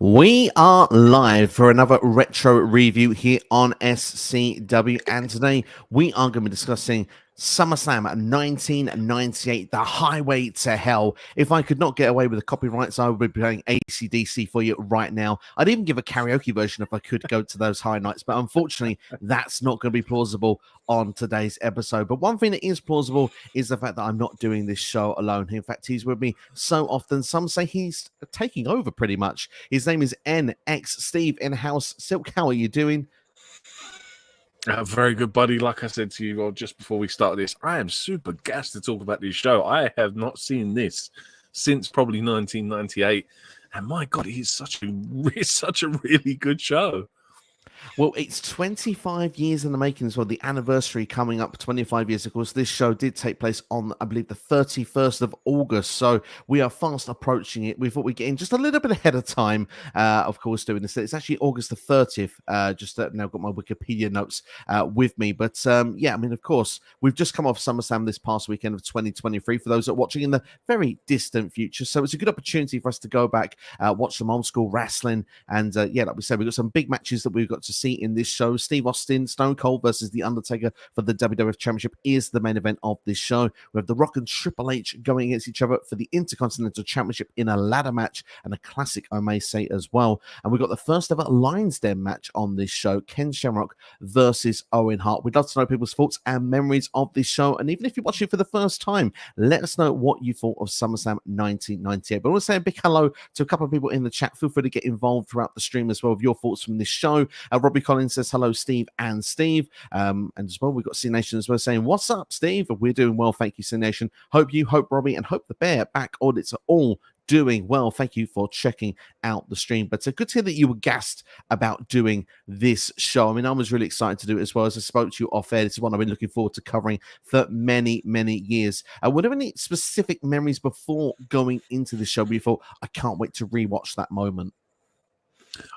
We are live for another retro review here on SCW, and today we are going to be discussing SummerSlam 1998, the highway to hell. If I could not get away with the copyrights, I would be playing AC/DC for you right now. I'd even give a karaoke version if I could go to those high nights, but unfortunately, that's not going to be plausible on today's episode. But one thing that is plausible is the fact that I'm not doing this show alone. In fact, he's with me so often. Some say he's taking over pretty much. His name is NX Steve in-house. Silk, how are you doing? Very good, buddy. Like I said to you just before we started this, I am super gassed to talk about this show. I have not seen this since probably 1998. And my God, it's such a really good show. Well, it's 25 years in the making as well. The anniversary coming up, 25 years. Of course, this show did take place on, I believe, the 31st of August. So we are fast approaching it. We thought we'd get in just a little bit ahead of time, of course, doing this. It's actually August the 30th. Now got my Wikipedia notes with me. But yeah, I mean, of course, we've just come off SummerSlam this past weekend of 2023 for those that are watching in the very distant future. So it's a good opportunity for us to go back, watch some old school wrestling. And yeah, like we said, we've got some big matches that we've got to see in this show. Steve Austin, Stone Cold versus The Undertaker for the WWF Championship is the main event of this show. We have The Rock and Triple H going against each other for the Intercontinental Championship in a ladder match, and a classic, I may say, as well. And we've got the first ever Lions Den match on this show, Ken Shamrock versus Owen Hart. We'd love to know people's thoughts and memories of this show, and even if you're watching it for the first time, let us know what you thought of SummerSlam 1998. But I want to say a big hello to a couple of people in the chat. Feel free to get involved throughout the stream as well with your thoughts from this show. Robbie Collins says hello, Steve and Steve. And as well, we've got C Nation as well saying, what's up, Steve? We're doing well. Thank you, C Nation. Hope you, hope Robbie, and hope the Bear back audits are all doing well. Thank you for checking out the stream. But good to hear that you were gassed about doing this show. I mean, I was really excited to do it as well. As I spoke to you off air, this is one I've been looking forward to covering for many, many years. Were there any specific memories before going into the show where you thought, I can't wait to rewatch that moment?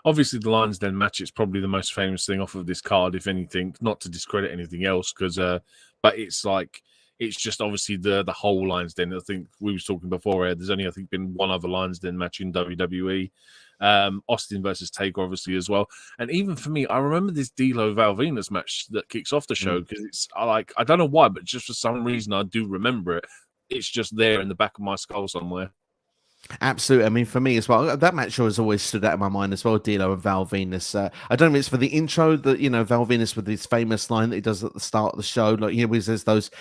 Obviously, the Lions Den match is probably the most famous thing off of this card, if anything. Not to discredit anything else, because but it's like it's just obviously the whole Lions Den. I think we was talking before. There's only been one other Lions Den match in WWE. Austin versus Taker, obviously, as well. And even for me, I remember this D'Lo Val Venis match that kicks off the show because it's I don't know why, but just for some reason I do remember it. It's just there in the back of my skull somewhere. Absolutely. I mean, for me as well, that match has always stood out in my mind as well, D'Lo and Val Venis. I don't know if it's for the intro that, Val Venis with his famous line that he does at the start of the show, like, he says those,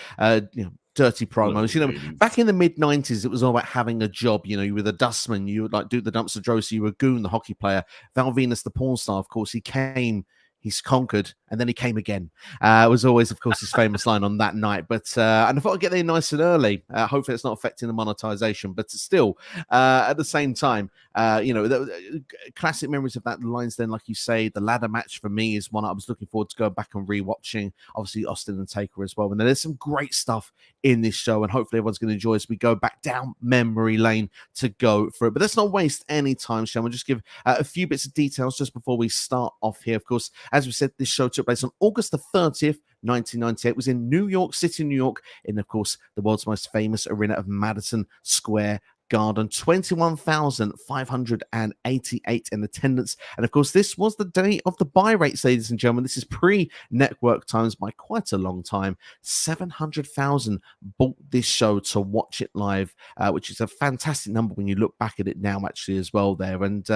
dirty promos. Back in the mid-90s, it was all about having a job. You were the dustman, you would do the dumpster drove, so you were a goon, the hockey player. Val Venis, the porn star, of course, he came, he's conquered, and then he came again. It was always, of course, his famous line on that night. But and I thought I'd get there nice and early. Hopefully, it's not affecting the monetization. But still, at the same time, the classic memories of that Lions Den, like you say, the ladder match for me is one I was looking forward to going back and rewatching. Obviously, Austin and Taker as well. And there's some great stuff in this show, and hopefully, everyone's going to enjoy as we go back down memory lane to go through it. But let's not waste any time, shall we? Just give a few bits of details just before we start off here. Of course, as we said, this show took place on August the 30th, 1998. It was in New York City, New York, in, of course, the world's most famous arena of Madison Square Garden. 21,588 in attendance. And of course, this was the day of the buy rates, ladies and gentlemen. This is pre-network times by quite a long time. 700,000 bought this show to watch it live, which is a fantastic number when you look back at it now, actually, as well there. And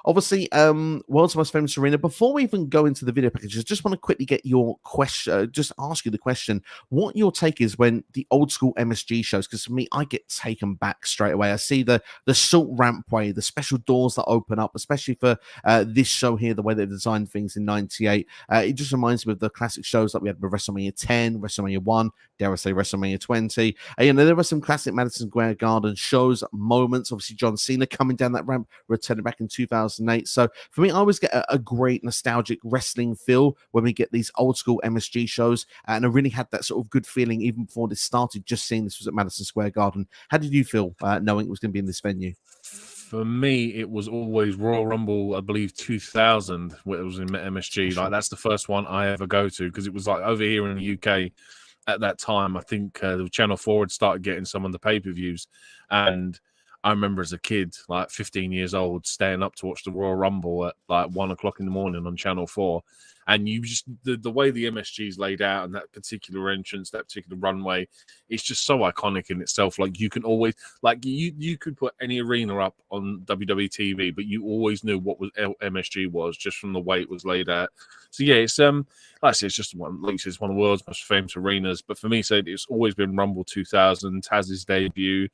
obviously, world's most famous arena. Before we even go into the video packages, just want to quickly get your question, just ask you the question, what your take is when the old school MSG shows, because for me, I get taken back straight away. I see the short rampway, the special doors that open up, especially for this show here, the way they designed things in 98. It just reminds me of the classic shows that we had with WrestleMania 10, WrestleMania 1, dare I say WrestleMania 20. There were some classic Madison Square Garden shows, moments. Obviously, John Cena coming down that ramp, returning back in 2008. So for me, I always get a great nostalgic wrestling feel when we get these old school MSG shows. And I really had that sort of good feeling even before this started, just seeing this was at Madison Square Garden. How did you feel knowing it was going to be in this venue? For me, it was always Royal Rumble, I believe 2000, where it was in MSG. Like, that's the first one I ever go to, because it was like over here in the UK at that time. I think the Channel 4 had started getting some of the pay-per-views, and I remember as a kid, like 15 years old, staying up to watch the Royal Rumble at like 1 o'clock in the morning on Channel 4. And you just, the way the MSG is laid out and that particular entrance, that particular runway, it's just so iconic in itself. Like you can always, like you could put any arena up on WWE TV, but you always knew what was MSG was just from the way it was laid out. So yeah, it's like I said, it's just one, like it's one of the world's most famous arenas. But for me, so it's always been Rumble 2000, Taz's debut.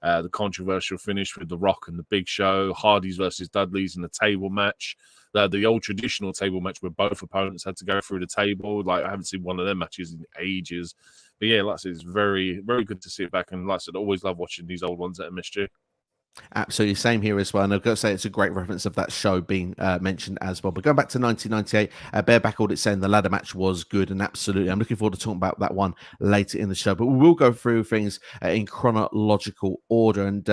The controversial finish with The Rock and The Big Show, Hardys versus Dudleys in the table match, the old traditional table match where both opponents had to go through the table. Like I haven't seen one of them matches in ages. But yeah, like I said, it's very, very good to see it back. And like I said, I always love watching these old ones at MSG. Absolutely, same here as well. And I've got to say, it's a great reference of that show being mentioned as well. But going back to 1998, Bareback Audit saying the ladder match was good, and absolutely, I'm looking forward to talking about that one later in the show. But we will go through things in chronological order, and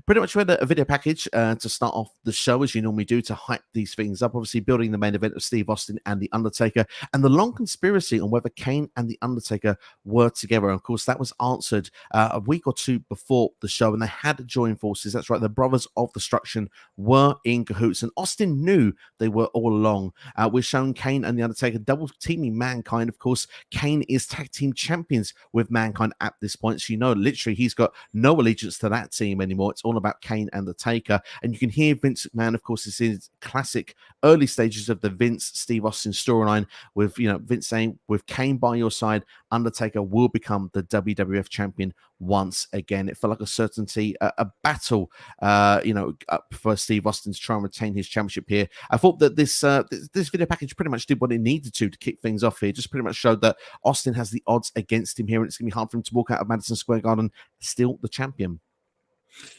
pretty much we had a video package to start off the show, as you normally do, to hype these things up. Obviously, building the main event of Steve Austin and The Undertaker, and the long conspiracy on whether Kane and The Undertaker were together. And of course, that was answered a week or two before the show, and they had joined forces. That's right. The Brothers of Destruction were in cahoots, and Austin knew they were all along. We're showing Kane and The Undertaker double teaming Mankind. Of course, Kane is tag team champions with Mankind at this point, so you know literally he's got no allegiance to that team anymore. It's all about Kane and the Taker, and you can hear Vince McMahon, of course, this is classic early stages of the Vince Steve Austin storyline, with Vince saying, with Kane by your side, Undertaker will become the WWF champion once again. It felt like a certainty, a battle, for Steve Austin to try and retain his championship here. I thought that this video package pretty much did what it needed to kick things off here. Just pretty much showed that Austin has the odds against him here, and it's going to be hard for him to walk out of Madison Square Garden still the champion.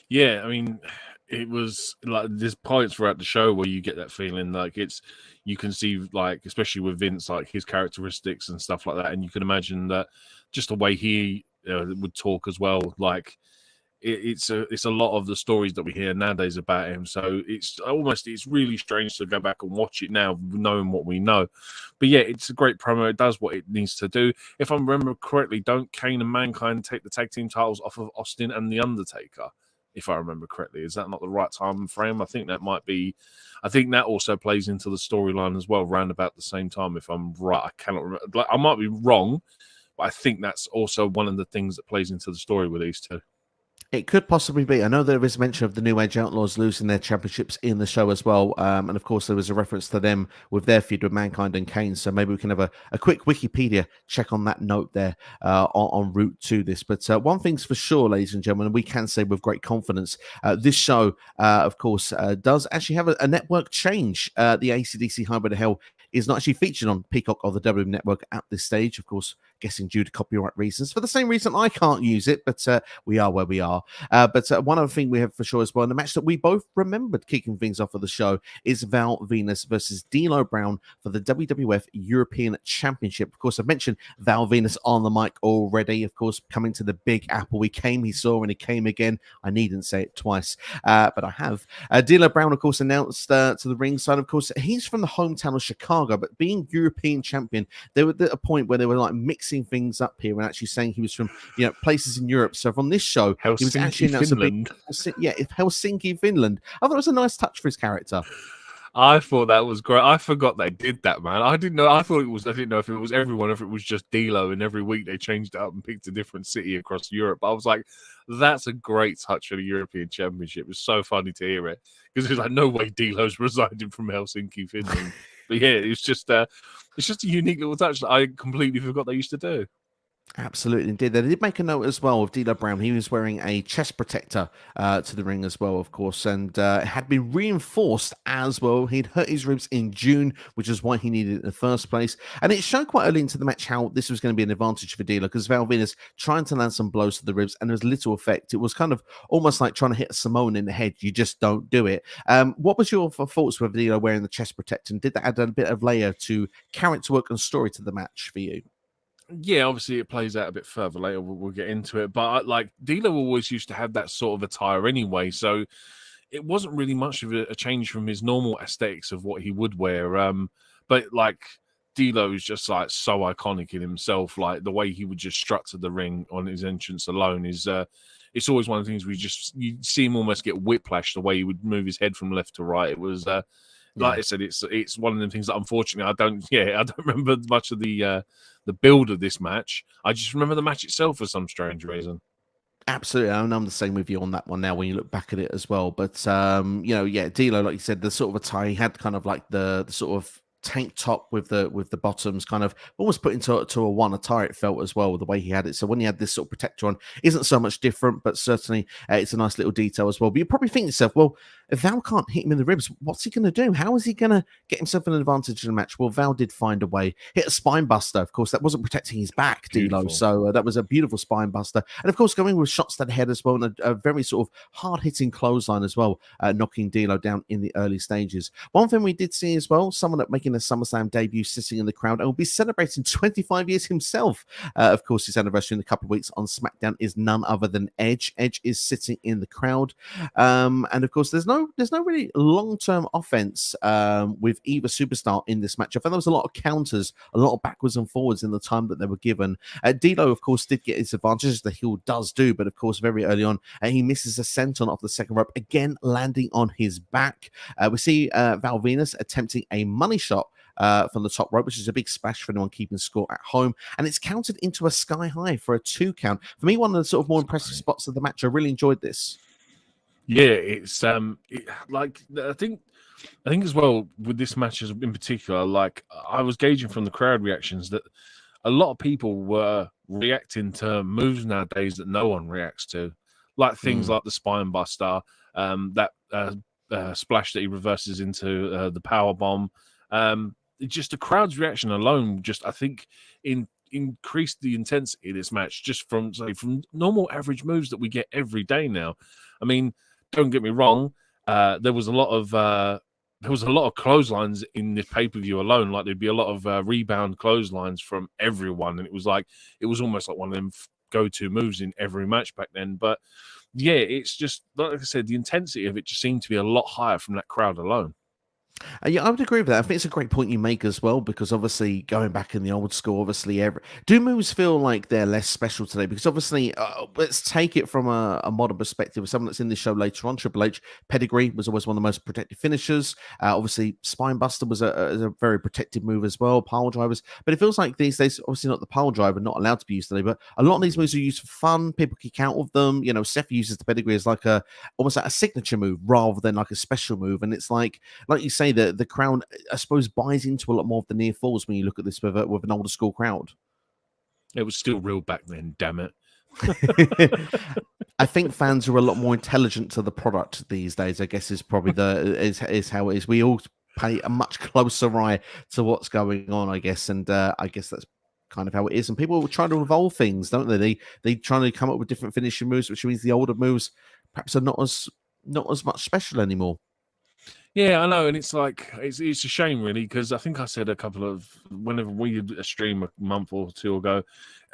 Yeah, I mean, it was like there's points throughout the show where you get that feeling like you can see, like, especially with Vince, like his characteristics and stuff like that, and you can imagine that just the way he would talk as well, like it's a lot of the stories that we hear nowadays about him. So it's really strange to go back and watch it now, knowing what we know. But yeah, it's a great promo. It does what it needs to do. If I remember correctly, don't Kane and Mankind take the tag team titles off of Austin and The Undertaker? If I remember correctly, is that not the right time frame? I think that might be. I think that also plays into the storyline as well, round about the same time. If I'm right, I cannot remember. Like, I might be wrong, but I think that's also one of the things that plays into the story with these two. It could possibly be. I know there is mention of the New Age Outlaws losing their championships in the show as well. And of course, there was a reference to them with their feud with Mankind and Kane. So maybe we can have a quick Wikipedia check on that note there en route to this. But one thing's for sure, ladies and gentlemen, we can say with great confidence, this show, of course, does actually have a network change. The AC/DC Hybrid of Hell is not actually featured on Peacock or the WWE Network at this stage, of course, guessing due to copyright reasons. For the same reason I can't use it, but we are where we are. But one other thing we have for sure as well, and the match that we both remembered kicking things off of the show, is Val Venis versus D'Lo Brown for the WWF European Championship. Of course, I've mentioned Val Venis on the mic already. Of course, coming to the Big Apple. He came, he saw, and he came again. I needn't say it twice, but I have. D'Lo Brown, of course, announced to the ringside. Of course, he's from the hometown of Chicago, but being European champion, they were at a point where they were like mixing things up here and actually saying he was from places in Europe. So from this show, he was actually announced Finland. Helsinki, Finland. I thought it was a nice touch for his character. I thought that was great. I forgot they did that, man. I didn't know. I didn't know if it was everyone, if it was just D'Lo, and every week they changed it up and picked a different city across Europe. I was like, that's a great touch for the European Championship. It was so funny to hear it, because it was like, no way D'Lo's residing from Helsinki, Finland. But yeah, it's just a unique little touch that I completely forgot they used to do. Absolutely indeed. They did make a note as well of D'Lo Brown. He was wearing a chest protector to the ring as well, of course, and it had been reinforced as well. He'd hurt his ribs in June, which is why he needed it in the first place. And it showed quite early into the match how this was going to be an advantage for D'Lo, because Val Venis trying to land some blows to the ribs, and there was little effect. It was kind of almost like trying to hit a Samoan in the head. You just don't do it. What was your thoughts with D'Lo wearing the chest protector? And did that add a bit of layer to character work and story to the match for you? Yeah, obviously it plays out a bit further later. We'll get into it. But like D'Lo always used to have that sort of attire anyway, so it wasn't really much of a change from his normal aesthetics of what he would wear. But like D'Lo is just like so iconic in himself. Like the way he would just strut to the ring on his entrance alone is it's always one of the things you see him almost get whiplash the way he would move his head from left to right. It was like I said, it's one of the things that unfortunately I don't remember much of the build of this match. I just remember the match itself for some strange reason. Absolutely, and I'm the same with you on that one now when you look back at it as well. But D'Lo, like you said, the sort of attire he had, kind of like the sort of tank top with the bottoms, kind of almost put into a one attire, it felt as well, with the way he had it. So when he had this sort of protector on, isn't so much different, but certainly it's a nice little detail as well. But you probably think to yourself, well, if Val can't hit him in the ribs, what's he going to do? How is he going to get himself an advantage in the match? Well, Val did find a way. Hit a spine buster. Of course, that wasn't protecting his back, D'Lo. So that was a beautiful spine buster. And of course, going with shots to the head as well, and a very sort of hard-hitting clothesline as well, knocking D'Lo down in the early stages. One thing we did see as well, someone that making a SummerSlam debut sitting in the crowd and will be celebrating 25 years himself. Of course, his anniversary in a couple of weeks on SmackDown is none other than Edge. Edge is sitting in the crowd. And of course, there's no really long-term offense with either superstar in this match. I found there was a lot of counters, a lot of backwards and forwards in the time that they were given. D'Lo, of course, did get his advantages, the heel does do, but of course, very early on, he misses a senton off the second rope, again landing on his back. We see Val Venis attempting a money shot from the top rope, which is a big splash for anyone keeping score at home, and it's counted into a sky high for a 2 count. For me, one of the sort of more impressive spots of the match. I really enjoyed this. Yeah, it's like I think as well with this match in particular, like I was gauging from the crowd reactions that a lot of people were reacting to moves nowadays that no one reacts to, like things like the spine buster, that splash that he reverses into the power bomb. Just the crowd's reaction alone, just I think increased the intensity of this match just from normal average moves that we get every day now. I mean, don't get me wrong, there was a lot of clotheslines in this pay-per-view alone. Like there'd be a lot of rebound clotheslines from everyone, and it was almost like one of them go-to moves in every match back then. But yeah, it's just like I said, the intensity of it just seemed to be a lot higher from that crowd alone. Yeah, I would agree with that. I think it's a great point you make as well, because obviously going back in the old school, obviously do moves feel like they're less special today? Because obviously, let's take it from a modern perspective. Someone that's in this show later on, Triple H, pedigree was always one of the most protective finishers. Obviously, spine buster was a very protective move as well. Pile drivers, but it feels like these days, obviously not the pile driver, not allowed to be used today, but a lot of these moves are used for fun. People kick out of them. You know, Seth uses the pedigree as like almost like a signature move rather than like a special move, and it's like you say, the crowd, I suppose, buys into a lot more of the near falls when you look at this with an older school crowd. It was still real back then, damn it. I think fans are a lot more intelligent to the product these days, I guess, is probably is how it is. We all pay a much closer eye to what's going on, I guess, and I guess that's kind of how it is. And people try to evolve things, don't they? They try to come up with different finishing moves, which means the older moves perhaps are not as much special anymore. Yeah, I know, and it's like it's a shame, really, because I think I said whenever we did a stream a month or two ago,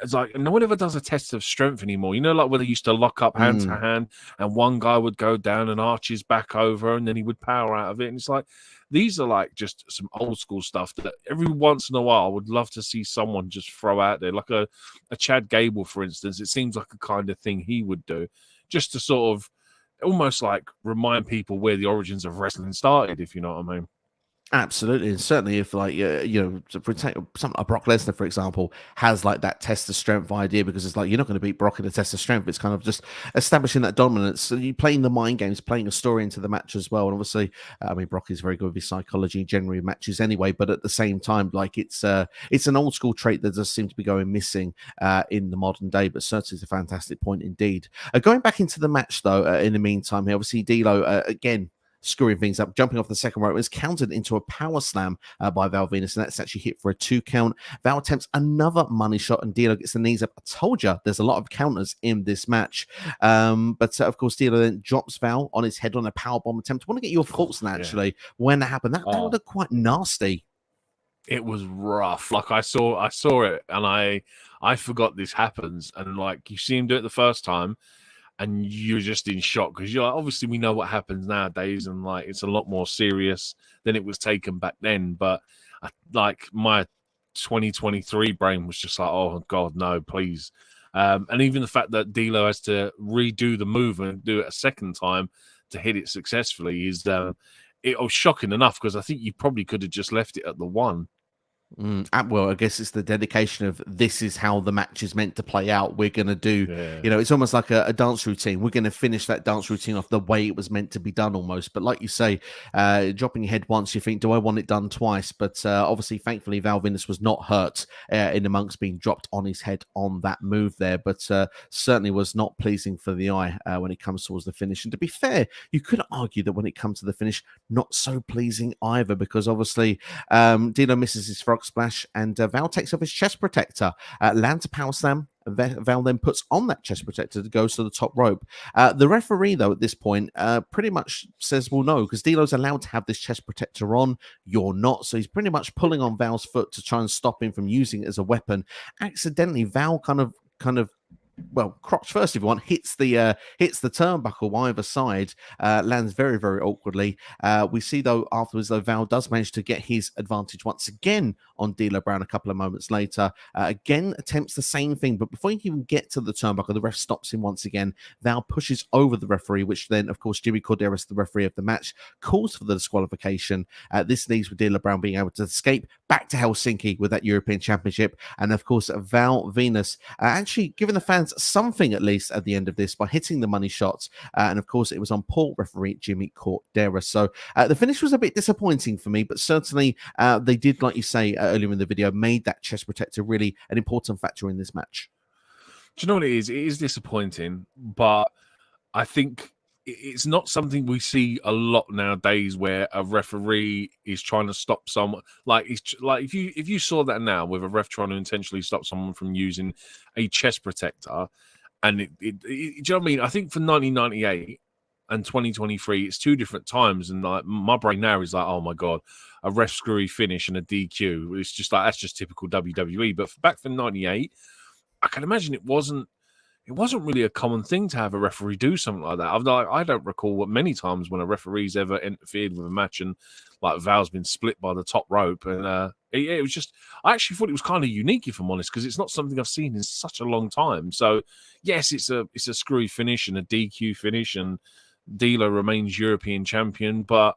it's like no one ever does a test of strength anymore. You know, like where they used to lock up hand to hand, and one guy would go down and arch his back over, and then he would power out of it. And it's like these are like just some old school stuff that every once in a while I would love to see someone just throw out there, like a Chad Gable, for instance. It seems like a kind of thing he would do, just to sort of almost like remind people where the origins of wrestling started, if you know what I mean. Absolutely, and certainly if like for something like Brock Lesnar, for example, has like that test of strength idea, because it's like you're not going to beat Brock in a test of strength. It's kind of just establishing that dominance. So you're playing the mind games, playing a story into the match as well. And obviously, I mean, Brock is very good with his psychology generally in matches anyway. But at the same time, like it's an old school trait that does seem to be going missing in the modern day. But certainly, it's a fantastic point indeed. Going back into the match though, in the meantime, here obviously D'Lo again screwing things up, jumping off the second rope, is countered into a power slam by Val Venis, and that's actually hit for a 2 count. Val attempts another money shot, and D'Lo gets the knees up. I told you, there's a lot of counters in this match. But of course, D'Lo then drops Val on his head on a powerbomb attempt. I want to get your thoughts on that, actually, when that happened. That would look quite nasty. It was rough. Like I saw it, and I forgot this happens, and like you see him do it the first time, and you're just in shock because you're like, obviously we know what happens nowadays, and like it's a lot more serious than it was taken back then. But like my 2023 brain was just like, oh God, no, please. And even the fact that D'Lo has to redo the move and do it a second time to hit it successfully is it was shocking enough, because I think you probably could have just left it at the 1. Well, I guess it's the dedication of this is how the match is meant to play out. We're going to do, it's almost like a dance routine. We're going to finish that dance routine off the way it was meant to be done almost. But like you say, dropping your head once, you think, do I want it done twice? But obviously, thankfully, Val Venis was not hurt in amongst being dropped on his head on that move there. But certainly was not pleasing for the eye when it comes towards the finish. And to be fair, you could argue that when it comes to the finish, not so pleasing either, because obviously D'Lo misses his frog splash, and Val takes off his chest protector, lands a power slam. Val then puts on that chest protector to go to the top rope. The referee, though, at this point, pretty much says, well, no, because D'Lo's allowed to have this chest protector on. You're not. So he's pretty much pulling on Val's foot to try and stop him from using it as a weapon. Accidentally, Val kind of crotch first, if you want, hits the turnbuckle either side, lands very, very awkwardly. We see, though, afterwards, though, Val does manage to get his advantage once again on D'Lo Brown a couple of moments later. Again, attempts the same thing, but before he can even get to the turnbuckle, the ref stops him once again. Val pushes over the referee, which then, of course, Jimmy Corderas, the referee of the match, calls for the disqualification. This leaves with D'Lo Brown being able to escape back to Helsinki with that European Championship. And, of course, Val Venis actually giving the fans something at least at the end of this by hitting the money shots, and of course it was on poor referee Jimmy Corderas. So the finish was a bit disappointing for me, but certainly they did, like you say earlier in the video, made that chest protector really an important factor in this match. Do you know what it is? It is disappointing, but I think it's not something we see a lot nowadays, where a referee is trying to stop someone. Like if you saw that now with a ref trying to intentionally stop someone from using a chest protector, and do you know what I mean? I think for 1998 and 2023, it's two different times, and like my brain now is like, oh my god, a ref screwy finish and a DQ. It's just like, that's just typical WWE. But back for 98, I can imagine it wasn't really a common thing to have a referee do something like that. I don't recall what many times when a referee's ever interfered with a match and like Val's been split by the top rope. And it was just, I actually thought it was kind of unique, if I'm honest, because it's not something I've seen in such a long time. So yes, it's a screwy finish and a DQ finish, and D'Lo remains European champion. But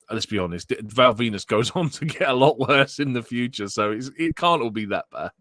let's be honest, Val Venis goes on to get a lot worse in the future. So it can't all be that bad.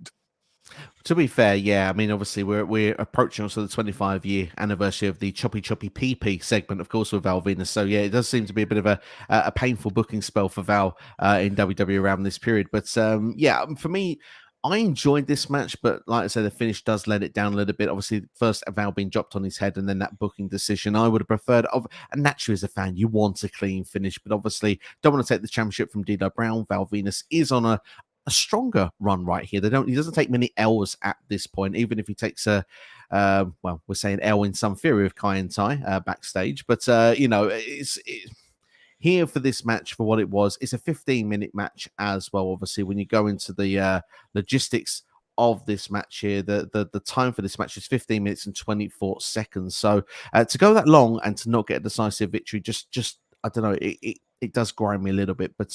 To be fair, yeah, I mean, obviously we're approaching also the 25-year anniversary of the Choppy PP segment, of course, with Val Venis. So yeah, it does seem to be a bit of a painful booking spell for Val in WWE around this period. But yeah, for me, I enjoyed this match, but like I said, the finish does let it down a little bit. Obviously, first Val being dropped on his head, and then that booking decision. I would have preferred, and naturally as a fan, you want a clean finish, but obviously don't want to take the championship from D'Lo Brown. Val Venis is on a stronger run right here. He doesn't take many L's at this point, even if he takes a we're saying L in some theory of Kai En Tai backstage. But it's here for this match for what it was. It's a 15-minute match as well. Obviously, when you go into the logistics of this match here, the time for this match is 15 minutes and 24 seconds. So to go that long and to not get a decisive victory, just I don't know, it does grind me a little bit. But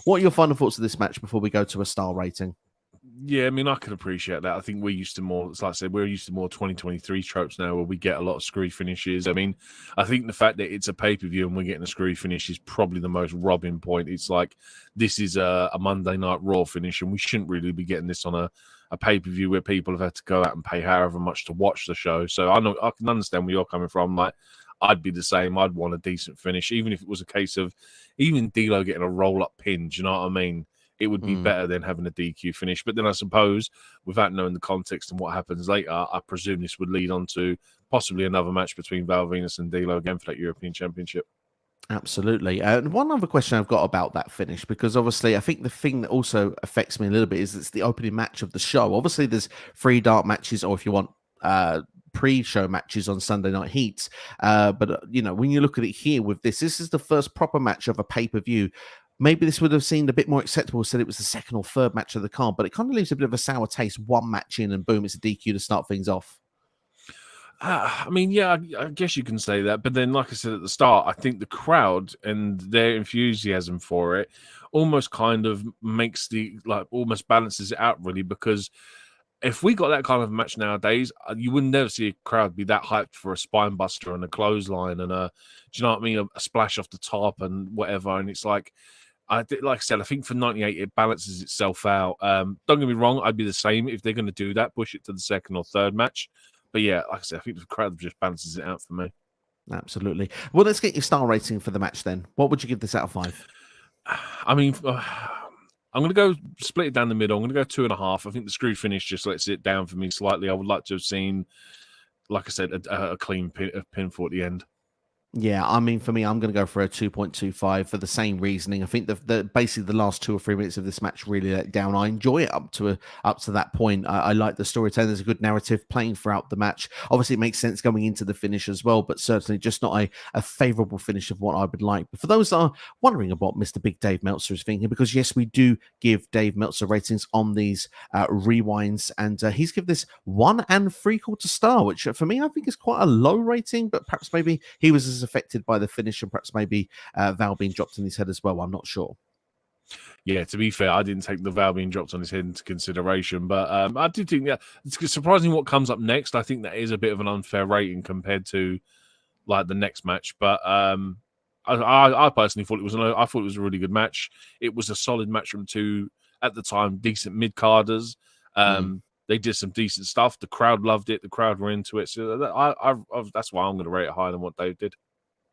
what are your final thoughts of this match before we go to a star rating? Yeah, I mean, I could appreciate that. I think we're used to more, it's like I said, we're used to more 2023 tropes now, where we get a lot of screwy finishes. I mean, I think the fact that it's a pay-per-view and we're getting a screwy finish is probably the most robbing point. It's like, this is a Monday Night Raw finish, and we shouldn't really be getting this on a pay-per-view where people have had to go out and pay however much to watch the show. So I can understand where you're coming from. Like, I'd be the same. I'd want a decent finish, even if it was a case of even D'Lo getting a roll-up pin. Do you know what I mean? It would be better than having a DQ finish. But then I suppose, without knowing the context and what happens later, I presume this would lead on to possibly another match between Val Venis and D'Lo again for that European Championship. Absolutely. And one other question I've got about that finish, because obviously I think the thing that also affects me a little bit is it's the opening match of the show. Obviously, there's 3 dark matches, or if you want, pre-show matches on Sunday Night Heat. But, when you look at it here with this is the first proper match of a pay-per-view. Maybe this would have seemed a bit more acceptable, said it was the second or third match of the card, but it kind of leaves a bit of a sour taste. One match in and boom, it's a DQ to start things off. I mean, yeah, I guess you can say that. But then, like I said at the start, I think the crowd and their enthusiasm for it almost kind of makes almost balances it out, really, because if we got that kind of match nowadays, you would never see a crowd be that hyped for a spine buster and a clothesline and do you know what I mean? A splash off the top and whatever. And it's like I said, I think for 98 it balances itself out. Don't get me wrong, I'd be the same if they're going to do that, push it to the second or third match. But yeah, like I said, I think the crowd just balances it out for me. Absolutely. Well, let's get your star rating for the match then. What would you give this out of 5? I mean, I'm going to go split it down the middle. I'm going to go 2.5. I think the screw finish just lets it down for me slightly. I would like to have seen, like I said, a clean pinfall at the end. Yeah, I mean, for me, I'm going to go for a 2.25 for the same reasoning. I think the basically the last 2 or 3 minutes of this match really let down. I enjoy it up to that point. I like the storytelling. There's a good narrative playing throughout the match. Obviously, it makes sense going into the finish as well, but certainly just not a favorable finish of what I would like. But for those that are wondering about Mr. Big Dave Meltzer is thinking, because yes, we do give Dave Meltzer ratings on these rewinds, and he's given this 1 3/4 star, which for me I think is quite a low rating, but perhaps maybe he was as affected by the finish and perhaps maybe Val being dropped in his head as well. I'm not sure. Yeah, to be fair, I didn't take the Val being dropped on his head into consideration, but I do think that it's surprising what comes up next. I think that is a bit of an unfair rating compared to like the next match, but I personally thought I thought it was a really good match. It was a solid match from 2 at the time decent mid carders. They did some decent stuff. The crowd loved it. The crowd were into it. So that's why I'm going to rate it higher than what Dave did.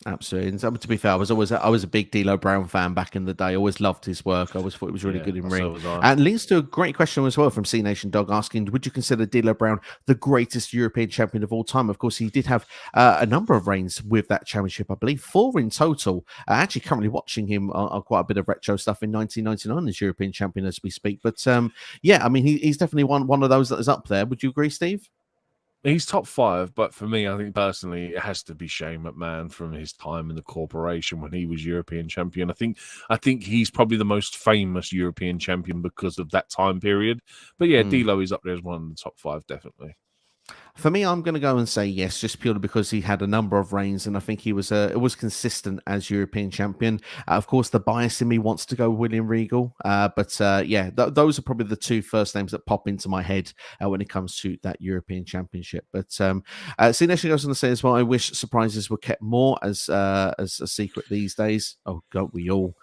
Absolutely. And to be fair, I was a big D'Lo Brown fan back in the day. I always loved his work. I always thought it was really good in ring. And leads to a great question as well from C Nation Dog asking, would you consider D'Lo Brown the greatest European champion of all time? Of course, he did have a number of reigns with that championship, I believe 4 in total. Actually currently watching him on quite a bit of retro stuff in 1999 as European champion as we speak. But yeah, I mean, he's definitely one of those that is up there. Would you agree, Steve? He's top 5, but for me, I think personally, it has to be Shane McMahon from his time in the corporation when he was European champion. I think he's probably the most famous European champion because of that time period. But yeah, D'Lo is up there as one of the top 5, definitely. For me, I'm going to go and say yes, just purely because he had a number of reigns, and I think he was consistent as European champion. Of course, the bias in me wants to go William Regal, but yeah, those are probably the 2 first names that pop into my head when it comes to that European Championship. But C Nation goes on to say as well, I wish surprises were kept more as a secret these days. Oh God, we all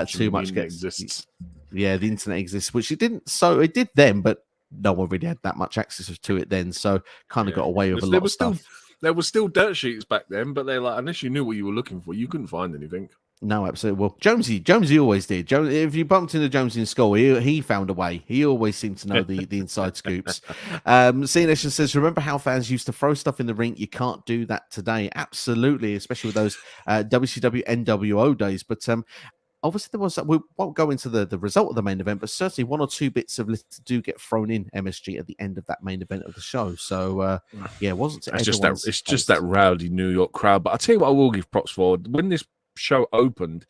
too much exists. Yeah, the internet exists, which it didn't. So it did then, but no one really had that much access to it then, so kind of got away with a lot of stuff. There were still dirt sheets back then, but they're like, unless you knew what you were looking for, you couldn't find anything. No, absolutely. Well, Jonesy always did. If you bumped into Jonesy in school, he found a way. He always seemed to know the inside scoops. CNation says, remember how fans used to throw stuff in the ring? You can't do that today. Absolutely, especially with those WCW NWO days. But obviously, there was. We won't go into the result of the main event, but certainly 1 or 2 bits of lists do get thrown in MSG at the end of that main event of the show. So yeah, it wasn't. It's just that rowdy New York crowd. But I tell you what, I will give props for when this show opened.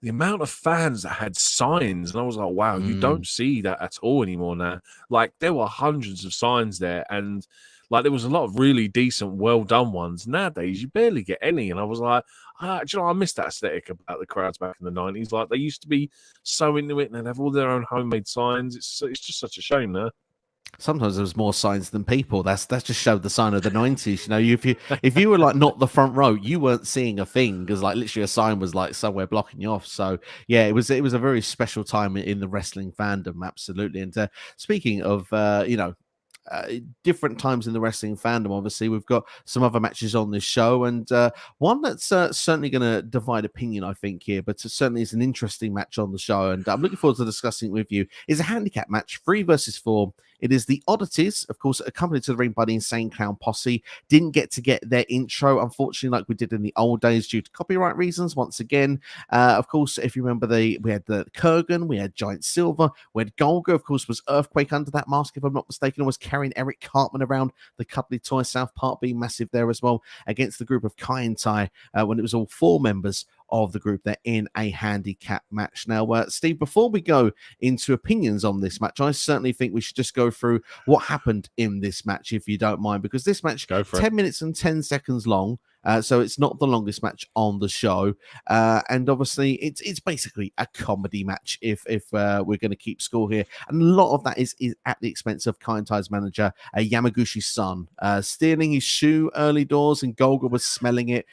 The amount of fans that had signs, and I was like, wow, you don't see that at all anymore now. Like there were hundreds of signs there, and like there was a lot of really decent, well done ones. Nowadays, you barely get any, and I was like, do you know, I miss that aesthetic about the crowds back in the 90s. Like they used to be so into it, and they'd have all their own homemade signs. It's just such a shame now. Sometimes there was more signs than people. That just showed the sign of the 90s. You know, if you were like not the front row, you weren't seeing a thing because like literally a sign was like somewhere blocking you off. So yeah, it was a very special time in the wrestling fandom, absolutely. And speaking of different times in the wrestling fandom, obviously we've got some other matches on this show, and one that's certainly going to divide opinion, I think, here, but it certainly is an interesting match on the show, and I'm looking forward to discussing it with you. Is a handicap match, 3 versus 4. It is the Oddities, of course, accompanied to the ring by the Insane Clown Posse. Didn't get to get their intro, unfortunately, like we did in the old days due to copyright reasons. Once again, of course, if you remember, we had the Kurgan, we had Giant Silver, we had Golga, of course, was Earthquake under that mask, if I'm not mistaken, and was carrying Eric Cartman around. The Cuddly Toy South Park being massive there as well, against the group of Kai and Tai, when it was all 4 members of the group. They're in a handicap match. Now, Steve, before we go into opinions on this match, I certainly think we should just go through what happened in this match, if you don't mind, because this match, 10 minutes and 10 seconds long, So it's not the longest match on the show. And obviously, it's basically a comedy match if we're going to keep score here. And a lot of that is at the expense of Kai En Tai's manager, Yamaguchi's son, stealing his shoe early doors, and Golga was smelling it,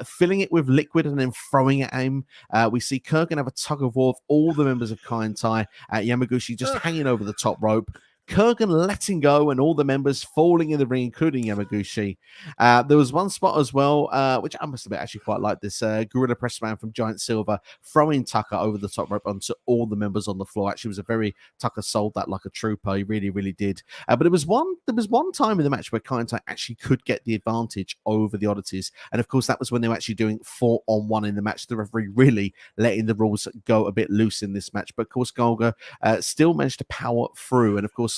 filling it with liquid and then throwing it at him. We see Kurgan have a tug of war of all the members of Kai En Tai. Yamaguchi just hanging over the top rope. Kurgan letting go and all the members falling in the ring, including Yamaguchi. There was one spot as well, which I must admit actually quite like this. Gorilla Press Man from Giant Silver throwing Tucker over the top rope onto all the members on the floor. Actually, was a very Tucker sold that like a trooper. He really, really did. But there was one time in the match where Kai En Tai actually could get the advantage over the Oddities, and of course that was when they were actually doing 4-on-1 in the match. The referee really letting the rules go a bit loose in this match, but of course Golga still managed to power through, and of course.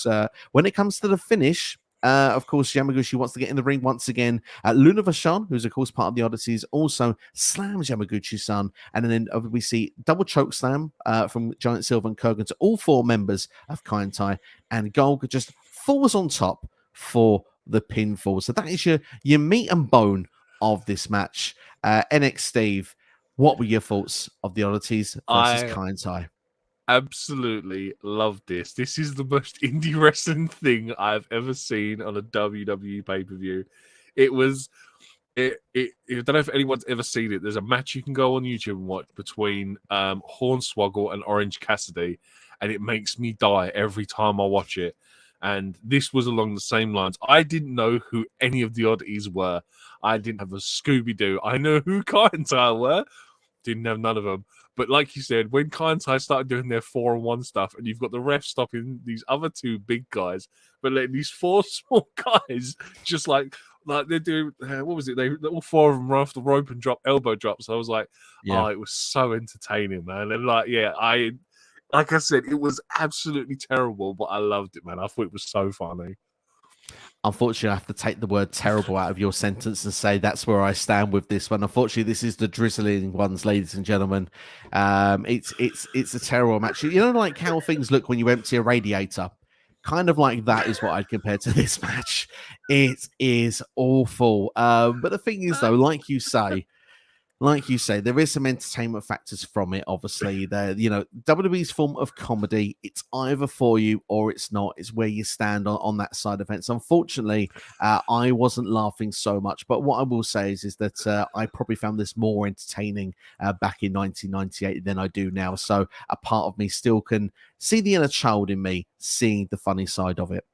When it comes to the finish, of course, Yamaguchi wants to get in the ring once again. Luna Vachon, who's of course part of the Oddities, also slams Yamaguchi's son. And then we see double choke slam from Giant Silver and Kurgan to all four members of Kai En Tai. And Golga just falls on top for the pinfall. So that is your meat and bone of this match. NX Steve, what were your thoughts of the Oddities versus Kai En Tai? Absolutely love this. This is the most indie wrestling thing I've ever seen on a WWE pay-per-view. I don't know if anyone's ever seen it. There's a match you can go on YouTube and watch between Hornswoggle and Orange Cassidy, and it makes me die every time I watch it. And this was along the same lines. I didn't know who any of the Oddities were. I didn't have a Scooby-Doo. I know who Kai En Tai were. Didn't have none of them. But like you said, when Kai En Tai started doing their 4-on-1 stuff, and you've got the ref stopping these other two big guys, but letting these four small guys just like they're doing, what was it? They all four of them run off the rope and drop elbow drops. I was like, oh, it was so entertaining, man. And like I said, it was absolutely terrible, but I loved it, man. I thought it was so funny. Unfortunately, I have to take the word terrible out of your sentence and say that's where I stand with this one. Unfortunately, this is the drizzling ones, ladies and gentlemen. It's a terrible match. You know, like how things look when you empty a radiator? Kind of like that is what I'd compare to this match. It is awful. But the thing is, though, like you say, there is some entertainment factors from it. Obviously, WWE's form of comedy, it's either for you or it's not. It's where you stand on that side of it. Unfortunately, I wasn't laughing so much. But what I will say is that I probably found this more entertaining back in 1998 than I do now. So a part of me still can see the inner child in me seeing the funny side of it.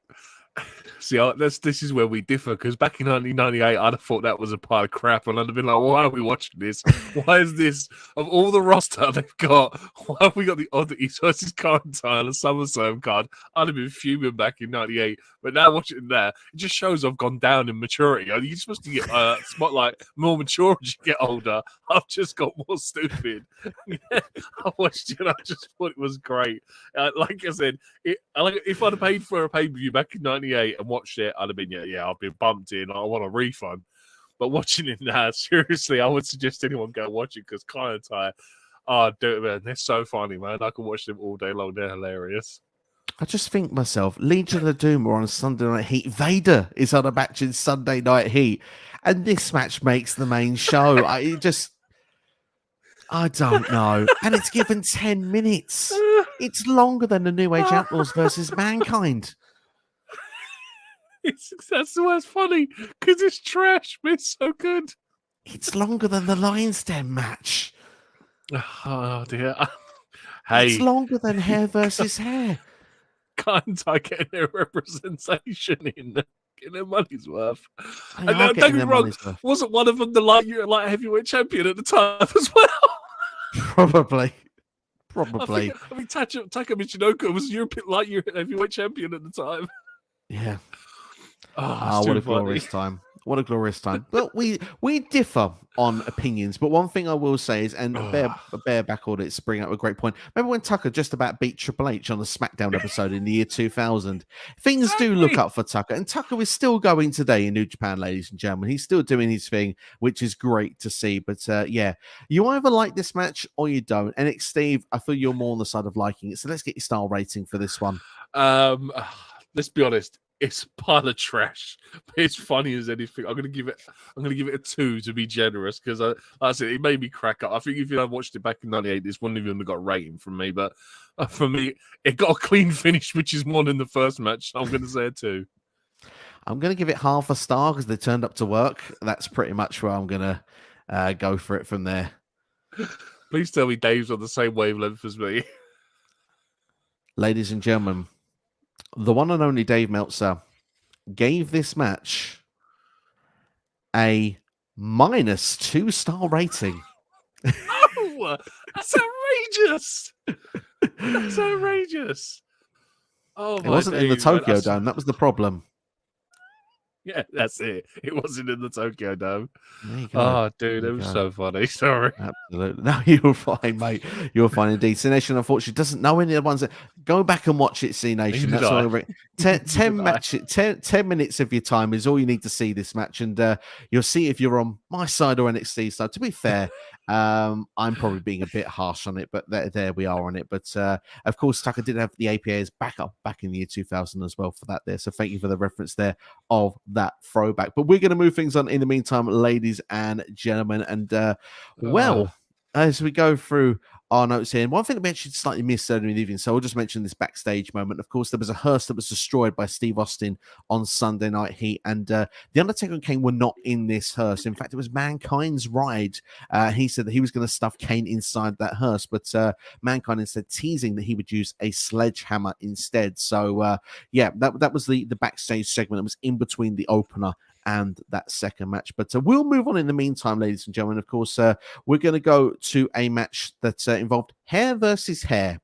See, this is where we differ, because back in 1998, I'd have thought that was a pile of crap, and I'd have been like, why are we watching this? Why is this, of all the roster they've got, why have we got the Oddities versus Kai En Tai on a SummerSlam card? I'd have been fuming back in 98, but now watching that, it just shows I've gone down in maturity. You're supposed to get spotlight more mature as you get older. I've just got more stupid. I watched it and I just thought it was great. Like I said, if I'd have paid for a pay-per-view back in 98 and watched it, I'd have been, I've been bumped in. I want a refund. But watching it now, seriously, I would suggest anyone go watch it, because Kai En Tai, do it, man. They're so funny, man. I can watch them all day long. They're hilarious. I just think myself, Legion of Doom are on Sunday Night Heat. Vader is on a match in Sunday Night Heat. And this match makes the main show. I don't know. And it's given 10 minutes. It's longer than the New Age Outlaws versus Mankind. That's the worst funny, because it's trash, but it's so good. It's longer than the Lion's Den match. Oh, dear. Hey. It's longer than Hair versus Hair. Can't I get their representation in? Getting their money's worth. And don't get me wrong, wasn't one of them the light heavyweight champion at the time as well? Probably. I think Taka Michinoku was European light heavyweight champion at the time. Yeah. What a glorious time. What a glorious time. But we differ on opinions. But one thing I will say is, and Bear back audits bring up a great point. Remember when Tucker just about beat Triple H on the SmackDown episode in the year 2000? Things do look up for Tucker. And Tucker is still going today in New Japan, ladies and gentlemen. He's still doing his thing, which is great to see. But you either like this match or you don't. And Steve, I feel you're more on the side of liking it. So let's get your star rating for this one. Let's be honest. It's a pile of trash, but it's funny as anything. I'm gonna give it a 2 to be generous because I said it made me crack up. I think if you had watched it back in '98, this wouldn't even have got a rating from me. But for me, it got a clean finish, which is more than the first match. So I'm gonna say a 2. I'm gonna give it half a star because they turned up to work. That's pretty much where I'm gonna go for it from there. Please tell me Dave's on the same wavelength as me. Ladies and gentlemen, the one and only Dave Meltzer gave this match a -2-star rating. Oh, that's outrageous! That's outrageous! Oh, it wasn't in the Tokyo Dome. That was the problem. Yeah, that's it. It wasn't in the Tokyo Dome. Oh, dude, it was so funny. Sorry. Absolutely. No, you're fine, mate. You're fine indeed. C Nation, unfortunately, doesn't know any of the ones that go back and watch it, C Nation. That's all. 10 minutes of your time is all you need to see this match, and you'll see if you're on my side or NXT side. To be fair, I'm probably being a bit harsh on it, but there we are on it. But of course, Tucker did have the APAs back in the year 2000 as well for that there. So thank you for the reference there of that throwback. But we're going to move things on in the meantime, ladies and gentlemen. And as we go through our notes here, and one thing that we actually slightly missed earlier in the evening, so I'll just mention this backstage moment. Of course, there was a hearse that was destroyed by Steve Austin on Sunday Night Heat, and the Undertaker and Kane were not in this hearse. In fact, it was Mankind's ride. He said that he was going to stuff Kane inside that hearse, but Mankind instead teasing that he would use a sledgehammer instead. So yeah, that was the backstage segment that was in between the opener and that second match. But we'll move on in the meantime, ladies and gentlemen. Of course, we're going to go to a match that involved hair versus hair.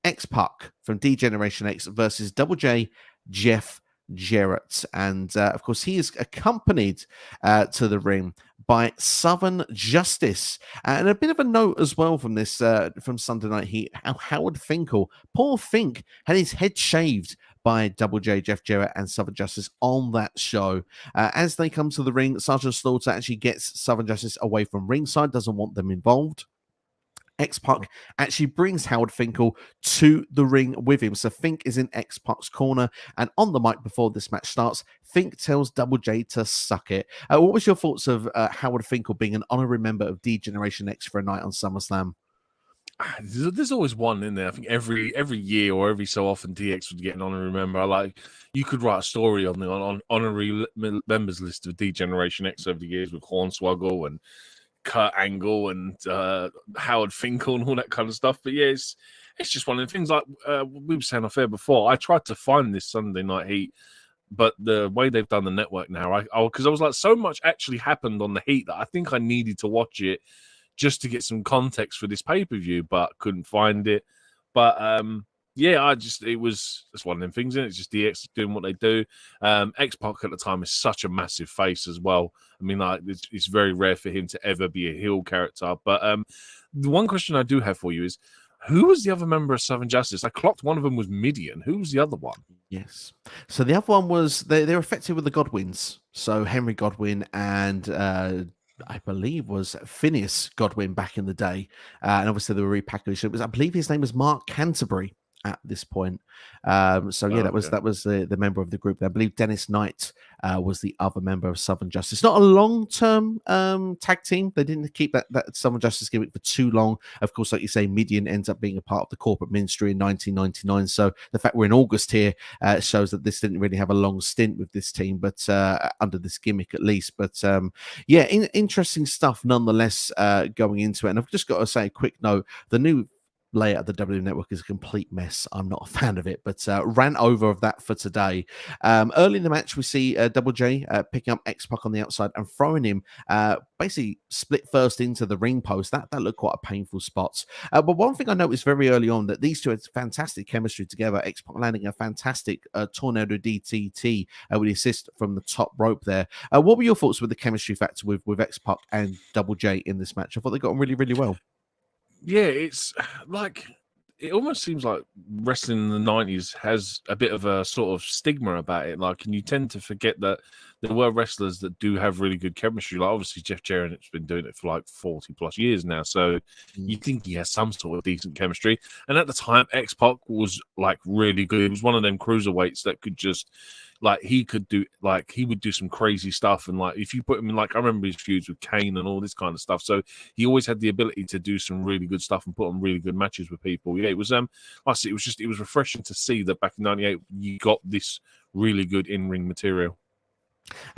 X-Pac from D-Generation X versus Double J, Jeff Jarrett. And, of course, he is accompanied to the ring by Southern Justice. And a bit of a note as well from this, from Sunday Night Heat, Howard Finkel. Paul Fink had his head shaved by Double J, Jeff Jarrett, and Southern Justice on that show. As they come to the ring, Sergeant Slaughter actually gets Southern Justice away from ringside, doesn't want them involved. X-Pac actually brings Howard Finkel to the ring with him. So Fink is in X-Pac's corner, and on the mic before this match starts, Fink tells Double J to suck it. What was your thoughts of Howard Finkel being an honorary member of D-Generation X for a night on SummerSlam? There's always one in there. I think every year or every so often DX would get an honorary member. You could write a story on the honorary members list of D-Generation X over the years with Hornswoggle and Kurt Angle and Howard Finkel and all that kind of stuff. But yeah, it's just one of the things. Like we were saying off air before, I tried to find this Sunday Night Heat, but the way they've done the network now, because I was like, so much actually happened on the Heat that I think I needed to watch it just to get some context for this pay-per-view, but couldn't find it. But yeah, it's one of them things, and it's just DX doing what they do. X-Pac at the time is such a massive face as well. I mean, like it's very rare for him to ever be a heel character. But the one question I do have for you is, who was the other member of Southern Justice? I clocked one of them was Midian. Who was the other one? Yes. So the other one was, they're affected with the Godwins. So Henry Godwin and I believe was Phineas Godwin back in the day. And obviously they were repackaged. I believe his name was Mark Canterbury at this point. So yeah, that was the member of the group there. I believe Dennis Knight was the other member of Southern Justice. Not a long-term tag team. They didn't keep that Southern Justice gimmick for too long. Of course, like you say, Midian ends up being a part of the corporate ministry in 1999. So the fact we're in August here shows that this didn't really have a long stint with this team, but under this gimmick at least. But yeah, interesting stuff nonetheless going into it. And I've just got to say a quick note. The new layout of the W Network is a complete mess. I'm not a fan of it, but ran over of that for today. Early in the match, we see Double J picking up X-Pac on the outside and throwing him basically split first into the ring post. That looked quite a painful spot. But one thing I noticed very early on, that these two had fantastic chemistry together. X-Pac landing a fantastic tornado DTT with the assist from the top rope there. What were your thoughts with the chemistry factor with X-Pac and Double J in this match? I thought they got on really, really well. Yeah, it's like, it almost seems like wrestling in the 90s has a bit of a sort of stigma about it. Like, and you tend to forget that there were wrestlers that do have really good chemistry. Like, obviously, Jeff Jarrett's been doing it for like 40 plus years now. So you think he has some sort of decent chemistry. And at the time, X-Pac was like really good. He was one of them cruiserweights that could just like he would do some crazy stuff, and like if you put him in, like I remember his feuds with Kane and all this kind of stuff. So he always had the ability to do some really good stuff and put on really good matches with people. Yeah, it was like I said, it was refreshing to see that back in '98 you got this really good in-ring material.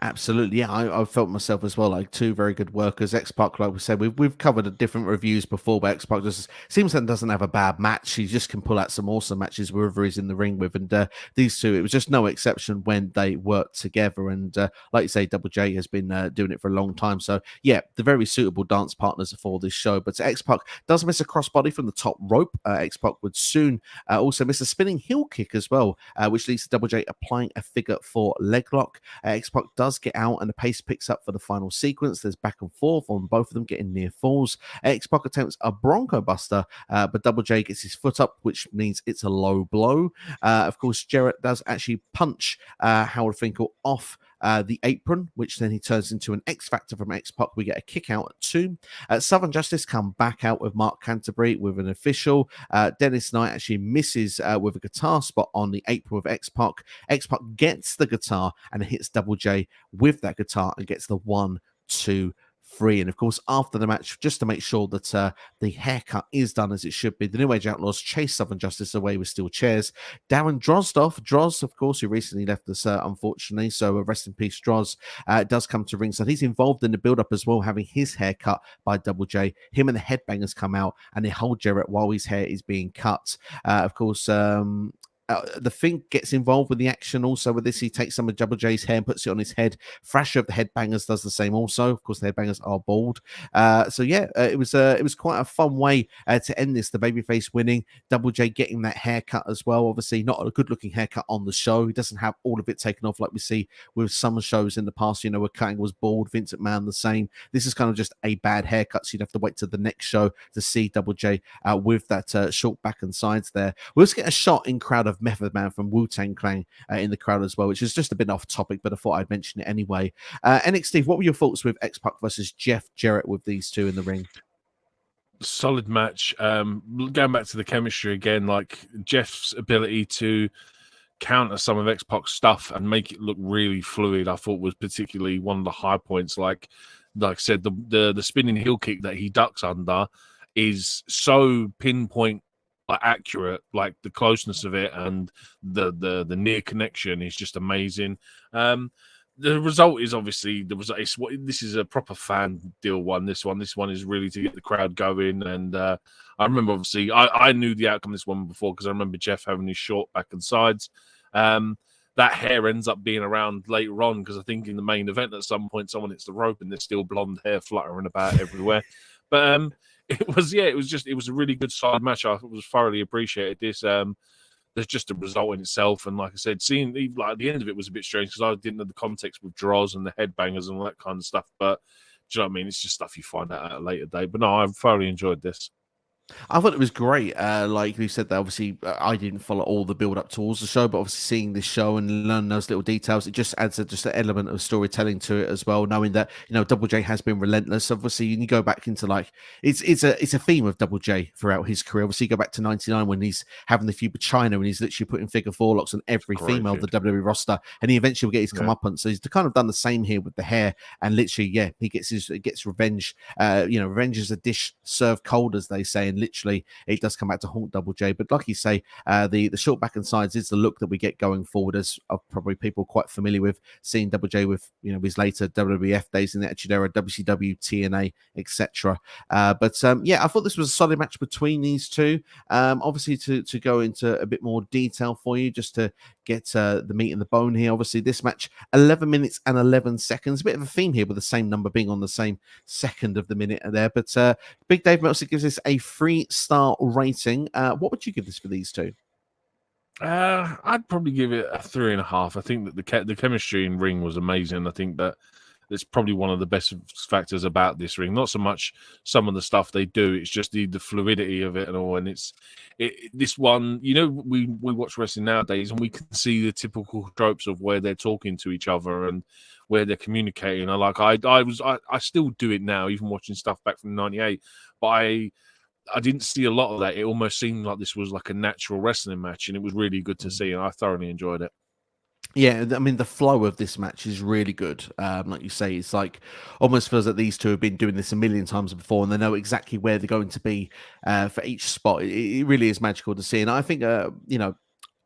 Absolutely, yeah. I felt myself as well, like two very good workers. X-Pac, like we said, we've covered different reviews before, but X-Pac just seems like doesn't have a bad match. He just can pull out some awesome matches wherever he's in the ring with, and these two, it was just no exception when they worked together. And like you say, Double J has been doing it for a long time, so yeah, the very suitable dance partners for this show. But X-Pac does miss a crossbody from the top rope. X-Pac would soon also miss a spinning heel kick as well, which leads to Double J applying a figure four leg lock. X-Pac does get out and the pace picks up for the final sequence. There's back and forth on both of them getting near falls. X-Pac attempts a Bronco Buster, but Double J gets his foot up, which means it's a low blow. Of course, Jarrett does actually punch Howard Finkel off the apron, which then he turns into an X Factor from X-Pac. We get a kick out at 2. Southern Justice come back out with Marc Canterbury with an official. Dennis Knight actually misses with a guitar spot on the apron with X-Pac. X-Pac gets the guitar and hits Double J with that guitar and gets the 1, 2, 3. And of course, after the match, just to make sure that the haircut is done as it should be, the New Age Outlaws chase Southern Justice away with steel chairs. Darren Droz, of course, who recently left us, unfortunately, so rest in peace, Droz, does come to ringside. He's involved in the build-up as well, having his hair cut by Double J. Him and the Headbangers come out and they hold Jarrett while his hair is being cut. Of course, the Fink gets involved with the action also with this. He takes some of Double J's hair and puts it on his head. Thrasher of the Headbangers does the same also. Of course, the Headbangers are bald. So yeah, it was quite a fun way to end this. The babyface winning, Double J getting that haircut as well. Obviously, not a good looking haircut on the show. He doesn't have all of it taken off like we see with some shows in the past. You know, where Kane was bald, Vince McMahon the same. This is kind of just a bad haircut, so you'd have to wait to the next show to see Double J with that short back and sides there. We also get a shot in crowd of Method Man from Wu-Tang Clan in the crowd as well, which is just a bit off topic, but I thought I'd mention it anyway. NXT, what were your thoughts with X-Pac versus Jeff Jarrett with these two in the ring? Solid match. Going back to the chemistry again, like Jeff's ability to counter some of X-Pac's stuff and make it look really fluid, I thought was particularly one of the high points. Like I said, the spinning heel kick that he ducks under is so pinpoint accurate, like the closeness of it and the near connection is just amazing. The result is obviously this is a proper fan deal one. This one is really to get the crowd going. And I remember obviously I knew the outcome of this one before because I remember Jeff having his short back and sides. That hair ends up being around later on because I think in the main event at some point someone hits the rope and there's still blonde hair fluttering about everywhere. But it was a really good solid match. I was thoroughly appreciated this. There's just a result in itself, and like I said, seeing like the end of it was a bit strange because I didn't know the context with Droz and the Headbangers and all that kind of stuff. But do you know what I mean? It's just stuff you find out at a later date. But no, I thoroughly enjoyed this. I thought it was great. Like you said, that obviously I didn't follow all the build up towards the show, but obviously seeing this show and learning those little details, it just adds just an element of storytelling to it as well. Knowing that Double J has been relentless. Obviously, you go back into like it's a theme of Double J throughout his career. Obviously, you go back to '99 when he's having the feud with China and he's literally putting figure four locks on every female of the WWE roster, and he eventually will get his comeuppance. So he's kind of done the same here with the hair, and literally, he gets revenge. Revenge is a dish served cold, as they say, and literally it does come back to haunt Double J. But like you say, the short back and sides is the look that we get going forward, as probably people quite familiar with seeing Double J with his later WWF days in the Attitude Era, WCW, TNA, etc. I thought this was a solid match between these two. Obviously, to go into a bit more detail for you, just to get the meat and the bone here. Obviously, this match 11 minutes and 11 seconds. A bit of a theme here with the same number being on the same second of the minute there. But Big Dave Meltzer gives this a 3-star rating. What would you give this for these two? I'd probably give it a 3.5. I think that the chemistry in ring was amazing. I think that it's probably one of the best factors about this ring. Not so much some of the stuff they do; it's just the fluidity of it and all. And this one, we watch wrestling nowadays, and we can see the typical tropes of where they're talking to each other and where they're communicating. I still do it now, even watching stuff back from '98, but I didn't see a lot of that. It almost seemed like this was like a natural wrestling match, and it was really good to see, and I thoroughly enjoyed it. Yeah, I mean the flow of this match is really good. Like you say, it's like almost feels like these two have been doing this a million times before, and they know exactly where they're going to be for each spot. It really is magical to see, and I think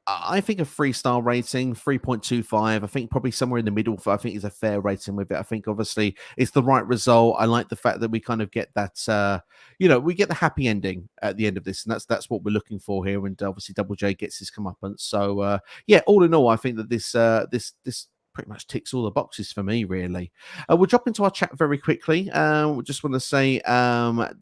I think a 3-star rating, 3.25. I think probably somewhere in the middle. I think is a fair rating with it. I think obviously it's the right result. I like the fact that we kind of get that, we get the happy ending at the end of this, and that's what we're looking for here. And obviously Double J gets his comeuppance. So yeah, all in all, I think that this pretty much ticks all the boxes for me, really. We'll drop into our chat very quickly. We just want to say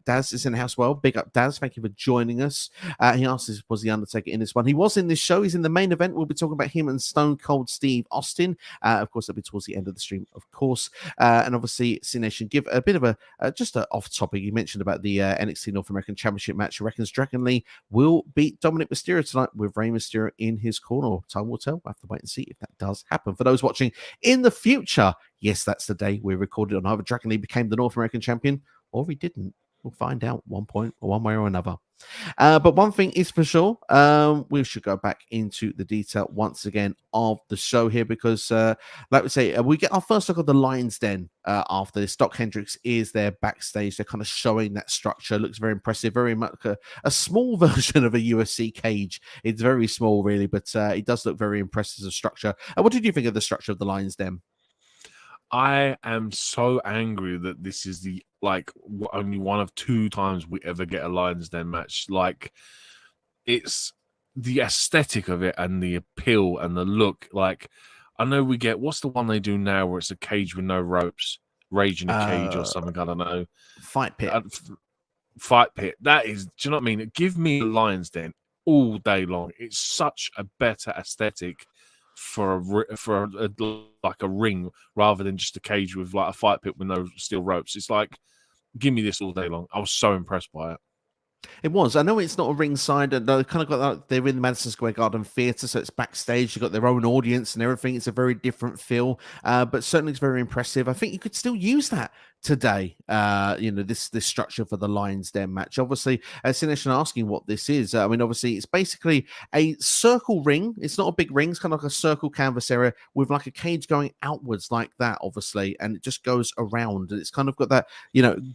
Daz is in the house. Well, big up Daz. Thank you for joining us. He asked us, was the Undertaker in this one? He was in this show. He's in the main event. We'll be talking about him and Stone Cold Steve Austin. Of course, that'll be towards the end of the stream, of course. And obviously, C Nation, give a bit of just an off topic. You mentioned about the NXT North American Championship match. He reckons Jacqueline will beat Dominic Mysterio tonight with Rey Mysterio in his corner. Time will tell. We'll have to wait and see if that does happen. For those watching in the future, yes, that's the day we recorded on either Jacqueline became the North American champion or he didn't. We'll find out one point or one way or another. But one thing is for sure, we should go back into the detail once again of the show here because, like we say, we get our first look at the Lion's Den after this. Doc Hendricks is there backstage. They're kind of showing that structure. Looks very impressive, very much a small version of a UFC cage. It's very small, really, but it does look very impressive as a structure. What did you think of the structure of the Lion's Den? I am so angry that this is the only one of 2 times we ever get a Lions Den match. Like, it's the aesthetic of it and the appeal and the look. Like, I know we get, what's the one they do now where it's a cage with no ropes, Rage in a cage or something? I don't know. Fight Pit. Fight Pit. That is, do you know what I mean? Give me a Lions Den all day long. It's such a better aesthetic for a ring rather than just a cage with like a fight pit with no steel ropes. It's like, give me this all day long. I was so impressed by it. It was. I know it's not a ringside, and they kind of got that. They're in the Madison Square Garden Theatre, so it's backstage. You've got their own audience and everything. It's a very different feel, but certainly it's very impressive. I think you could still use that today. This structure for the Lions Den match. Obviously, Sinesh asking what this is. I mean, obviously, it's basically a circle ring. It's not a big ring. It's kind of like a circle canvas area with like a cage going outwards like that, obviously, and it just goes around. And it's kind of got that,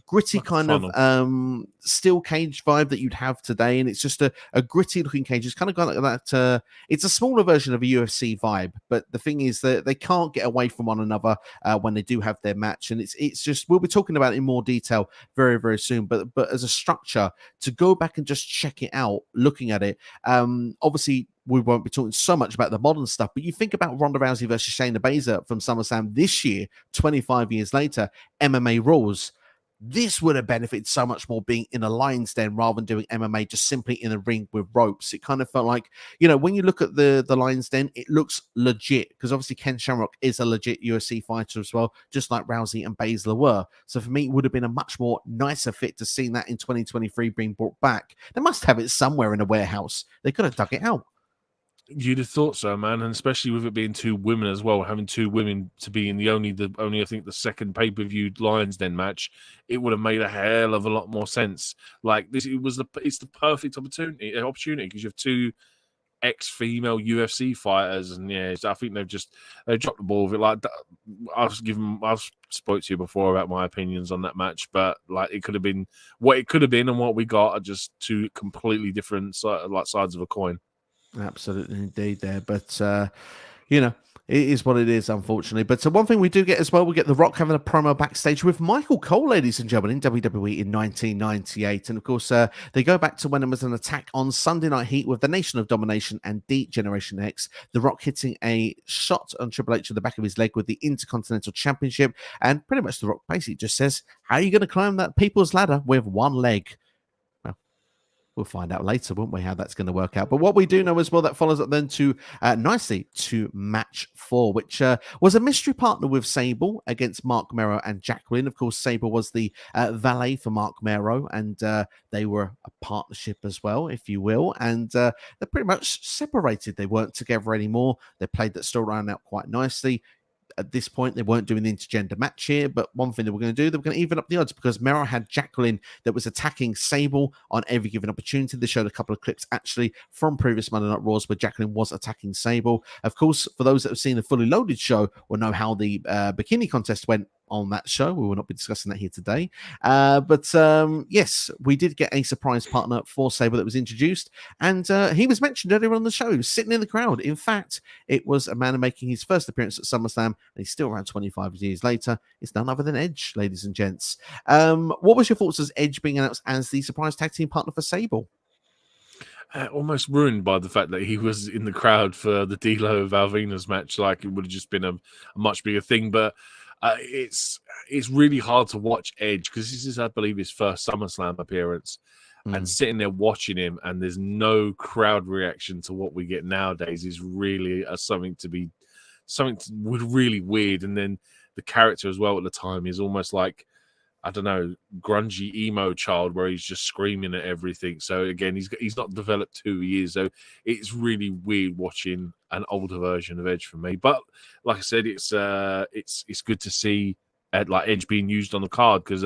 gritty like kind of steel cage vibe that you'd have today, and it's just a gritty looking cage. It's kind of got like that. It's a smaller version of a UFC vibe, but the thing is that they can't get away from one another when they do have their match, and it's just, we'll be talking about it in more detail very, very soon. But as a structure, to go back and just check it out, looking at it, obviously we won't be talking so much about the modern stuff, but you think about Ronda Rousey versus Shayna Baszler from SummerSlam this year, 25 years later, MMA rules. This would have benefited so much more being in a Lion's Den rather than doing MMA just simply in a ring with ropes. It kind of felt like, when you look at the Lion's Den, it looks legit because obviously Ken Shamrock is a legit UFC fighter as well, just like Rousey and Baszler were. So for me, it would have been a much more nicer fit to see that in 2023 being brought back. They must have it somewhere in a warehouse. They could have dug it out. You'd have thought so, man, and especially with it being 2 women as well, having 2 women to be in the only I think the second pay-per-view Lions Den match, it would have made a hell of a lot more sense. Like this, it's the perfect opportunity because you have 2 ex-female UFC fighters, and yeah, I think they dropped the ball with it. Like I've spoke to you before about my opinions on that match, but like it could have been what it could have been, and what we got are just 2 completely different sides of a coin. Absolutely, indeed, there. But, it is what it is, unfortunately. But one thing we do get as well, we get The Rock having a promo backstage with Michael Cole, ladies and gentlemen, in WWE in 1998. And, of course, they go back to when there was an attack on Sunday Night Heat with the Nation of Domination and Generation X. The Rock hitting a shot on Triple H at the back of his leg with the Intercontinental Championship. And pretty much The Rock basically just says, how are you going to climb that people's ladder with one leg? We'll find out later, won't we, how that's going to work out. But what we do know as well, that follows up then to nicely to match 4, which was a mystery partner with Sable against Marc, Mero, and Jacqueline. Of course, Sable was the valet for Marc Mero, and they were a partnership as well, if you will. And they're pretty much separated. They weren't together anymore. They played that storyline out quite nicely. at this point. They weren't doing the intergender match here, but one thing they were going to do, they were going to even up the odds because Mero had Jacqueline that was attacking Sable on every given opportunity. They showed a couple of clips actually from previous Monday Night Raws where Jacqueline was attacking Sable. Of course, for those that have seen the Fully Loaded show will know how the bikini contest went on that show. We will not be discussing that here today. But yes, we did get a surprise partner for Sable that was introduced. And he was mentioned earlier on the show. He was sitting in the crowd. In fact, it was a man making his first appearance at SummerSlam. And he's still around 25 years later. It's none other than Edge, ladies and gents. What was your thoughts as Edge being announced as the surprise tag team partner for Sable? Almost ruined by the fact that he was in the crowd for the D'Lo Valvina's match. Like, it would have just been a much bigger thing. But it's really hard to watch Edge because this is, I believe, his first SummerSlam appearance. And sitting there watching him, and there's no crowd reaction to what we get nowadays is really something really weird. And then the character as well at the time is almost like, I don't know, grungy emo child where he's just screaming at everything. So again, he's not developed who he is. So it's really weird watching an older version of Edge for me. But like I said, it's good to see like Edge being used on the card because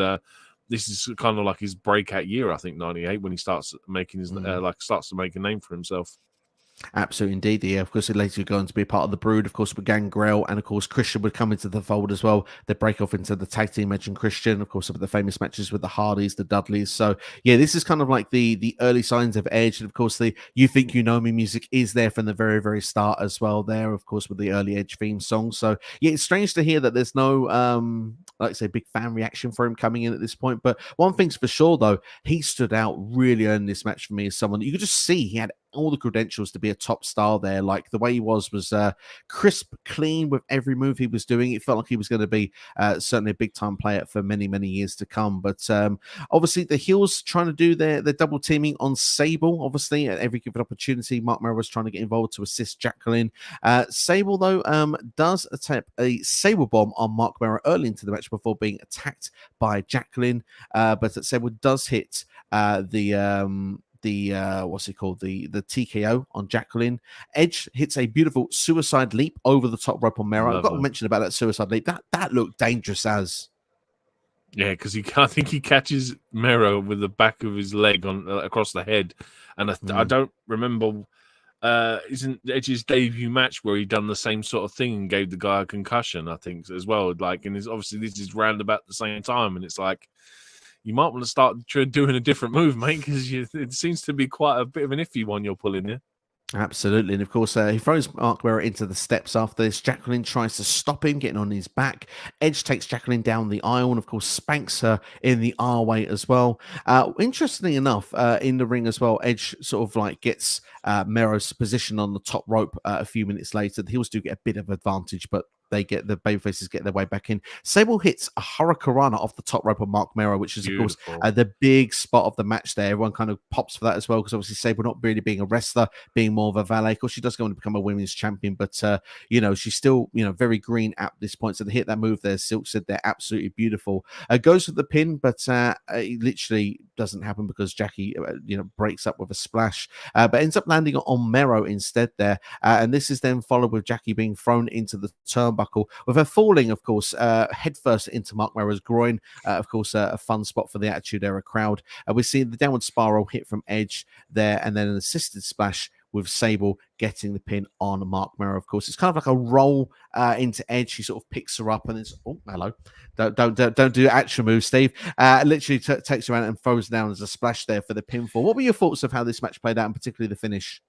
this is kind of like his breakout year. I think 98 when he starts making his starts to make a name for himself. Absolutely, indeed. Yeah, of course, later you're going to be a part of the Brood. Of course, with Gangrel, and of course, Christian would come into the fold as well. They break off into the tag team match and Christian, of course, some of the famous matches with the Hardys, the Dudleys. So, yeah, this is kind of like the early signs of Edge. And of course, the You Think You Know Me music is there from the very, very start as well. There, of course, with the early Edge theme song. So, yeah, it's strange to hear that there's no, like I say, big fan reaction for him coming in at this point. But one thing's for sure, though, he stood out really early in this match for me as someone that you could just see he had all the credentials to be a top star there. Like the way he was crisp, clean with every move he was doing. It felt like he was going to be certainly a big time player for many, many years to come. But obviously the heels trying to do their double teaming on Sable. Obviously at every given opportunity, Marc Mero was trying to get involved to assist Jacqueline. Sable though does attempt a Sable bomb on Marc Mero early into the match before being attacked by Jacqueline. But Sable does hit the what's it called, the TKO on Jacqueline. Edge hits a beautiful suicide leap over the top rope on Mero. I've got to mention about that suicide leap. That looked dangerous as. Yeah, because I think he catches Mero with the back of his leg on across the head, and I don't remember. Isn't Edge's debut match where he done the same sort of thing and gave the guy a concussion? I think as well. Like, and obviously this is round about the same time, and it's like, you might want to start doing a different move, mate, because it seems to be quite a bit of an iffy one you're pulling here. Absolutely. And of course, he throws Marc Mero into the steps after this. Jacqueline tries to stop him, getting on his back. Edge takes Jacqueline down the aisle and, of course, spanks her in the R-way as well. Interestingly enough, in the ring as well, Edge sort of like gets Mero's position on the top rope a few minutes later. The heels do get a bit of advantage, but the babyfaces get their way back in. Sable hits a Hurricanrana off the top rope of Marc Mero, which is, beautiful. Of course, the big spot of the match there. Everyone kind of pops for that as well, because obviously Sable not really being a wrestler, being more of a valet. Of course, she does go on to become a women's champion, but, she's still, very green at this point. So to hit that move there, Silk said they're absolutely beautiful. Goes for the pin, but it literally doesn't happen because Jackie, breaks up with a splash, but ends up landing on Mero instead there. And this is then followed with Jackie being thrown into the turnbuckle, with her falling, of course, headfirst into Marc Mero's groin. Of course, a fun spot for the Attitude Era crowd. We see the downward spiral hit from Edge there, and then an assisted splash with Sable getting the pin on Marc Mero. Of course, it's kind of like a roll into Edge. She sort of picks her up, and it's hello. Don't do action move, Steve. Literally takes her out and throws down as a splash there for the pinfall. What were your thoughts of how this match played out, and particularly the finish?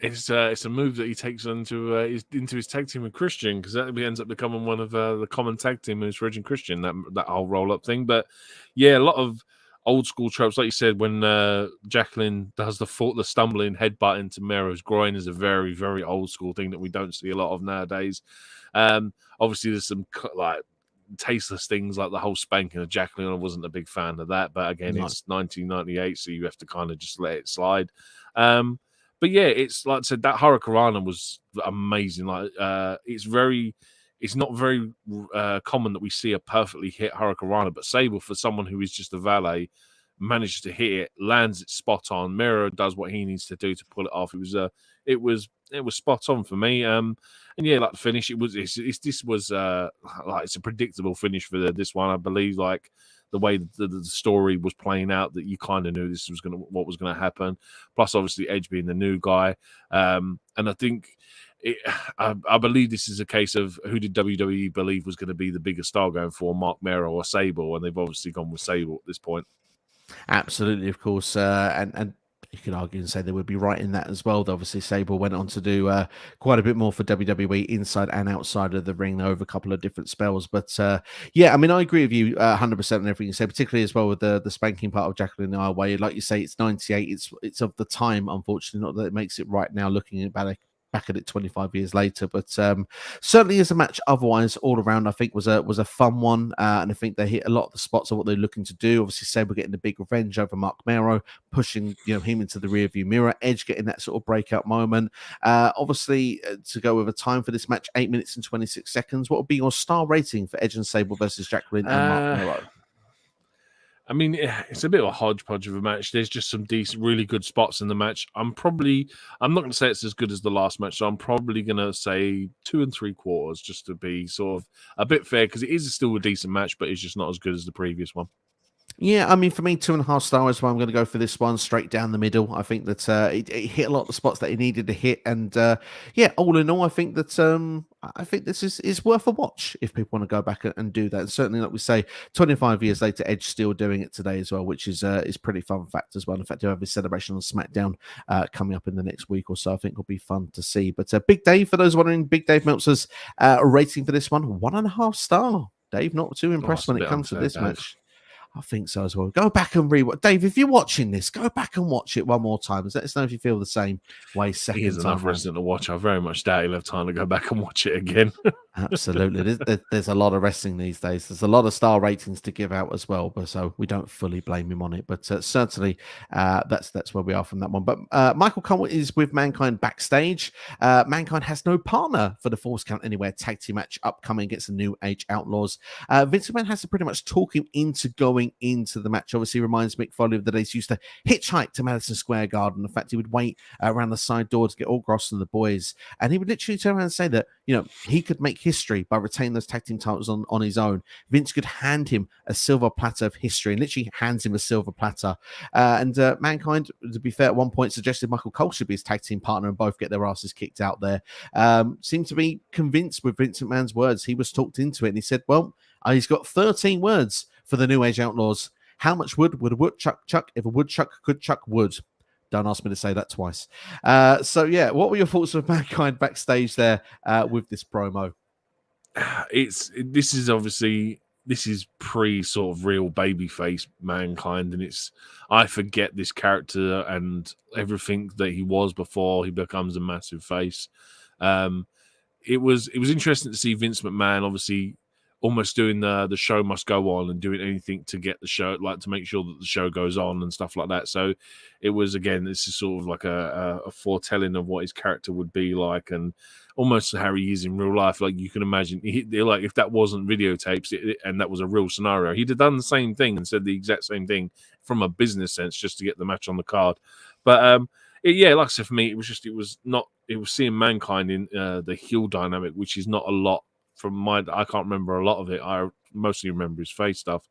It's a move that he takes into his tag team with Christian, because that ends up becoming one of the common tag team moves for Edge and Christian, that whole roll up thing. But yeah, a lot of old school tropes, like you said, when Jacqueline does the stumbling headbutt into Mero's groin, is a very, very old school thing that we don't see a lot of nowadays. Obviously, there's some like tasteless things like the whole spanking of Jacqueline. I wasn't a big fan of that, but again, It's 1998, so you have to kind of just let it slide. But yeah, it's like I said, that Hurricanrana was amazing. Like, it's not very common that we see a perfectly hit Hurricanrana, but Sable, for someone who is just a valet, managed to hit it, lands it spot on. Mero does what he needs to do to pull it off. It was it was spot on for me. And yeah, like the finish, this was like it's a predictable finish for this one. I believe like the way the story was playing out, that you kind of knew this was what was gonna happen. Plus, obviously, Edge being the new guy, and I think. I believe this is a case of who did WWE believe was going to be the bigger star going for, Marc, Mero, or Sable, and they've obviously gone with Sable at this point. Absolutely, of course, and you could argue and say they would be right in that as well. Obviously, Sable went on to do quite a bit more for WWE inside and outside of the ring over a couple of different spells. But yeah, I mean, I agree with you 100% on everything you said, particularly as well with the spanking part of Jacqueline our way. Like you say, it's 98. It's of the time, unfortunately, not that it makes it right now. Looking back at it 25 years later, but certainly as a match otherwise all around I think was a fun one, and I think they hit a lot of the spots of what they're looking to do. Obviously Sable getting the big revenge over Marc Mero, pushing him into the rear view mirror, Edge getting that sort of breakout moment. Obviously to go with a time for this match, 8 minutes and 26 seconds, what would be your star rating for Edge and Sable versus Jacqueline and Marc Mero? I mean, it's a bit of a hodgepodge of a match. There's just some decent, really good spots in the match. I'm not going to say it's as good as the last match, so I'm probably going to say 2 3/4 just to be sort of a bit fair, because it is still a decent match, but it's just not as good as the previous one. Yeah, I mean, for me, 2.5 stars. Well, I'm going to go for this one straight down the middle. I think that it hit a lot of the spots that it needed to hit, and yeah, all in all, I think that this is worth a watch if people want to go back and do that. And certainly, like we say, 25 years later, Edge still doing it today as well, which is pretty fun fact as well. In fact, you have a celebration on SmackDown coming up in the next week or so. I think will be fun to see. But Big Dave, for those wondering, Big Dave Meltzer's rating for this one, 1.5 star. Dave, not too impressed when it comes to this match. I think so as well. Go back and rewatch. Dave, if you're watching this, go back and watch it one more time. Let us know if you feel the same way. Here's enough wrestling to watch. I very much doubt he'll have time to go back and watch it again. Absolutely. There's a lot of wrestling these days. There's a lot of star ratings to give out as well, but so we don't fully blame him on it. But certainly that's where we are from that one. But Michael Cole is with Mankind backstage. Mankind has no partner for the Falls Count Anywhere tag team match upcoming against the New Age Outlaws. Vince McMahon has to pretty much talk him into going into the match. Obviously reminds Mick Foley of the days he used to hitchhike to Madison Square Garden. The fact he would wait around the side door to get all Gross and the boys, and he would literally turn around and say that he could make history by retaining those tag team titles on his own. Vince could hand him a silver platter of history, and literally hands him a silver platter. And Mankind, to be fair, at one point suggested Michael Cole should be his tag team partner and both get their asses kicked out there. Seemed to be convinced with Vince McMahon's words. He was talked into it, and he said, well, he's got 13 words for the New Age Outlaws. How much wood would a woodchuck chuck if a woodchuck could chuck wood? Don't ask me to say that twice. So yeah, what were your thoughts of Mankind backstage there with this promo? This is pre sort of real babyface Mankind, and I forget this character and everything that he was before he becomes a massive face. It was interesting to see Vince McMahon obviously almost doing the show must go on and doing anything to get the show, like to make sure that the show goes on and stuff like that. So it was, again, this is sort of like a foretelling of what his character would be like, and almost how he is in real life. Like you can imagine, like if that wasn't videotapes and that was a real scenario, he'd have done the same thing and said the exact same thing from a business sense just to get the match on the card. But yeah, like I said, for me, it was seeing Mankind in the heel dynamic, which is not a lot. I can't remember a lot of it. I mostly remember his face stuff.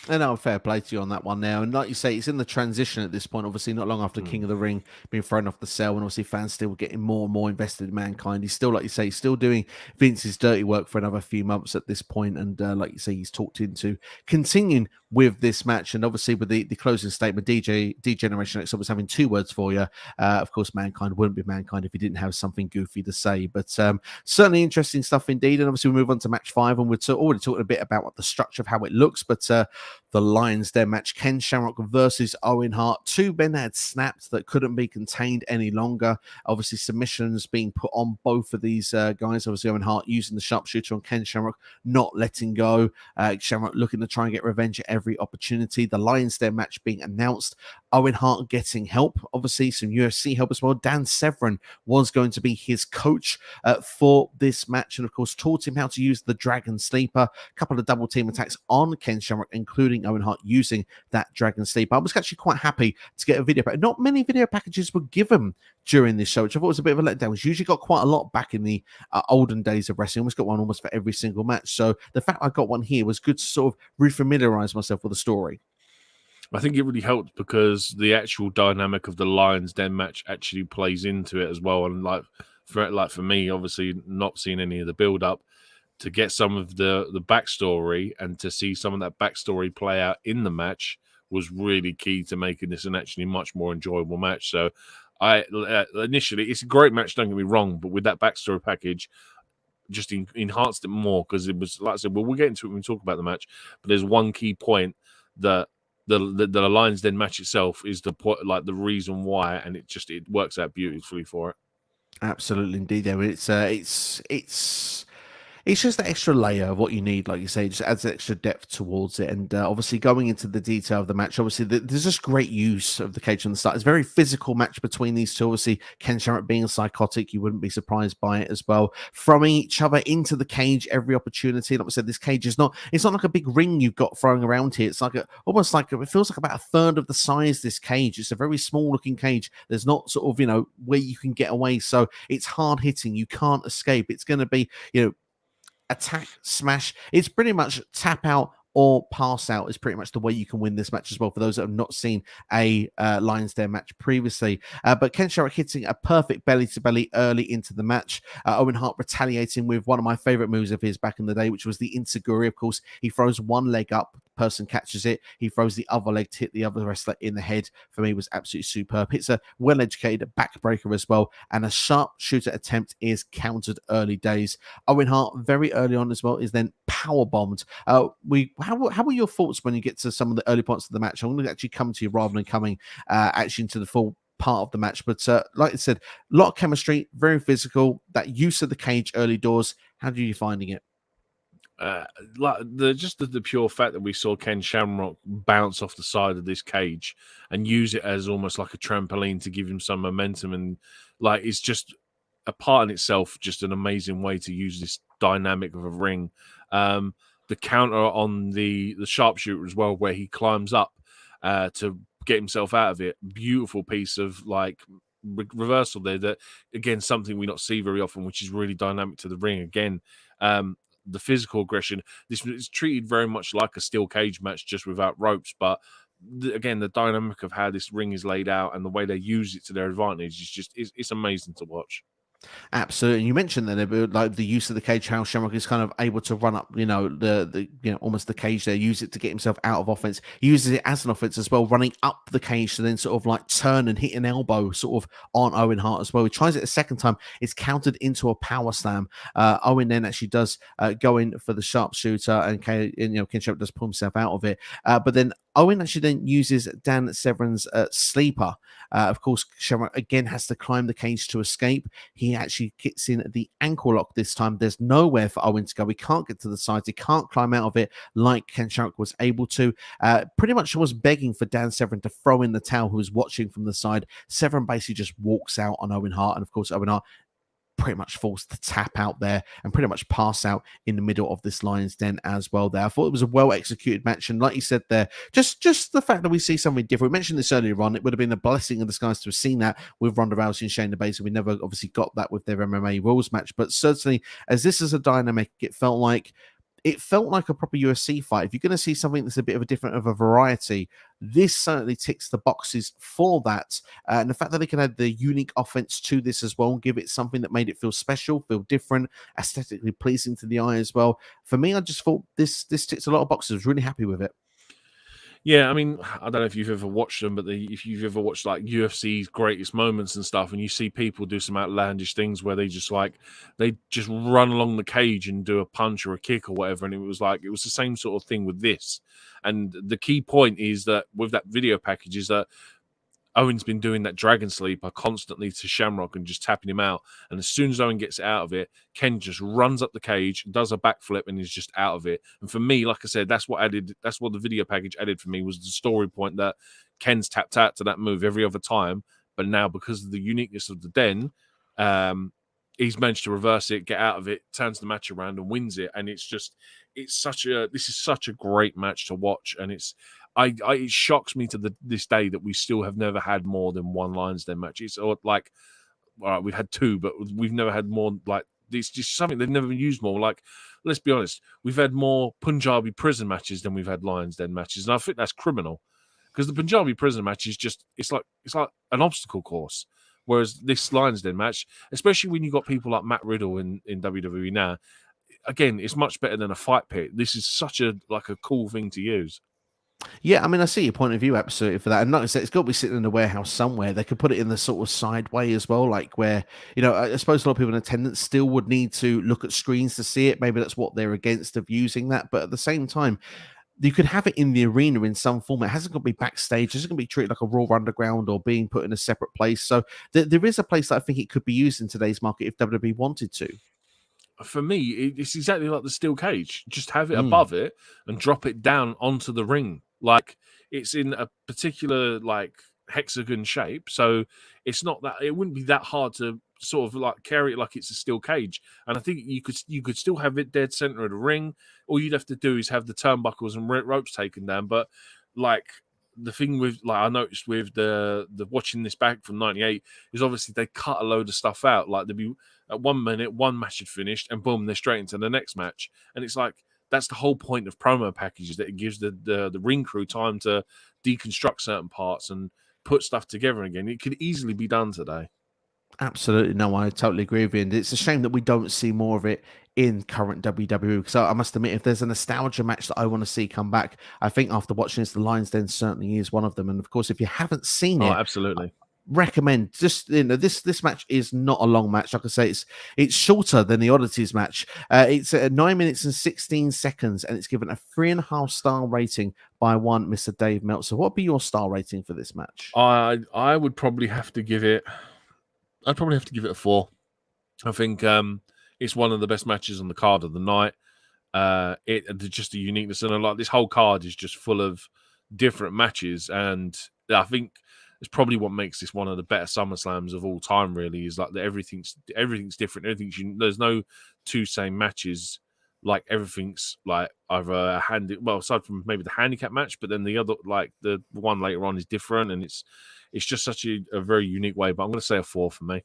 And no, fair play to you on that one now. And like you say, it's in the transition at this point, obviously not long after King of the Ring being thrown off the cell, and obviously fans still getting more and more invested in Mankind. He's still, like you say, he's still doing Vince's dirty work for another few months at this point. And like you say, he's talked into continuing with this match. And obviously with the closing statement, D-Generation X was having 2 words for you. Of course, Mankind wouldn't be Mankind if he didn't have something goofy to say. But certainly interesting stuff indeed. And obviously we move on to match 5, and we're already talking a bit about what the structure of how it looks. But the Lions Den match, Ken Shamrock versus Owen Hart. 2 men that had snapped that couldn't be contained any longer. Obviously submissions being put on both of these guys. Obviously Owen Hart using the sharpshooter on Ken Shamrock, not letting go. Shamrock looking to try and get revenge at every opportunity. The Lions Den match being announced. Owen Hart getting help, obviously some UFC help as well. Dan Severn was going to be his coach for this match, and of course taught him how to use the Dragon Sleeper. A couple of double team attacks on Ken Shamrock, including Owen Hart using that Dragon Sleeper. I was actually quite happy to get a video pack. Not many video packages were given during this show, which I thought was a bit of a letdown. We usually got quite a lot back in the olden days of wrestling. Almost got one almost for every single match. So the fact I got one here was good to sort of refamiliarize myself with the story. I think it really helped because the actual dynamic of the Lions Den match actually plays into it as well. And for me, obviously not seeing any of the build up, to get some of the backstory and to see some of that backstory play out in the match was really key to making this an actually much more enjoyable match. So initially, it's a great match, don't get me wrong, but with that backstory package, just enhanced it more because it was, like I said, well, we'll get into it when we talk about the match, but there's one key point that the Lions Den match itself is the point, like the reason why, and it works out beautifully for it. Absolutely, indeed. There, it's just that extra layer of what you need, like you say, just adds extra depth towards it. And obviously going into the detail of the match, obviously there's just great use of the cage on the start. It's a very physical match between these two. Obviously, Ken Shamrock being a psychotic, you wouldn't be surprised by it as well. Throwing each other into the cage every opportunity. Like I said, this cage it's not like a big ring you've got throwing around here. It's like almost like it feels like about a third of the size this cage. It's a very small looking cage. There's not sort of, where you can get away. So it's hard hitting. You can't escape. It's going to be, attack, smash. It's pretty much tap out or pass out is pretty much the way you can win this match as well, for those that have not seen a Lions Den match previously. But Ken Shamrock hitting a perfect belly-to-belly early into the match. Owen Hart retaliating with one of my favorite moves of his back in the day, which was the Insiguri. Of course, he throws one leg up, person catches it, he throws the other leg to hit the other wrestler in the head. For me, was absolutely superb. It's a well-educated backbreaker as well, and a sharpshooter attempt is countered early days. Owen Hart, very early on as well, is then power bombed. How were your thoughts when you get to some of the early points of the match? I'm going to actually come to you rather than coming actually into the full part of the match. But like I said, a lot of chemistry, very physical. That use of the cage early doors. How are you finding it? The pure fact that we saw Ken Shamrock bounce off the side of this cage and use it as almost like a trampoline to give him some momentum, and it's just a part in itself, just an amazing way to use this dynamic of a ring. The counter on the sharpshooter as well, where he climbs up to get himself out of it. Beautiful piece of reversal there. That again, something we not see very often, which is really dynamic to the ring. Again, the physical aggression. This is treated very much like a steel cage match, just without ropes. But again, the dynamic of how this ring is laid out and the way they use it to their advantage is just it's amazing to watch. Absolutely. And you mentioned that like the use of the cage, how Shamrock is kind of able to run up, the almost the cage there, use it to get himself out of offense. He uses it as an offense as well, running up the cage to then sort of like turn and hit an elbow sort of on Owen Hart as well. He tries it a second time. It's countered into a power slam. Owen then actually does go in for the sharpshooter, and Ken Shamrock does pull himself out of it. But then Owen actually then uses Dan Severn's sleeper. Of course, Shamrock again has to climb the cage to escape. He actually gets in the ankle lock this time. There's nowhere for Owen to go. He can't get to the sides. He can't climb out of it like Ken Shamrock was able to. Pretty much was begging for Dan Severn to throw in the towel, who was watching from the side. Severn basically just walks out on Owen Hart. And of course, Owen Hart pretty much forced to tap out there and pretty much pass out in the middle of this Lions Den as well there. I thought it was a well-executed match, and like you said there, just the fact that we see something different. We mentioned this earlier on, it would have been a blessing in disguise to have seen that with Ronda Rousey and Shayna Baszler. We never obviously got that with their MMA rules match, but certainly as this is a dynamic, it felt like a proper UFC fight. If you're going to see something that's a bit of a variety, this certainly ticks the boxes for that. And the fact that they can add the unique offense to this as well, and give it something that made it feel special, feel different, aesthetically pleasing to the eye as well. For me, I just thought this ticks a lot of boxes. I was really happy with it. Yeah, I mean, I don't know if you've ever watched them, but if you've ever watched like UFC's greatest moments and stuff, and you see people do some outlandish things where they just run along the cage and do a punch or a kick or whatever, and it was the same sort of thing with this. And the key point is that with that video package is that Owen's been doing that dragon sleeper constantly to Shamrock and just tapping him out. And as soon as Owen gets out of it, Ken just runs up the cage, does a backflip, and is just out of it. And for me, like I said, that's what the video package added for me, was the story point that Ken's tapped out to that move every other time. But now, because of the uniqueness of the Den, he's managed to reverse it, get out of it, turns the match around and wins it. And this is such a great match to watch. And it shocks me to this day that we still have never had more than one Lions Den match. It's like, all right, we've had two, but we've never had more. Like, it's just something they've never used more. Like, let's be honest, we've had more Punjabi prison matches than we've had Lions Den matches, and I think that's criminal, because the Punjabi prison match is just it's like an obstacle course, whereas this Lions Den match, especially when you've got people like Matt Riddle in WWE now, again, it's much better than a fight pit. This is such a cool thing to use. Yeah, I mean, I see your point of view absolutely for that. And like I said, it's got to be sitting in the warehouse somewhere. They could put it in the sort of side way as well, like where, I suppose a lot of people in attendance still would need to look at screens to see it. Maybe that's what they're against of using that. But at the same time, you could have it in the arena in some format. It hasn't got to be backstage. It's going to be treated like a Raw Underground or being put in a separate place. So there is a place that I think it could be used in today's market if WWE wanted to. For me, it's exactly like the steel cage. Just have it above it and drop it down onto the ring. Like, it's in a particular hexagon shape, so it's not that, it wouldn't be that hard to sort of carry it like it's a steel cage. And I think you could still have it dead center of the ring. All you'd have to do is have the turnbuckles and ropes taken down. But the thing with I noticed with the watching this back from '98 is obviously they cut a load of stuff out. Like, there'd be at 1 minute one match had finished and boom, they're straight into the next match. And it's like, that's the whole point of promo packages, that it gives the ring crew time to deconstruct certain parts and put stuff together again. It could easily be done today. Absolutely. No, I totally agree with you. And it's a shame that we don't see more of it in current WWE. Because I must admit, if there's a nostalgia match that I want to see come back, I think after watching this, the Lions Den certainly is one of them. And of course, if you haven't seen it, absolutely. Recommend just this match is not a long match. Like I say, it's shorter than the Oddities match. It's 9 minutes and 16 seconds, and it's given a 3.5 star rating by one Mr. Dave Meltzer. What would be your star rating for this match? I would probably have to give it. I'd probably have to give it a 4. I think it's one of the best matches on the card of the night. Just a uniqueness, and this whole card is just full of different matches, and I think it's probably what makes this one of the better SummerSlams of all time. Really, is that everything's different. There's no two same matches. Like, everything's either aside from maybe the handicap match, but then the other, the one later on, is different, and it's just such a very unique way. But I'm going to say a 4 for me.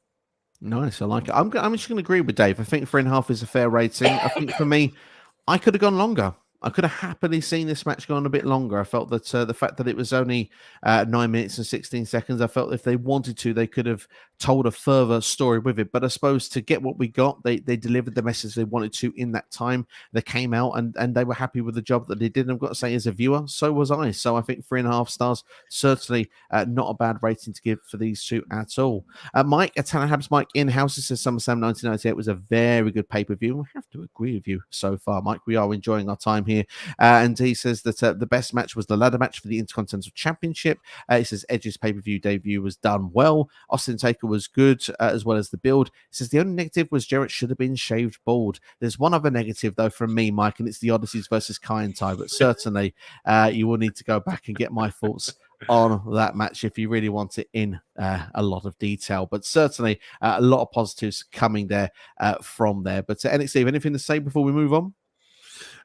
Nice, I like it. I'm just going to agree with Dave. I think 3.5 is a fair rating. I think for me, I could have gone longer. I could have happily seen this match go on a bit longer. I felt that the fact that it was only 9 minutes and 16 seconds, I felt if they wanted to, they could have told a further story with it. But I suppose to get what we got, they delivered the message they wanted to in that time. They came out and they were happy with the job that they did. And I've got to say, as a viewer, so was I. So I think 3.5 stars, certainly not a bad rating to give for these two at all. Mike, Habs Mike in-house, says SummerSlam 1998 was a very good pay-per-view. I have to agree with you so far, Mike. We are enjoying our time here. And he says that the best match was the ladder match for the Intercontinental Championship. He says Edge's pay-per-view debut was done well. Austin Taker was good, as well as the build. He says the only negative was Jarrett should have been shaved bald. There's one other negative, though, from me, Mike, and it's the Oddities versus En Tai. But certainly you will need to go back and get my thoughts on that match if you really want it in a lot of detail. But certainly a lot of positives coming there from there. But NXT, anything to say before we move on?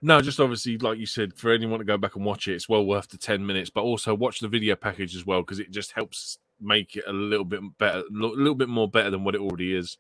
No, just obviously, like you said, for anyone to go back and watch it, it's well worth the 10 minutes. But also watch the video package as well, because it just helps make it a little bit better, a little bit more better than what it already is.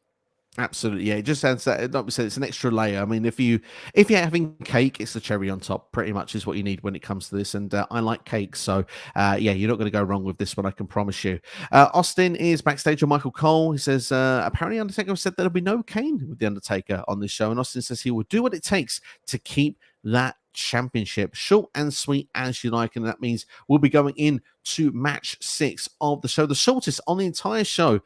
Absolutely, yeah. It just sounds that, like we said, it's an extra layer. I mean, if you're having cake, it's the cherry on top. Pretty much is what you need when it comes to this. And I like cake, so yeah, you're not going to go wrong with this one. I can promise you. Austin is backstage with Michael Cole. He says apparently Undertaker said there'll be no Kane with the Undertaker on this show, and Austin says he will do what it takes to keep that championship. Short and sweet as you like, and that means we'll be going in to match 6 of the show, the shortest on the entire show.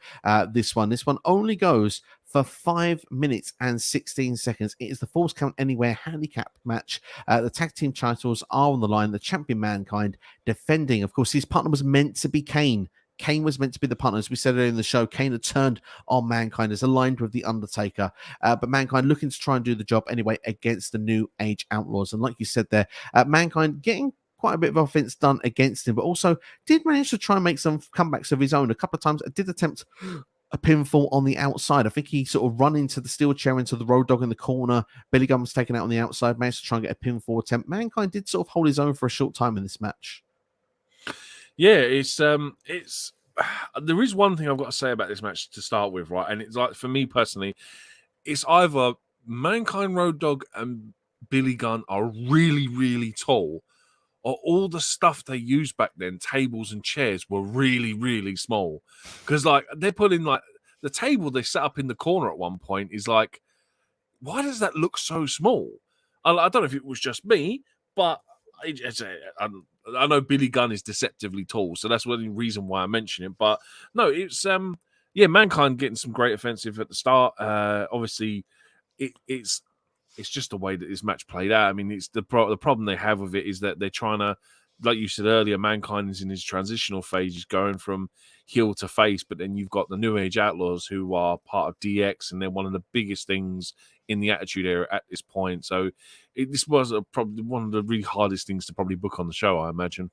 This one only goes for 5 minutes and 16 seconds. It is the Falls Count Anywhere handicap match. The tag team titles are on the line. The champion Mankind defending. Of course, his partner was meant to be Kane Kane was meant to be the partner. As we said earlier in the show, Kane had turned on Mankind, is aligned with the Undertaker, but Mankind looking to try and do the job anyway against the New Age Outlaws. And like you said there, Mankind getting quite a bit of offense done against him, but also did manage to try and make some comebacks of his own. A couple of times did attempt a pinfall on the outside. I think he sort of run into the steel chair, into the Road Dog in the corner. Billy Gunn was taken out on the outside, managed to try and get a pinfall attempt. Mankind did sort of hold his own for a short time in this match. Yeah, it's there is one thing I've got to say about this match to start with, right? And it's like, for me personally, it's either Mankind, Road Dog, and Billy Gunn are really, really tall, or all the stuff they used back then, tables and chairs, were really, really small. Because, like, they're putting, like, the table they set up in the corner at one point is like, why does that look so small? I don't know if it was just me, but I know Billy Gunn is deceptively tall, so that's the reason why I mention it. But no, it's Mankind getting some great offensive at the start. Obviously, it's just the way that this match played out. I mean, it's the problem they have with it is that they're trying to, like you said earlier, Mankind is in his transitional phase. He's going from heel to face, but then you've got the New Age Outlaws who are part of DX, and they're one of the biggest things in the Attitude Era at this point. So this was probably one of the really hardest things to probably book on the show, I imagine.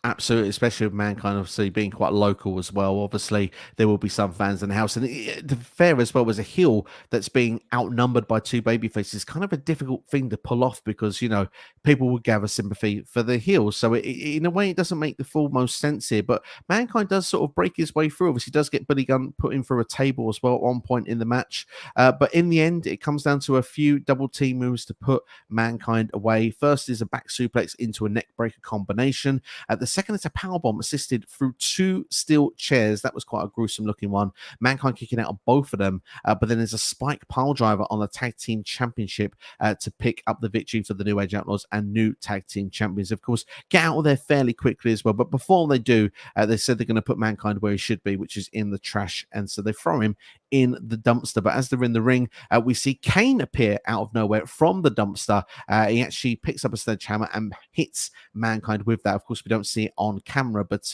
Absolutely, especially with Mankind obviously being quite local as well. Obviously, there will be some fans in the house. And the fair as well, as a heel that's being outnumbered by two babyfaces is kind of a difficult thing to pull off because, you know, people will gather sympathy for the heel. So in a way, it doesn't make the full most sense here. But Mankind does sort of break his way through. Obviously, does get Billy Gunn put in for a table as well at one point in the match. But in the end, it comes down to a few double team moves to put Mankind away. First is a back suplex into a neck breaker combination. At the second, it's a powerbomb assisted through two steel chairs. That was quite a gruesome looking one. Mankind kicking out on both of them. But then there's a spike pile driver on the tag team championship to pick up the victory for the New Age Outlaws and new tag team champions. Of course, get out of there fairly quickly as well. But before they do, they said they're going to put Mankind where he should be, which is in the trash. And so they throw him in the dumpster. But as they're in the ring, we see Kane appear out of nowhere from the dumpster. He actually picks up a sledgehammer and hits Mankind with that. Of course, we don't see it on camera, but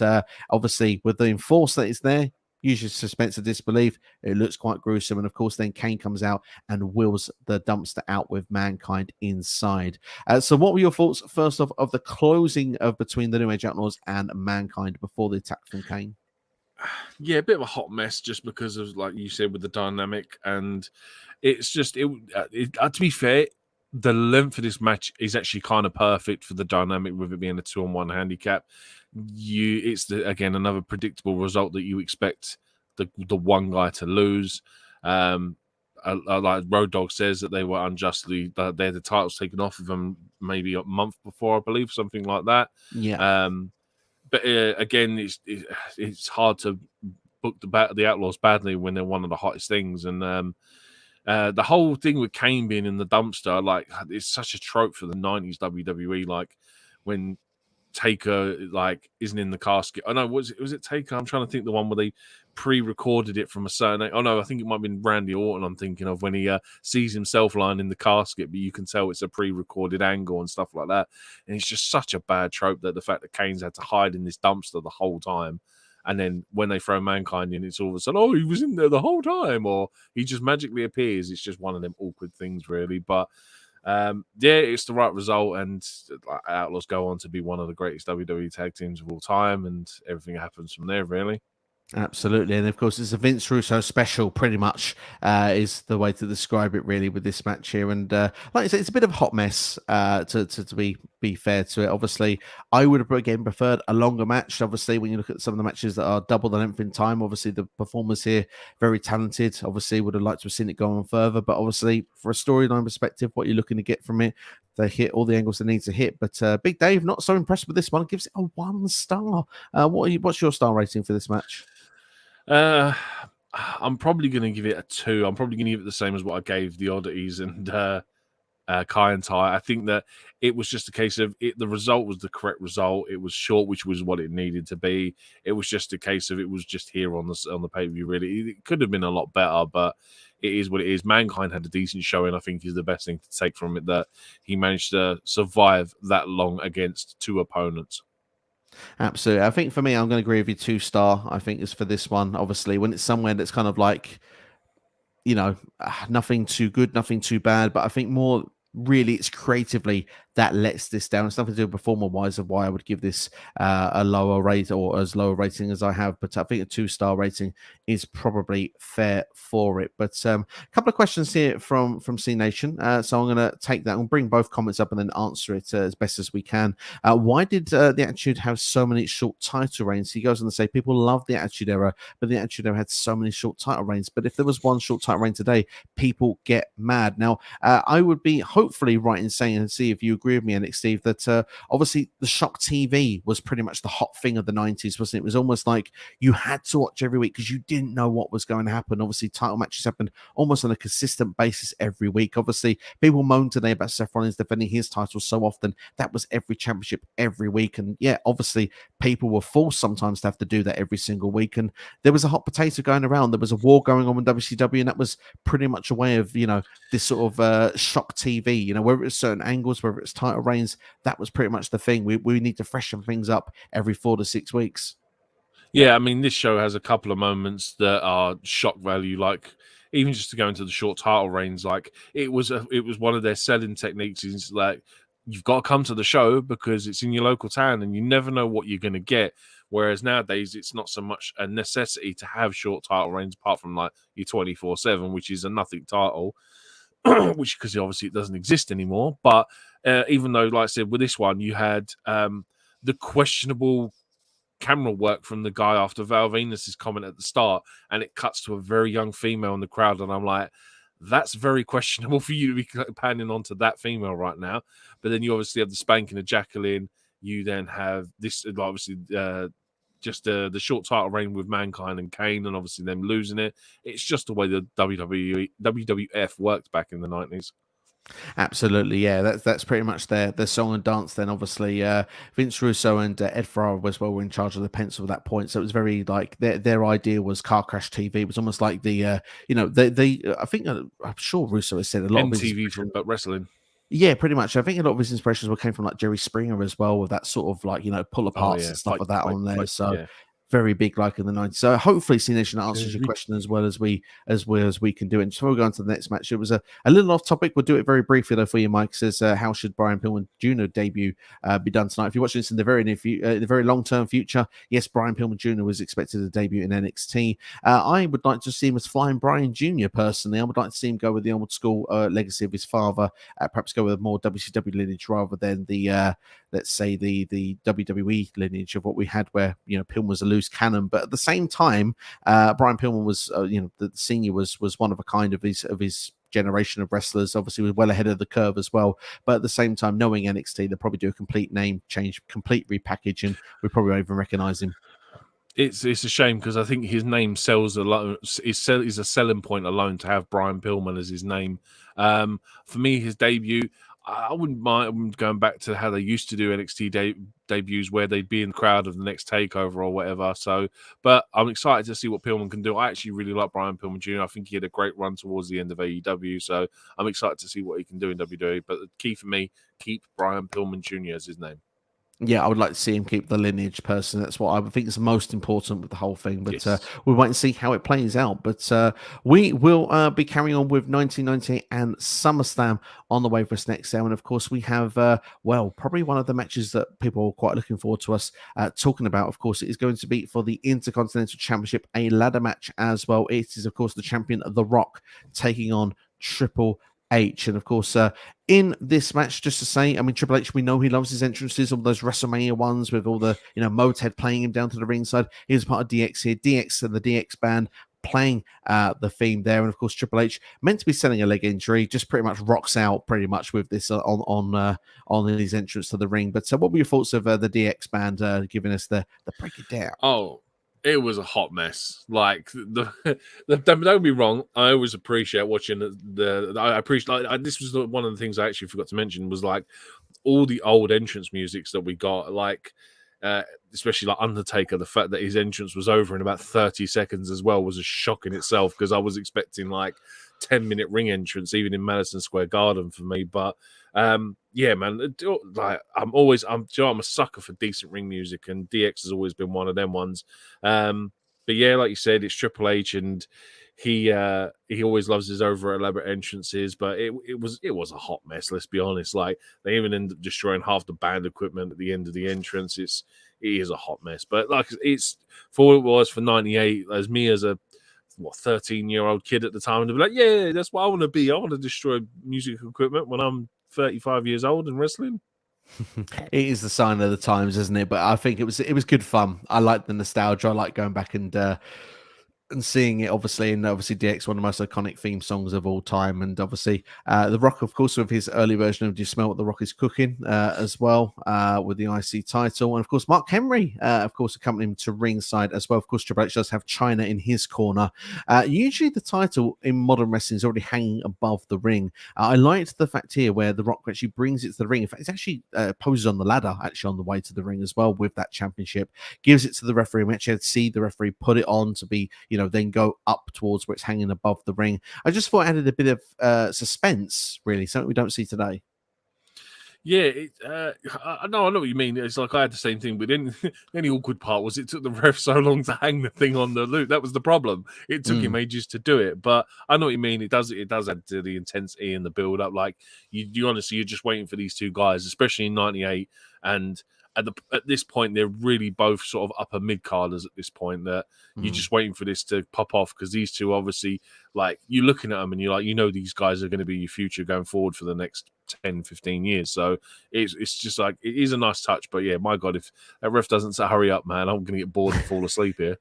obviously with the enforce that is there, usually suspense of disbelief, it looks quite gruesome. And of course, then Kane comes out and wheels the dumpster out with Mankind inside. So what were your thoughts, first off, of the closing of between the New Age Outlaws and Mankind before the attack from Kane? Yeah, a bit of a hot mess just because of, like you said, with the dynamic. And it's just, to be fair, the length of this match is actually kind of perfect for the dynamic with it being a 2-on-1 handicap. It's again another predictable result that you expect the one guy to lose. Like Road Dogg says that they were unjustly, they had the titles taken off of them maybe a month before, I believe, something like that. Yeah. But again, it's hard to book the Outlaws badly when they're one of the hottest things. And the whole thing with Kane being in the dumpster, like, it's such a trope for the 90s WWE. Like when Taker isn't in the casket. Oh no, was it Taker? I'm trying to think the one where they pre-recorded it from a certain. Oh no, I think it might have been Randy Orton. I'm thinking of when he sees himself lying in the casket, but you can tell it's a pre-recorded angle and stuff like that. And it's just such a bad trope that the fact that Kane's had to hide in this dumpster the whole time, and then when they throw Mankind in, it's all of a sudden, oh, he was in there the whole time, or he just magically appears. It's just one of them awkward things, really. But yeah, it's the right result, and Outlaws go on to be one of the greatest WWE tag teams of all time, and everything happens from there, really. Absolutely. And of course, it's a Vince Russo special, pretty much, is the way to describe it, really, with this match here. And like I said, it's a bit of a hot mess, to be fair to it. Obviously, I would have, again, preferred a longer match. Obviously, when you look at some of the matches that are double the length in time, obviously, the performers here, very talented. Obviously, would have liked to have seen it go on further. But obviously, for a storyline perspective, what you're looking to get from it, they hit all the angles they need to hit. But Big Dave, not so impressed with this one. Gives it a 1 star. What's your star rating for this match? I'm probably going to give it a 2. I'm probably going to give it the same as what I gave the Oddities and Kai En Tai. I think that it was just a case of the result was the correct result. It was short, which was what it needed to be. It was just a case of it was just here on the pay-per-view, really. It could have been a lot better, but it is what it is. Mankind had a decent showing, I think, is the best thing to take from it, that he managed to survive that long against 2 opponents. Absolutely. I think for me, I'm going to agree with you. 2 star. I think is for this one. Obviously, when it's somewhere that's kind of like, nothing too good, nothing too bad. But I think more really it's creatively that lets this down. It's nothing to do with performer wise of why I would give this a lower rate or as low a rating as I have. But I think a 2 star rating is probably fair for it. But a couple of questions here from C Nation. So I'm going to take that and bring both comments up and then answer it as best as we can. Why did the Attitude have so many short title reigns? He goes on to say people love the Attitude Era, but the Attitude Era had so many short title reigns. But if there was one short title reign today, people get mad. Now, I would be hopefully right in saying, and see if you agree with me, Nick, Steve, that obviously the Shock TV was pretty much the hot thing of the 90s, wasn't it? It was almost like you had to watch every week because you didn't know what was going to happen. Obviously, title matches happened almost on a consistent basis every week. Obviously, people moan today about Seth Rollins defending his title so often. That was every championship every week. And yeah, obviously, people were forced sometimes to have to do that every single week. And there was a hot potato going around. There was a war going on in WCW, and that was pretty much a way of, this sort of Shock TV, whether it's certain angles, whether it's title reigns, that was pretty much the thing. We need to freshen things up every 4 to 6 weeks. Yeah, I mean, this show has a couple of moments that are shock value, like even just to go into the short title reigns, like it was one of their selling techniques. Is like you've got to come to the show because it's in your local town and you never know what you're going to get. Whereas nowadays, it's not so much a necessity to have short title reigns, apart from like your 24/7, which is a nothing title, which because obviously it doesn't exist anymore. But even though, like I said, with this one, you had the questionable camera work from the guy after Val Venus's comment at the start, and it cuts to a very young female in the crowd, and I'm like, that's very questionable for you to be panning onto that female right now. But then you obviously have the spanking of Jacqueline. You then have this, obviously, just the short title reign with Mankind and Kane, and obviously them losing it. It's just the way the WWF worked back in the 90s. Absolutely, yeah. That's pretty much their song and dance. Then obviously Vince Russo and Ed Ferrara as well were in charge of the pencil at that point. So it was very like their idea was car crash TV. It was almost like the I think I'm sure Russo has said a lot MTV of from but wrestling. Yeah, pretty much. I think a lot of his inspirations came from like Jerry Springer as well, with that sort of like pull aparts and stuff like that on there. So yeah. Very big like in the 90s. So hopefully C Nation answers your question as well as we can do it. And before we go on to the next match, it was a little off topic. We'll do it very briefly though for you, Mike. It says how should Brian Pillman Jr. debut be done tonight? If you're watching this in the very the very long term future, yes, Brian Pillman Jr. was expected to debut in NXT. I would like to see him as Flying Brian Jr. personally. I would like to see him go with the old school legacy of his father, perhaps go with a more WCW lineage rather than the let's say the WWE lineage of what we had, where Pillman was a loose cannon. But at the same time, Brian Pillman was the senior was one of a kind of his generation of wrestlers. Obviously, was well ahead of the curve as well. But at the same time, knowing NXT, they'll probably do a complete name change, complete repackage, and we probably won't even recognize him. It's a shame because I think his name sells alone is a selling point alone to have Brian Pillman as his name. For me, his debut, I wouldn't mind going back to how they used to do NXT debuts, where they'd be in the crowd of the next takeover or whatever. So, but I'm excited to see what Pillman can do. I actually really like Brian Pillman Jr. I think he had a great run towards the end of AEW, so I'm excited to see what he can do in WWE. But the key for me, keep Brian Pillman Jr. as his name. Yeah, I would like to see him keep the lineage person. That's what I would think is most important with the whole thing. But Yes. we'll wait and see how it plays out. But we will be carrying on with 1998 and SummerSlam on the way for us next hour. And of course, we have, probably one of the matches that people are quite looking forward to us talking about. Of course, it is going to be for the Intercontinental Championship, a ladder match as well. It is, of course, the champion, The Rock, taking on Triple H. And of course, in this match, just to say, I mean, Triple H, we know he loves his entrances, all those WrestleMania ones with all the, Motorhead playing him down to the ringside. He was part of DX here, DX and the DX band playing the theme there. And of course, Triple H, meant to be selling a leg injury, just pretty much rocks out pretty much with this on his entrance to the ring. But what were your thoughts of the DX band giving us the break it down? Oh, it was a hot mess. Like don't get me wrong, I always appreciate watching I appreciate this was one of the things I actually forgot to mention was like all the old entrance musics that we got, like especially like Undertaker. The fact that his entrance was over in about 30 seconds as well was a shock in itself, because I was expecting like 10-minute ring entrance, even in Madison Square Garden for me. But yeah, man, like I'm a sucker for decent ring music, and DX has always been one of them ones. But yeah, like you said, it's Triple H, and he always loves his over elaborate entrances. But it was a hot mess. Let's be honest. Like they even ended up destroying half the band equipment at the end of the entrance. It is a hot mess. But like it's for what it was for '98. As me as a 13-year-old kid at the time, and be like, yeah, that's what I want to be. I want to destroy music equipment when I'm 35 years old and wrestling. It is the sign of the times, isn't it? But I think it was good fun. I like the nostalgia. I like going back and seeing it, obviously, and obviously DX, one of the most iconic theme songs of all time, and obviously The Rock, of course, with his early version of "Do You Smell What the Rock Is Cooking" as well, with the IC title, and of course Mark Henry, of course, accompanying him to ringside as well. Of course, Triple H does have China in his corner. Usually, the title in modern wrestling is already hanging above the ring. I liked the fact here where The Rock actually brings it to the ring. In fact, it's actually poses on the ladder, actually on the way to the ring as well with that championship. Gives it to the referee. We actually had to see the referee put it on to be, then go up towards where it's hanging above the ring. I just thought it added a bit of suspense, really, something we don't see today. Yeah, I know what you mean. It's like I had the same thing, but then the only awkward part was it took the ref so long to hang the thing on the loop. That was the problem. It took him ages to do it, but I know what you mean. It does add to the intensity and the build up. Like you honestly, you're just waiting for these two guys, especially in '98, and at this point, they're really both sort of upper mid carders at this point. That you're just waiting for this to pop off, because these two obviously, like, you're looking at them and you're like, these guys are going to be your future going forward for the next 10, 15 years. So it's just like, it is a nice touch. But yeah, my God, if that ref doesn't say hurry up, man, I'm going to get bored and fall asleep here.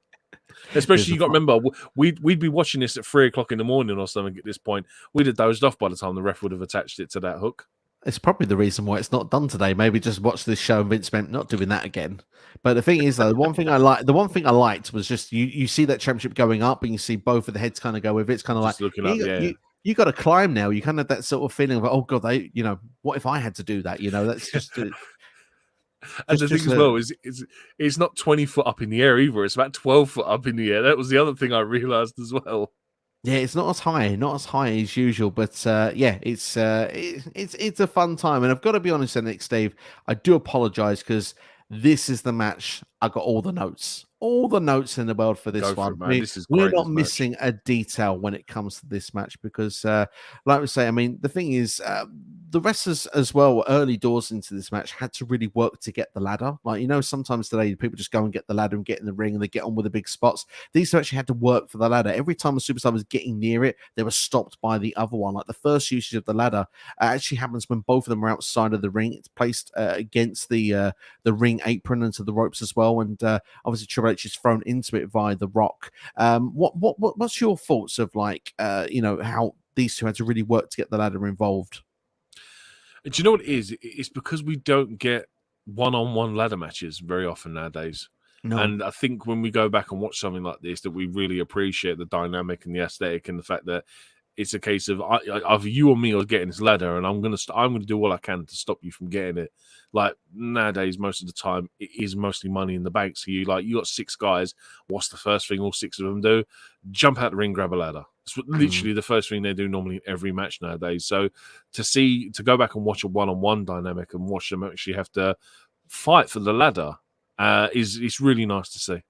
Especially, you got to remember, we'd be watching this at 3 o'clock in the morning or something at this point. We'd have dozed off by the time the ref would have attached it to that hook. It's probably the reason why it's not done today. Maybe just watch this show and Vince meant not doing that again. But the thing is, though, the one thing I liked was just you see that championship going up and you see both of the heads kind of go with it. It's kind of like looking up, you got to climb now. You kind of have that sort of feeling of, oh God, what if I had to do that? That's just. And the thing as well is it's not 20 foot up in the air either. It's about 12 foot up in the air. That was the other thing I realized as well. Yeah, it's not as high as usual, but yeah, it's a fun time. And I've got to be honest, Nick, Steve, I do apologize because this is the match. I got all the notes in the world for this one. We're not missing a detail when it comes to this match because, like we say, I mean, the thing is, the wrestlers as well, early doors into this match, had to really work to get the ladder. Like, sometimes today people just go and get the ladder and get in the ring and they get on with the big spots. These two actually had to work for the ladder. Every time a superstar was getting near it, they were stopped by the other one. Like the first usage of the ladder actually happens when both of them are outside of the ring. It's placed against the ring apron and to the ropes as well. And obviously Triple H is thrown into it via The Rock. What's your thoughts of how these two had to really work to get the ladder involved? Do you know what it is? It's because we don't get one-on-one ladder matches very often nowadays. No. And I think when we go back and watch something like this, that we really appreciate the dynamic and the aesthetic and the fact that it's a case of either you or me are getting this ladder, and I'm gonna do all I can to stop you from getting it. Like nowadays, most of the time, it is mostly money in the bank. So you got 6 guys. What's the first thing all 6 of them do? Jump out the ring, grab a ladder. It's literally the first thing they do normally in every match nowadays. So to go back and watch a one-on-one dynamic and watch them actually have to fight for the ladder is really nice to see.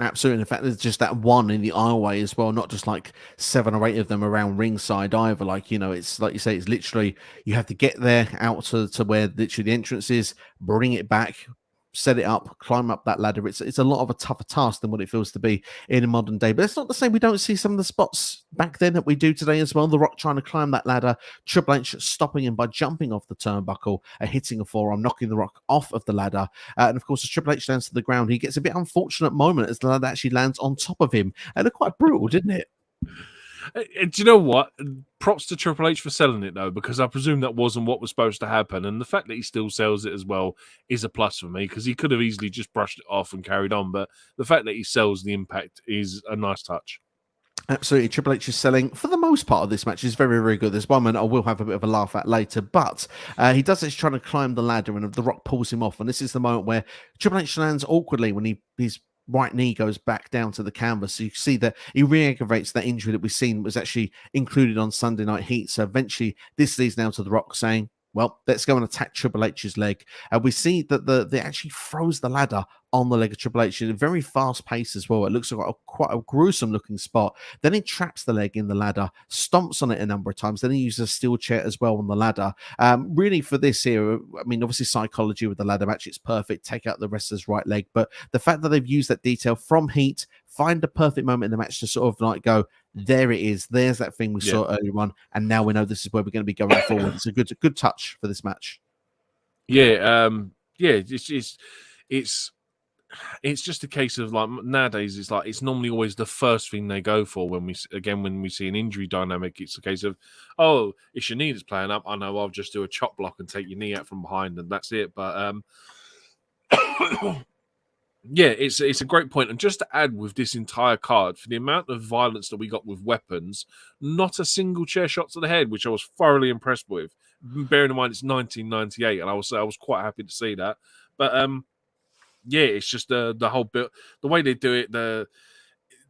Absolutely. In fact, there's just that one in the aisleway as well, not just like 7 or 8 of them around ringside either. Like, it's like you say, it's literally, you have to get there out to where literally the entrance is, bring it back, set it up, climb up that ladder. It's a lot of a tougher task than what it feels to be in a modern day. But it's not to say we don't see some of the spots back then that we do today as well. The Rock trying to climb that ladder, Triple H stopping him by jumping off the turnbuckle, hitting a forearm, knocking the Rock off of the ladder. And of course, as Triple H lands to the ground, he gets a bit unfortunate moment as the ladder actually lands on top of him. And it's quite brutal, didn't it? Do you know what? Props to Triple H for selling it, though, because I presume that wasn't what was supposed to happen. And the fact that he still sells it as well is a plus for me, because he could have easily just brushed it off and carried on. But the fact that he sells the impact is a nice touch. Absolutely. Triple H is selling, for the most part of this match, is very, very good. There's one moment I will have a bit of a laugh at later, but he does this trying to climb the ladder and The Rock pulls him off. And this is the moment where Triple H lands awkwardly when he's right knee goes back down to the canvas. So you see that he re-aggravates that injury that we've seen was actually included on Sunday Night Heat. So eventually this leads now to The Rock saying, well, let's go and attack Triple H's leg. And we see that they actually throws the ladder on the leg of Triple H in a very fast pace as well. It looks like quite a gruesome looking spot. Then he traps the leg in the ladder, stomps on it a number of times. Then he uses a steel chair as well on the ladder. Really for this here, I mean, obviously psychology with the ladder match, it's perfect. Take out the wrestler's right leg. But the fact that they've used that detail from Heat, find the perfect moment in the match to sort of like go, there it is. There's that thing we saw earlier on, and now we know this is where we're going to be going forward. It's a good touch for this match. Yeah, it's just a case of like nowadays. It's like it's normally always the first thing they go for when we see an injury dynamic. It's a case of, oh, it's your knee that's playing up. I know, I'll just do a chop block and take your knee out from behind, and that's it. But yeah, it's a great point. And just to add with this entire card, for the amount of violence that we got with weapons, not a single chair shot to the head, which I was thoroughly impressed with. Bearing in mind it's 1998, and I was quite happy to see that. But yeah, it's just the whole bit, the way they do it.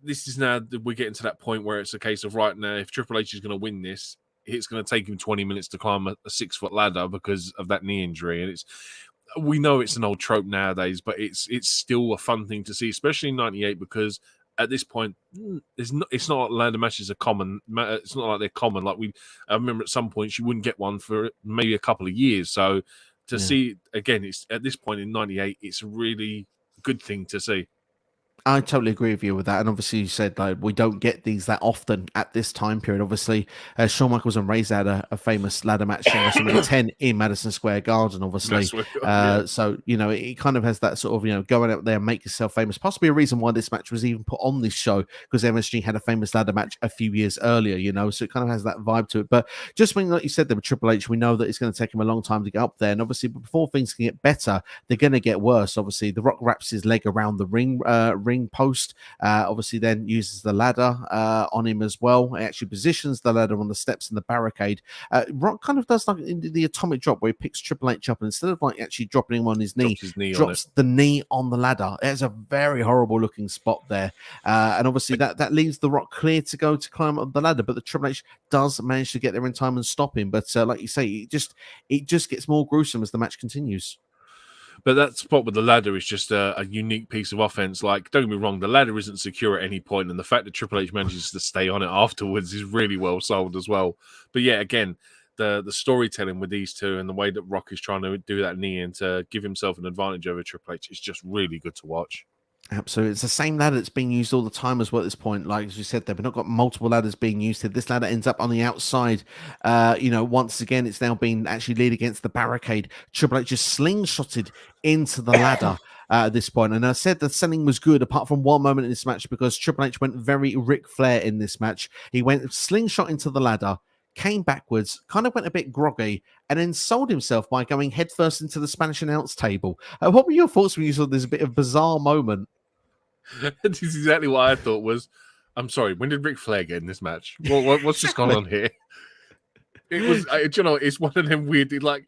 This is now we're getting to that point where it's a case of right now, if Triple H is going to win this, it's going to take him 20 minutes to climb a 6-foot ladder because of that knee injury, and we know it's an old trope nowadays, but it's still a fun thing to see, especially in '98, because at this point, it's not like ladder matches are common. It's not like they're common. Like I remember at some points you wouldn't get one for maybe a couple of years. So to see again, it's at this point in '98, it's a really good thing to see. I totally agree with you with that. And obviously you said like we don't get these that often at this time period. Obviously, Shawn Michaels and Razor had a famous ladder match in WrestleMania 10 in Madison Square Garden, obviously. So, you know, it kind of has that sort of, you know, going out there and make yourself famous. Possibly a reason why this match was even put on this show, because MSG had a famous ladder match a few years earlier, you know, so it kind of has that vibe to it. But just when, like you said, there with Triple H, we know that it's going to take him a long time to get up there. And obviously, before things can get better, they're going to get worse. Obviously, The Rock wraps his leg around the ring post, obviously then uses the ladder on him as well. He actually positions the ladder on the steps in the barricade. Rock kind of does like the atomic drop where he picks Triple H up and instead of like actually dropping him on his knee, drops the knee on the ladder. It's a very horrible looking spot there, and obviously that leaves The Rock clear to go to climb up the ladder, but the Triple H does manage to get there in time and stop him. But like you say, it just gets more gruesome as the match continues. But that spot with the ladder is just a unique piece of offense. Like, don't get me wrong, the ladder isn't secure at any point, and the fact that Triple H manages to stay on it afterwards is really well sold as well. But yeah, again, the storytelling with these two and the way that Rock is trying to do that knee and to give himself an advantage over Triple H is just really good to watch. Absolutely. It's the same ladder that's being used all the time as well at this point. Like as we said there, we've not got multiple ladders being used here. This ladder ends up on the outside. Once again, it's now been actually lead against the barricade. Triple H just slingshotted into the ladder at this point. And I said the selling was good apart from one moment in this match because Triple H went very Ric Flair in this match. He went slingshot into the ladder, came backwards, kind of went a bit groggy, and then sold himself by going headfirst into the Spanish announce table. What were your thoughts when you saw this bit of bizarre moment? This is exactly what I thought was, I'm sorry, when did Ric Flair get in this match? What's just going on here? It was, it's one of them weird, like,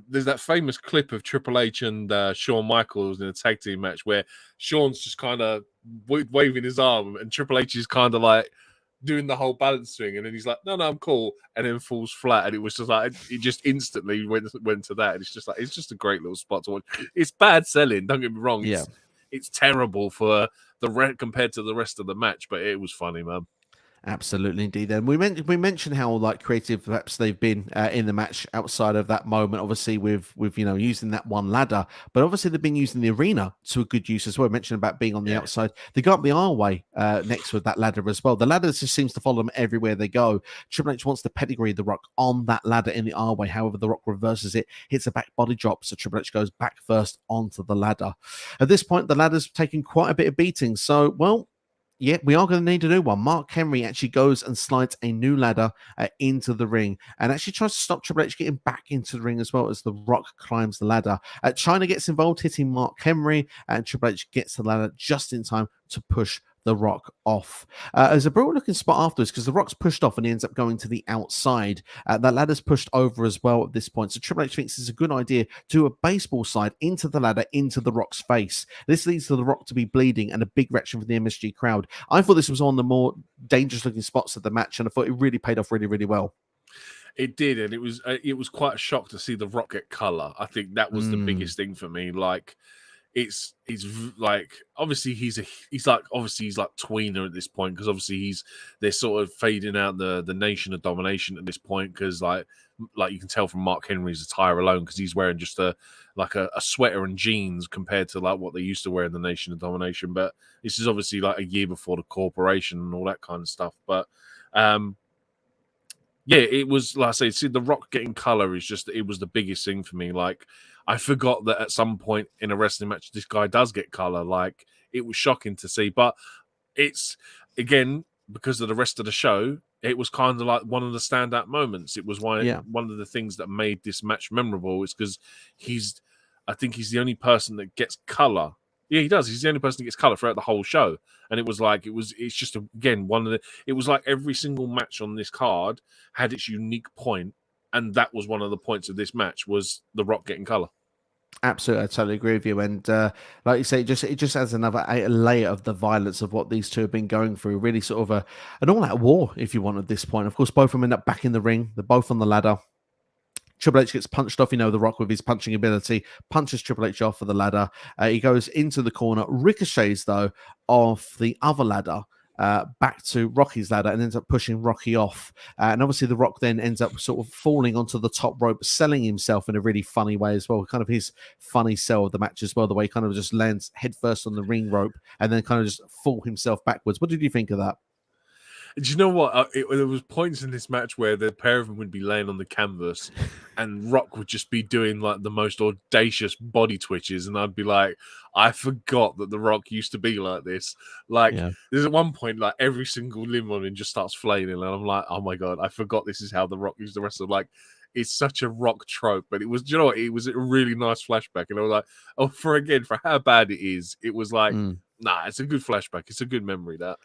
there's that famous clip of Triple H and Shawn Michaels in a tag team match where Shawn's just kind of waving his arm and Triple H is kind of like doing the whole balance swing, and then he's like, no, I'm cool, and then falls flat, and it was just like, it just instantly went to that, and it's just like, it's just a great little spot to watch. It's bad selling, don't get me wrong. It's terrible for compared to the rest of the match, but it was funny, man. Absolutely, indeed. And we mentioned how like creative perhaps they've been in the match outside of that moment. Obviously, with using that one ladder, but obviously they've been using the arena to a good use as well. I mentioned about being on the outside. They got the aisleway next with that ladder as well. The ladder just seems to follow them everywhere they go. Triple H wants to pedigree The Rock on that ladder in the aisleway. However, The Rock reverses it, hits a back body drop, so Triple H goes back first onto the ladder. At this point, the ladder's taking quite a bit of beating. So, well, yeah, we are going to need a new one. Mark Henry actually goes and slides a new ladder into the ring and actually tries to stop Triple H getting back into the ring as well as The Rock climbs the ladder. China gets involved, hitting Mark Henry, and Triple H gets the ladder just in time to push The The Rock off. There's a brutal looking spot afterwards because The Rock's pushed off and he ends up going to the outside. That ladder's pushed over as well at this point. So Triple H thinks it's a good idea to do a baseball slide into the ladder, into The Rock's face. This leads to The Rock to be bleeding and a big reaction from the MSG crowd. I thought this was one of the more dangerous looking spots of the match, and I thought it really paid off really, really well. It did, and it was quite a shock to see The Rock get color. I think that was the biggest thing for me. Like, it's like obviously he's like tweener at this point, because obviously they're sort of fading out the Nation of Domination at this point, because like you can tell from Mark Henry's attire alone, because he's wearing just a sweater and jeans compared to like what they used to wear in the Nation of Domination. But this is obviously like a year before the corporation and all that kind of stuff. But yeah, it was, like I say, see The Rock getting color it was the biggest thing for me. Like, I forgot that at some point in a wrestling match, this guy does get color. Like, it was shocking to see. But it's, again, because of the rest of the show, it was kind of like one of the standout moments. It was one of the things that made this match memorable. It's because I think he's the only person that gets color. Yeah, he does. He's the only person that gets color throughout the whole show. And it was like, it's just, again, it was like every single match on this card had its unique point. And that was one of the points of this match, was The Rock getting color. Absolutely, I totally agree with you. And like you say, it just adds another layer of the violence of what these two have been going through. Really sort of an all-out war, if you want, at this point. Of course, both of them end up back in the ring. They're both on the ladder. Triple H gets punched off, The Rock with his punching ability, punches Triple H off of the ladder. He goes into the corner, ricochets, though, off the other ladder, back to Rocky's ladder, and ends up pushing Rocky off. And obviously The Rock then ends up sort of falling onto the top rope, selling himself in a really funny way as well. Kind of his funny sell of the match as well, the way he kind of just lands headfirst on the ring rope and then kind of just fall himself backwards. What did you think of that? Do you know what? There was points in this match where the pair of them would be laying on the canvas and Rock would just be doing like the most audacious body twitches. And I'd be like, I forgot that The Rock used to be like this. Like, there's at one point, like every single limb on him just starts flailing. And I'm like, oh my God, I forgot this is how The Rock used to wrestle. Like, it's such a Rock trope. But it was, you know what? It was a really nice flashback. And I was like, oh, for how bad it is, it was like, nah, it's a good flashback. It's a good memory, that.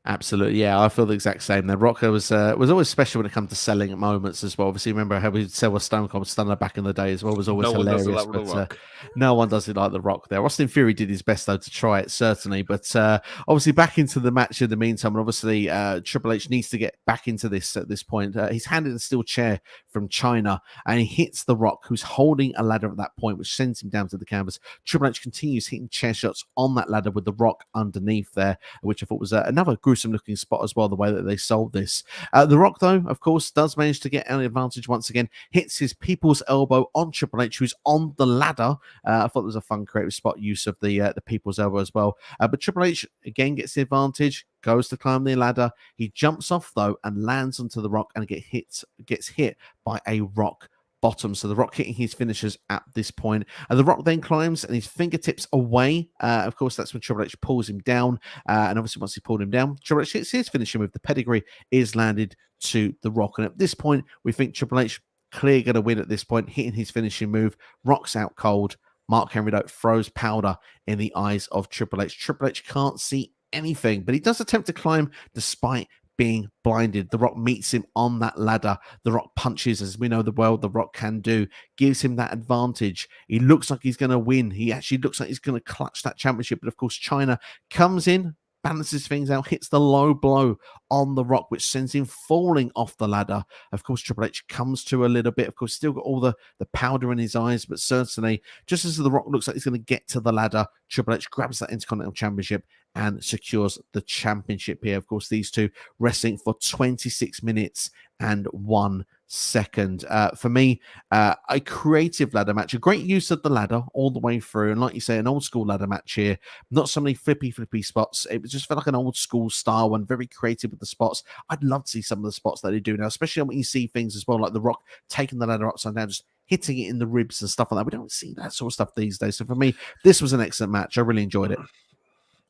Absolutely, yeah. I feel the exact same. The Rock was always special when it comes to selling at moments as well. Obviously, remember how we sell a Stone Cold Stunner back in the day as well. Was always hilarious. But no one does it like The Rock there. Austin Theory did his best though to try it, certainly. But obviously, back into the match in the meantime. And obviously, Triple H needs to get back into this at this point. He's handed a steel chair from China, and he hits The Rock, who's holding a ladder at that point, which sends him down to the canvas. Triple H continues hitting chair shots on that ladder with The Rock underneath there, which I thought was another gruesome looking spot as well, the way that they sold this. The Rock, though, of course, does manage to get an advantage once again, hits his people's elbow on Triple H, who's on the ladder. I thought it was a fun, creative spot use of the people's elbow as well. But Triple H, again, gets the advantage, goes to climb the ladder. He jumps off, though, and lands onto The Rock and gets hit by a rock bottom. So The Rock hitting his finishers at this point. The Rock then climbs and his fingertips away. Of course, that's when Triple H pulls him down. And obviously, once he pulled him down, Triple H hits his finishing move. The pedigree is landed to The Rock. And at this point, we think Triple H clear going to win at this point, hitting his finishing move. Rock's out cold. Mark Henry throws powder in the eyes of Triple H. Triple H can't see anything, but he does attempt to climb despite being blinded. The Rock meets him on that ladder. The Rock punches, as we know the world The Rock can do, gives him that advantage. He looks like he's going to win. He actually looks like he's going to clutch that championship. But of course, China comes in, balances things out, hits the low blow on The Rock, which sends him falling off the ladder. Of course, Triple H comes to a little bit. Of course, still got all the powder in his eyes, but certainly, just as The Rock looks like he's going to get to the ladder, Triple H grabs that Intercontinental Championship and secures the championship here. Of course, these two wrestling for 26 minutes and 1 second. For me, a creative ladder match, a great use of the ladder all the way through. And like you say, an old school ladder match here. Not so many flippy spots. It just felt like an old school style one, very creative with the spots. I'd love to see some of the spots that they do now, especially when you see things as well, like The Rock taking the ladder upside down, just hitting it in the ribs and stuff like that. We don't see that sort of stuff these days. So for me, this was an excellent match. I really enjoyed it.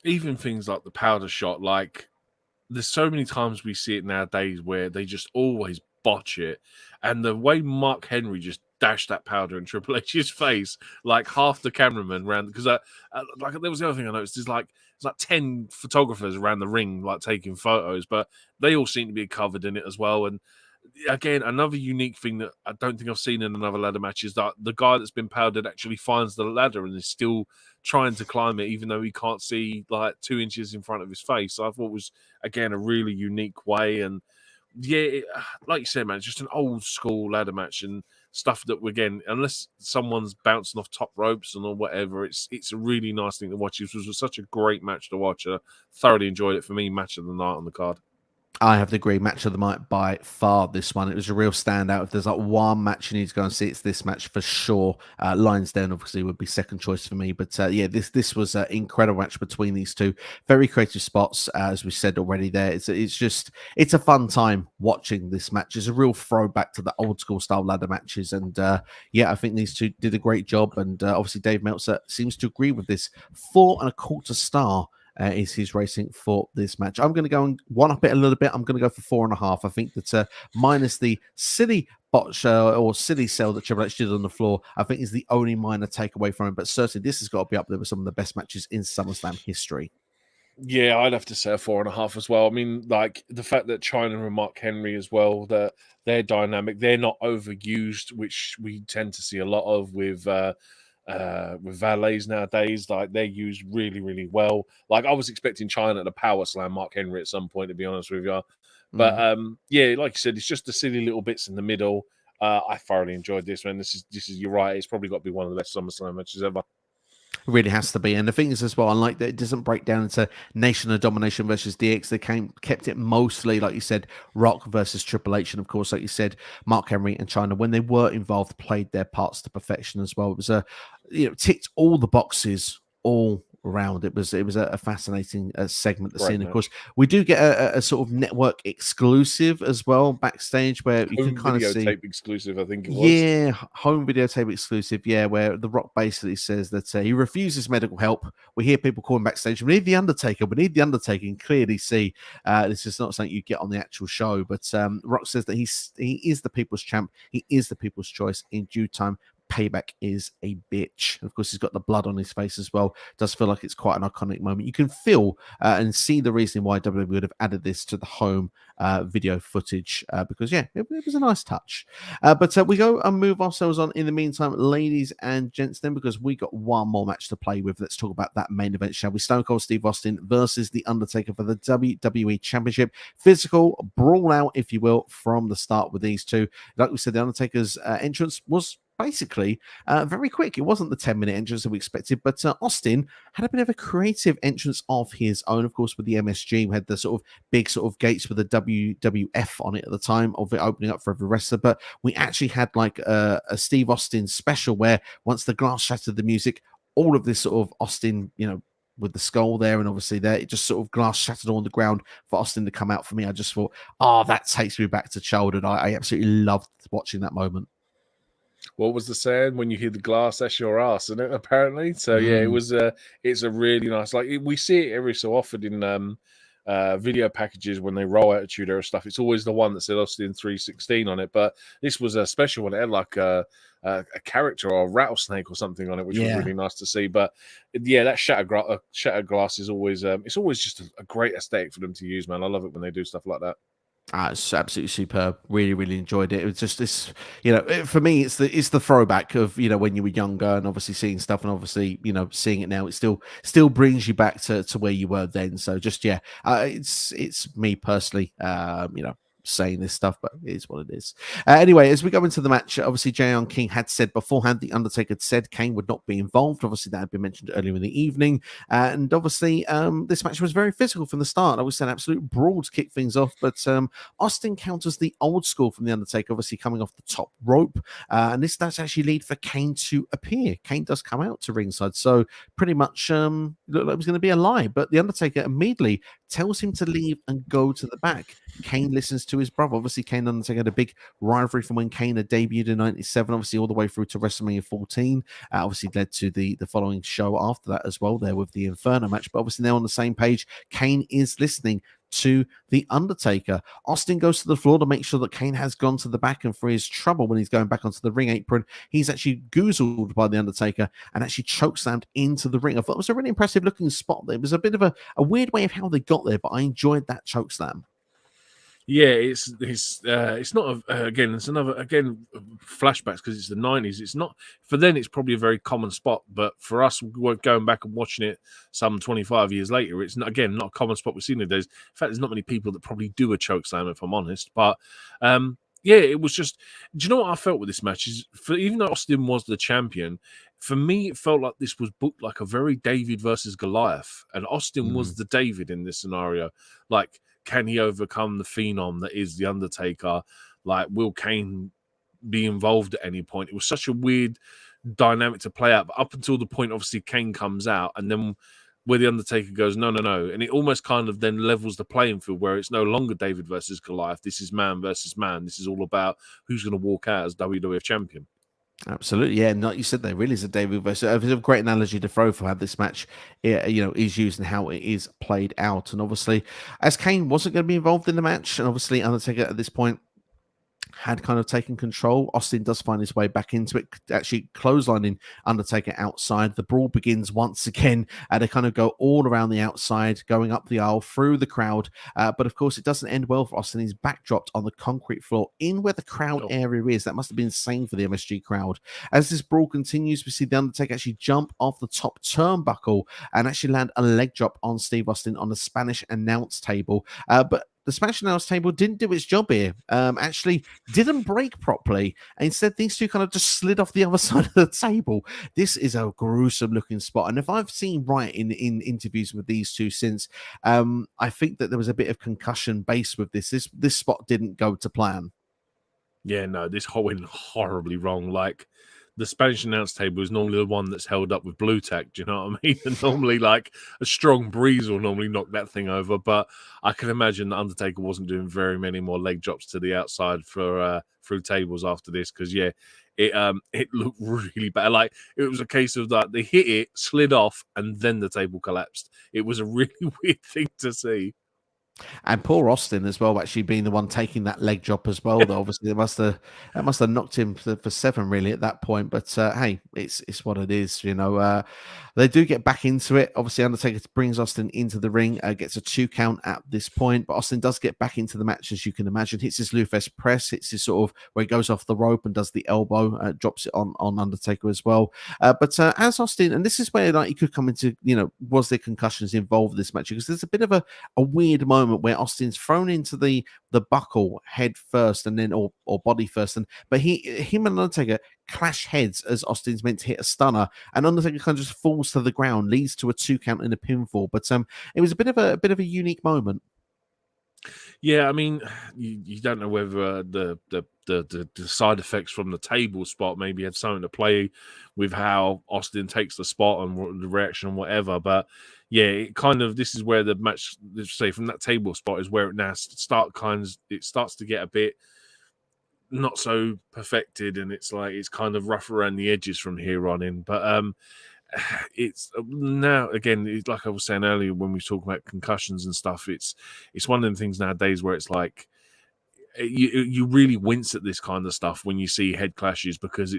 Even things like the powder shot, like there's so many times we see it nowadays where they just always botch it. And the way Mark Henry just dash that powder in Triple H's face. Like half the cameramen ran because like there was the other thing I noticed is like it's like 10 photographers around the ring like taking photos, but they all seem to be covered in it as well. And again, another unique thing that I don't think I've seen in another ladder match is that the guy that's been powdered actually finds the ladder and is still trying to climb it, even though he can't see like 2 inches in front of his face. So I thought it was, again, a really unique way. And yeah, like you said, man, it's just an old school ladder match and stuff that, again, unless someone's bouncing off top ropes and or whatever, it's a really nice thing to watch. It was such a great match to watch. I thoroughly enjoyed it. For me, match of the night on the card. I have to agree. Match of the night by far. This one, it was a real standout. If there's like one match you need to go and see, it's this match for sure. Lions Den obviously would be second choice for me, but yeah, this was an incredible match between these two. Very creative spots, as we said already. There, it's a fun time watching this match. It's a real throwback to the old school style ladder matches, and yeah, I think these two did a great job. And obviously, Dave Meltzer seems to agree with this. 4.25 star. Is his racing for this match. I'm going to go and one up it a little bit. I'm going to go for 4.5. I think that minus the silly botch or silly sell that Triple H did on the floor, I think is the only minor takeaway from it. But certainly this has got to be up there with some of the best matches in SummerSlam history. Yeah, I'd have to say a 4.5 as well. I mean, like the fact that China and Mark Henry as well, that they're dynamic, they're not overused, which we tend to see a lot of with valets nowadays. Like they're used really, really well. Like I was expecting China to power slam Mark Henry at some point, to be honest with you. But yeah, like you said, it's just the silly little bits in the middle. I thoroughly enjoyed this, man. This is you're right. It's probably got to be one of the best SummerSlam matches ever. It really has to be. And the thing is as well, I like that it doesn't break down into Nation of Domination versus DX. They kept it mostly, like you said, Rock versus Triple H. And of course, like you said, Mark Henry and China, when they were involved, played their parts to perfection as well. It was ticked all the boxes all around. It was a fascinating segment to see. And of course, we do get a sort of network exclusive as well backstage where you can kind of see tape exclusive. I think it was home videotape exclusive. Yeah, where The Rock basically says that he refuses medical help. We hear people calling backstage, "We need the Undertaker. We need the Undertaker." And clearly see this is not something you get on the actual show. But Rock says that he is the people's champ. He is the people's choice. In due time, payback is a bitch. Of course, he's got the blood on his face as well. Does feel like it's quite an iconic moment. You can feel and see the reason why WWE would have added this to the home video footage because, yeah, it was a nice touch. But we go and move ourselves on in the meantime, ladies and gents, then, because we got one more match to play with. Let's talk about that main event, shall we? Stone Cold Steve Austin versus The Undertaker for the WWE Championship. Physical brawl out, if you will, from the start with these two. Like we said, The Undertaker's entrance was basically very quick. It wasn't the 10-minute entrance that we expected, but Austin had a bit of a creative entrance of his own. Of course, with the MSG, we had the sort of big sort of gates with the WWF on it at the time of it opening up for every wrestler, but we actually had like a Steve Austin special where once the glass shattered the music, all of this sort of Austin, with the skull there and obviously there, it just sort of glass shattered on the ground for Austin to come out. For me, I just thought, that takes me back to childhood. I absolutely loved watching that moment. What was the saying? When you hear the glass, that's your ass, isn't it? Apparently. So yeah, it's a really nice, like we see it every so often in video packages when they roll Attitude Era stuff. It's always the one that said Austin 316 on it, but this was a special one. It had like a character or a rattlesnake or something on it, which was really nice to see. But yeah, that shattered glass is always it's always just a great aesthetic for them to use, man. I love it when they do stuff like that. It's absolutely superb. Really, really enjoyed it. It was just this, for me, it's the throwback of, when you were younger and obviously seeing stuff and obviously, seeing it now, it still brings you back to where you were then. So just, it's me personally, saying this stuff, but it is what it is. Anyway, as we go into the match, obviously J.R. King had said beforehand the Undertaker had said Kane would not be involved. Obviously that had been mentioned earlier in the evening, and obviously this match was very physical from the start. I would say an absolute brawl to kick things off, but Austin counters the old school from the Undertaker, obviously coming off the top rope, and this does actually lead for Kane to appear. Kane does come out to ringside, so pretty much looked like it was going to be a lie, but the Undertaker immediately tells him to leave and go to the back. Kane listens to his brother. Obviously, Kane and Undertaker had a big rivalry from when Kane had debuted in '97, obviously all the way through to WrestleMania 14. Obviously led to the following show after that as well, there with the Inferno match. But obviously they're on the same page. Kane is listening to the Undertaker. Austin goes to the floor to make sure that Kane has gone to the back, and for his trouble when he's going back onto the ring apron, he's actually goozled by the Undertaker and actually chokeslammed into the ring. I thought it was a really impressive looking spot. It was a bit of a weird way of how they got there, but I enjoyed that chokeslam. Yeah, it's not again. It's another flashbacks because it's the 90s. It's not for then. It's probably a very common spot, but for us, we're going back and watching it some 25 years later. It's not a common spot we've seen nowadays. In fact, there's not many people that probably do a choke slam, if I'm honest. But yeah, it was just. Do you know what I felt with this match? Is even though Austin was the champion, for me, it felt like this was booked like a very David versus Goliath, and Austin was the David in this scenario. Like, can he overcome the phenom that is the Undertaker? Like, will Kane be involved at any point? It was such a weird dynamic to play out, but up until the point, obviously, Kane comes out, and then where the Undertaker goes, no, and it almost kind of then levels the playing field where it's no longer David versus Goliath. This is man versus man. This is all about who's going to walk out as WWF champion. Absolutely, yeah. And like you said, there really is a David versus. It's a great analogy to throw for how this match, is used and how it is played out. And obviously, as Kane wasn't going to be involved in the match, and obviously Undertaker at this point had kind of taken control, Austin does find his way back into it, actually clotheslining Undertaker outside. The brawl begins once again, and they kind of go all around the outside, going up the aisle, through the crowd. But of course, it doesn't end well for Austin. He's backdropped on the concrete floor in where the crowd area is. That must have been insane for the MSG crowd. As this brawl continues, we see the Undertaker actually jump off the top turnbuckle and actually land a leg drop on Steve Austin on the Spanish announce table. But the Spanish announce table didn't do its job here. Actually didn't break properly. Instead, these two kind of just slid off the other side of the table. This is a gruesome looking spot. And if I've seen right in interviews with these two since, I think that there was a bit of concussion based with this. This spot didn't go to plan. Yeah, no, this whole went horribly wrong. Like, the Spanish announce table is normally the one that's held up with blue tack. Do you know what I mean? And normally, like, a strong breeze will normally knock that thing over. But I can imagine the Undertaker wasn't doing very many more leg drops to the outside for through tables after this, because it looked really bad. Like, it was a case of that they hit it, slid off, and then the table collapsed. It was a really weird thing to see. And poor Austin as well, actually being the one taking that leg drop as well. Though obviously that must have knocked him for 7 really at that point. But hey, it's what it is, They do get back into it. Obviously, Undertaker brings Austin into the ring, gets a 2 count at this point. But Austin does get back into the match, as you can imagine. Hits his Lufes press, hits his sort of where he goes off the rope and does the elbow, drops it on Undertaker as well. But as Austin, and this is where like he could come into, was there concussions involved in this match? Because there's a bit of a weird moment where Austin's thrown into the buckle head first and then or body first, but him and Undertaker clash heads as Austin's meant to hit a stunner, and Undertaker kind of just falls to the ground, leads to a 2 count in a pinfall. But it was a bit of a unique moment. Yeah, I mean, you don't know whether the side effects from the table spot maybe had something to play with how Austin takes the spot and the reaction and whatever. But yeah, it kind of, this is where the match, let's say from that table spot is where it now starts to get a bit not so perfected, and it's like it's kind of rough around the edges from here on in. But it's now again, it's like I was saying earlier when we talk about concussions and stuff. It's one of them things nowadays where it's like you really wince at this kind of stuff when you see head clashes, because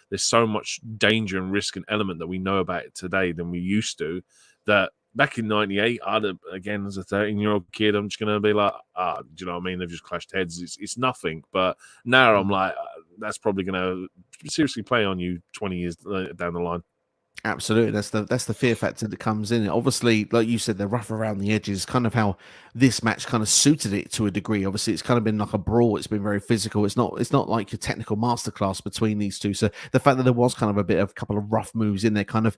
there's so much danger and risk and element that we know about it today than we used to. That back in '98, again as a 13-year-old kid, I'm just gonna be like, do you know what I mean? They've just clashed heads. It's nothing. But now I'm like, that's probably gonna seriously play on you 20 years down the line. Absolutely, that's the fear factor that comes in. Obviously, like you said, they're rough around the edges. Kind of how this match kind of suited it to a degree. Obviously, it's kind of been like a brawl. It's been very physical. It's not like a technical masterclass between these two. So the fact that there was kind of a couple of rough moves in there, kind of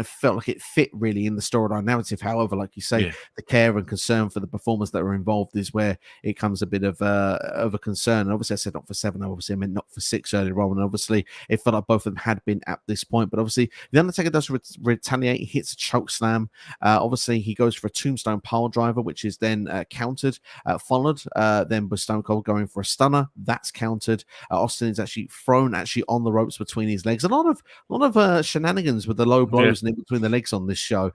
felt like it fit really in the storyline narrative. However, like you say, the care and concern for the performers that are involved is where it comes a bit of a concern. And obviously, I said not for 7. Obviously, I meant not for 6 earlier on. And obviously, it felt like both of them had been at this point. But obviously, The Undertaker does retaliate, he hits a choke slam. Obviously, he goes for a tombstone pile driver, which is then countered, followed then with Stone Cold going for a stunner. That's countered. Austin is actually thrown on the ropes between his legs. A lot of shenanigans with the low blows and in between the legs on this show,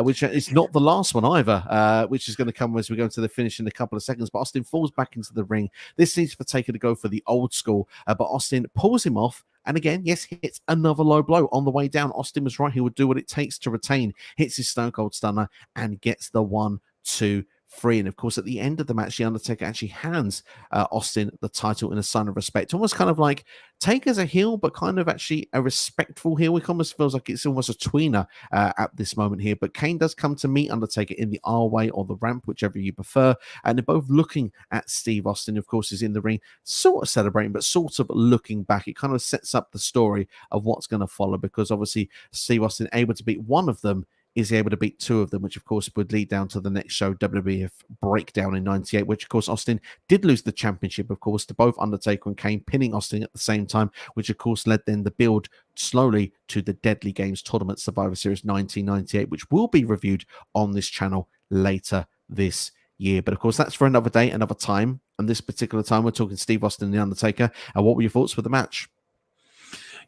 which is not the last one either, which is going to come as we go to the finish in a couple of seconds. But Austin falls back into the ring. This needs for Taker to go for the old school, but Austin pulls him off. And again, yes, hits another low blow on the way down. Austin was right. He would do what it takes to retain. Hits his Stone Cold Stunner and gets the 1-2-3. And of course, at the end of the match, the Undertaker actually hands Austin the title in a sign of respect. Almost kind of like Taker's a heel, but kind of actually a respectful heel. It almost feels like it's almost a tweener at this moment here. But Kane does come to meet Undertaker in the R-way or the ramp, whichever you prefer. And they're both looking at Steve Austin, of course, is in the ring, sort of celebrating, but sort of looking back. It kind of sets up the story of what's going to follow, because obviously Steve Austin able to beat one of them, is he able to beat two of them, which of course would lead down to the next show, WWF Breakdown in 98, which of course Austin did lose the championship, of course, to both Undertaker and Kane, pinning Austin at the same time, which of course led then the build slowly to the Deadly Games Tournament Survivor Series 1998, which will be reviewed on this channel later this year. But of course, that's for another day, another time. And this particular time, we're talking Steve Austin and The Undertaker. And what were your thoughts for the match?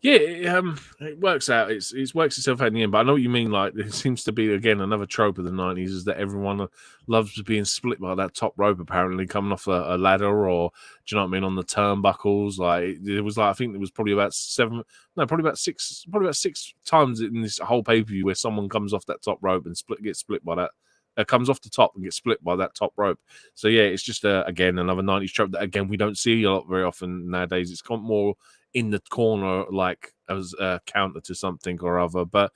Yeah, it works out. It works itself out in the end. But I know what you mean. Like, there seems to be, again, another trope of the 90s is that everyone loves being split by that top rope, apparently, coming off a ladder, or, do you know what I mean, on the turnbuckles. Like, it was like, I think there was probably about six times in this whole pay-per-view where someone comes off that top rope and gets split by that. Comes off the top and gets split by that top rope. So, yeah, it's just, again, another 90s trope that, again, we don't see a lot very often nowadays. It's got more in the corner, like as a counter to something or other. But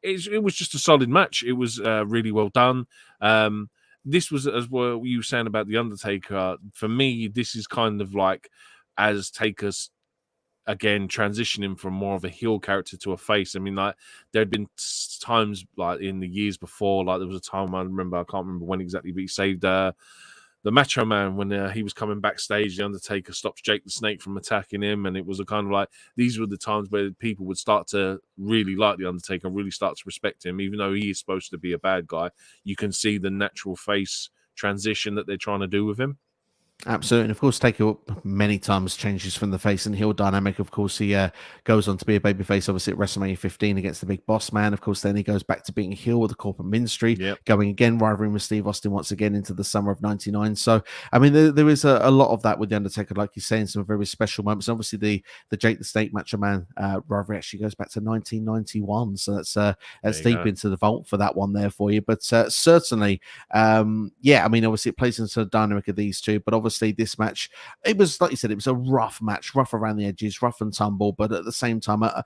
it was just a solid match. It was really well done. This was, as what you were saying about The Undertaker, for me, this is kind of like as Taker's, again, transitioning from more of a heel character to a face. I mean, like, there had been times, like, in the years before, like, there was a time I can't remember when exactly, but he saved the Macho Man when he was coming backstage. The Undertaker stops Jake the Snake from attacking him, and it was a kind of like, these were the times where people would start to really like the Undertaker, really start to respect him, even though he is supposed to be a bad guy. You can see the natural face transition that they're trying to do with him. Absolutely. And of course, Taker many times changes from the face and heel dynamic. Of course, he goes on to be a babyface, obviously, at WrestleMania 15 against the Big Boss Man. Of course, then he goes back to being a heel with the Corporate Ministry, going again, rivaling with Steve Austin once again into the summer of 99. So, I mean, there is a lot of that with The Undertaker, like you're saying, some very special moments. Obviously, the Jake the Snake Macho Man rivalry actually goes back to 1991. So that's deep into the vault for that one there for you. But certainly, I mean, obviously, it plays into the dynamic of these two, but obviously this match, it was, like you said, it was a rough match, rough around the edges, rough and tumble, but at the same time, I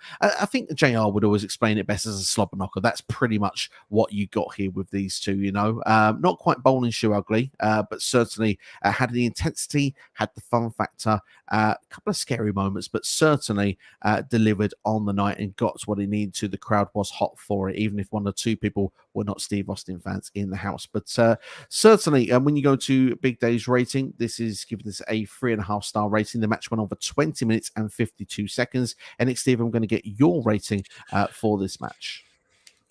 think JR would always explain it best as a slobber knocker. That's pretty much what you got here with these two, you know. Not quite bowling shoe ugly, but certainly had the intensity, had the fun factor, a couple of scary moments, but certainly delivered on the night and got what he needed to. The crowd was hot for it, even if one or two people were not Steve Austin fans in the house. But certainly, when you go to Big Day's rating, this is giving this a 3.5 star rating. The match went on for 20 minutes and 52 seconds. NXT, I'm going to get your rating for this match.